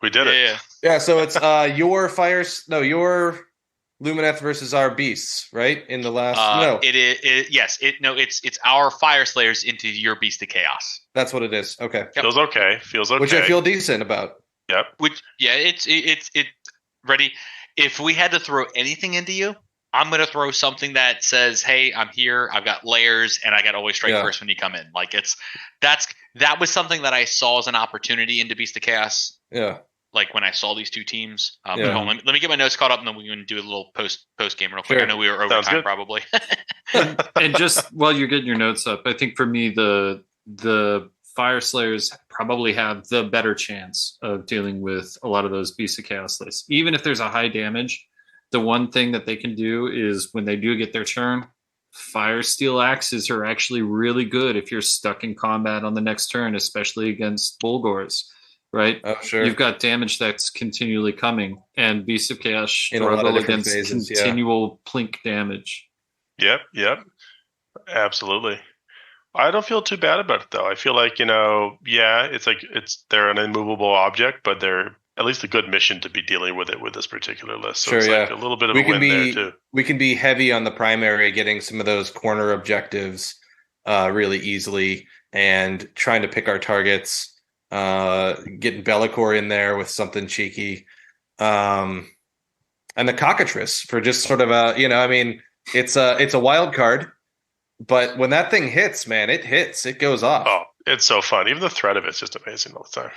We did it. Yeah. So it's your Lumineth versus our beasts, right? In the last it's our Fire Slayers into your Beast of Chaos. That's what it is. Okay. Yep. Feels okay. Which I feel decent about. Yep. It's ready. If we had to throw anything into you, I'm going to throw something that says, "Hey, I'm here. I've got layers, and I got always strike first when you come in." Like that was something that I saw as an opportunity into Beast of Chaos. Yeah. Like when I saw these two teams. But hold on, let me get my notes caught up, and then we can do a little post game real quick. Sure. I know we were over time probably. and just while you're getting your notes up, I think for me the Fire Slayers probably have the better chance of dealing with a lot of those Beasts of Chaos lists. Even if there's a high damage, the one thing that they can do is when they do get their turn, Fire Steel Axes are actually really good if you're stuck in combat on the next turn, especially against Bulgors, right? Oh, sure. You've got damage that's continually coming, and Beasts of Chaos struggle against continual plink damage. Yep. Absolutely. I don't feel too bad about it, though. I feel like, they're an immovable object, but they're at least a good mission to be dealing with it with this particular list. So it's like a little bit of a win there, too. We can be heavy on the primary, getting some of those corner objectives really easily, and trying to pick our targets, getting Bellicor in there with something cheeky. And the Cockatrice for just sort of it's a wild card. But when that thing hits, man, it hits. It goes off. Oh, it's so fun. Even the threat of it's just amazing all the time.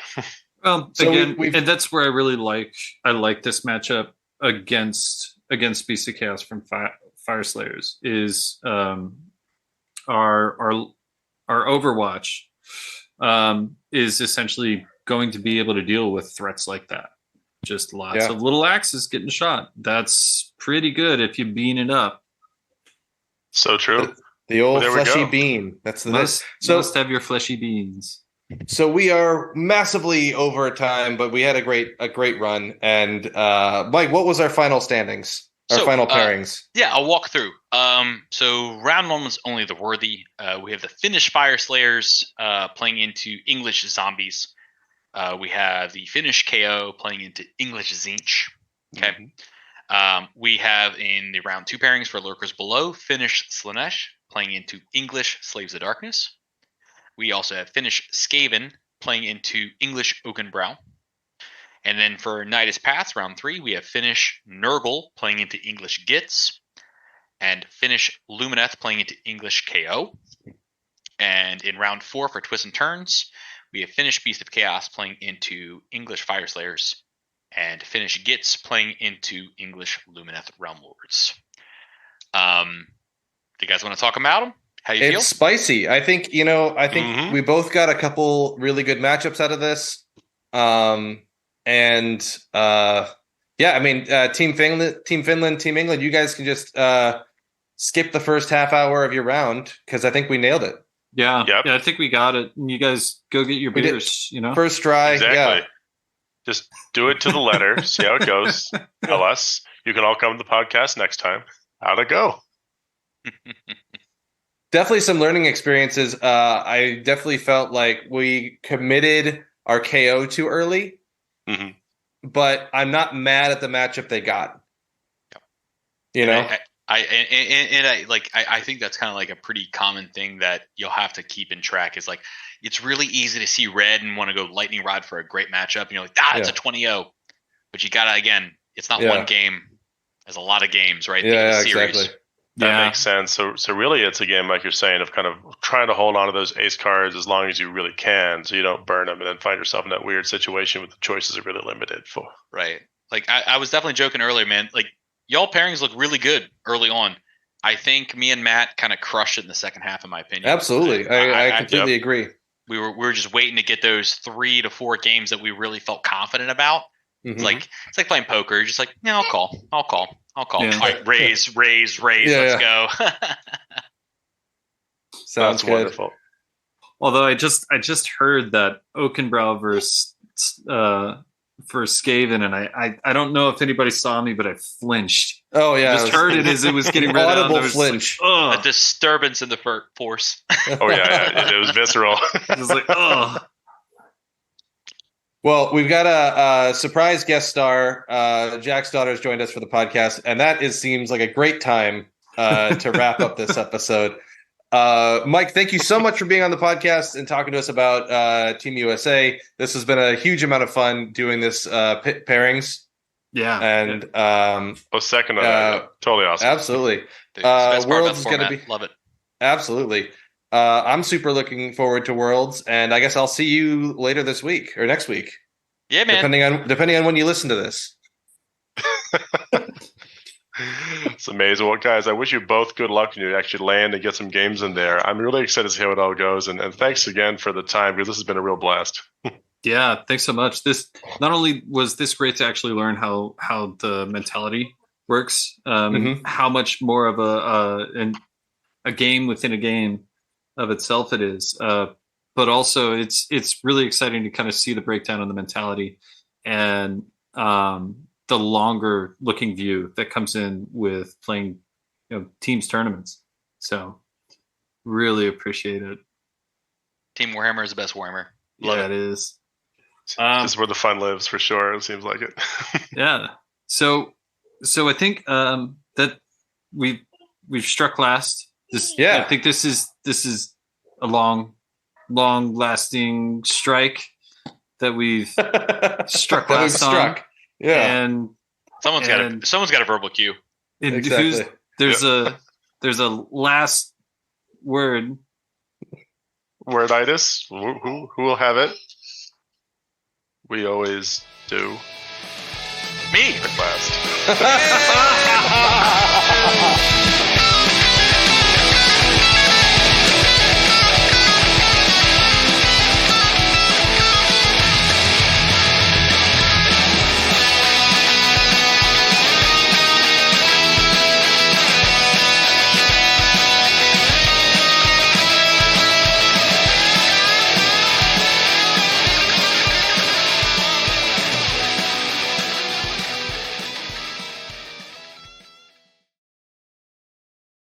Well, so again, and that's where I like this matchup against Beast of Chaos from Fire Slayers is our Overwatch is essentially going to be able to deal with threats like that. just lots of little axes getting shot. That's pretty good if you bean it up. So true. The old fleshy bean. That's the must have your fleshy beans. So we are massively over time, but we had a great run. And Mike, what was our final standings? Our final pairings? Yeah, I'll walk through. So round one was only the worthy. We have the Finnish Fire Slayers playing into English Zombies. We have the Finnish KO playing into English Zinch. Okay. We have in the round two pairings for Lurkers Below, Finnish Slanesh playing into English Slaves of Darkness. We also have Finnish Skaven playing into English Oakenbrow. And then for Nidus Paths, round three, we have Finnish Nurgle playing into English Gits. And Finnish Lumineth playing into English KO. And in round four for Twists and Turns, we have Finnish Beast of Chaos playing into English Fire Slayers. And Finnish Gits playing into English Lumineth Realm Lords. Do you guys want to talk about them? How you feel? It's spicy. I think we both got a couple really good matchups out of this. Team Finland, Team England, you guys can just skip the first half hour of your round because I think we nailed it. Yeah, yeah, I think we got it. And you guys go get your beers, First try, exactly. Just do it to the letter, see how it goes. Tell us. You can all come to the podcast next time. How'd it go? Definitely some learning experiences. I definitely felt like we committed our KO too early, but I'm not mad at the matchup they got. I think that's kind of like a pretty common thing that you'll have to keep in track is like, it's really easy to see red and want to go lightning rod for a great matchup. And you're like, it's a 20-0, but you gotta, again, it's not one game. There's a lot of games, right? Exactly. That makes sense. So really it's a game, like you're saying, of kind of trying to hold on to those ace cards as long as you really can so you don't burn them and then find yourself in that weird situation with the choices are really limited for. Right. Like I was definitely joking earlier, man. Like y'all pairings look really good early on. I think me and Matt kind of crushed it in the second half, in my opinion. Absolutely. I completely agree. We were just waiting to get those 3 to 4 games that we really felt confident about. It's like playing poker. You're just like, I'll call. Yeah. All right, raise, let's go. Sounds good. Wonderful. Although I just heard that Oakenbrow versus for Skaven, and I don't know if anybody saw me, but I flinched. Oh yeah, I just heard it as it was getting read out. Audible flinch. Like, a disturbance in the force. Oh yeah, it was visceral. It was like, oh. Well, we've got a surprise guest star. Jack's daughter has joined us for the podcast, and that seems like a great time to wrap up this episode. Mike, thank you so much for being on the podcast and talking to us about Team USA. This has been a huge amount of fun doing this pairings. Yeah, and second on that, totally awesome. Absolutely, Worlds is going to be love it. Absolutely. I'm super looking forward to Worlds, and I guess I'll see you later this week or next week. Yeah, man. Depending on when you listen to this. It's amazing. Well, guys, I wish you both good luck and you actually land and get some games in there. I'm really excited to see how it all goes, and thanks again for the time because this has been a real blast. Yeah, thanks so much. This not only was this great to actually learn how the mentality works, how much more of a game within a game of itself it is, but also it's really exciting to kind of see the breakdown on the mentality and the longer looking view that comes in with playing teams tournaments. So really appreciate it. Team Warhammer is the best Warhammer. Love it is. This is where the fun lives for sure. It seems like it. Yeah. So I think that we've struck last. I think this is a long lasting strike that we've struck last on. Yeah, and someone's got a verbal cue. Exactly. There's a last word. Worditis. Who will have it? We always do. Me. Last.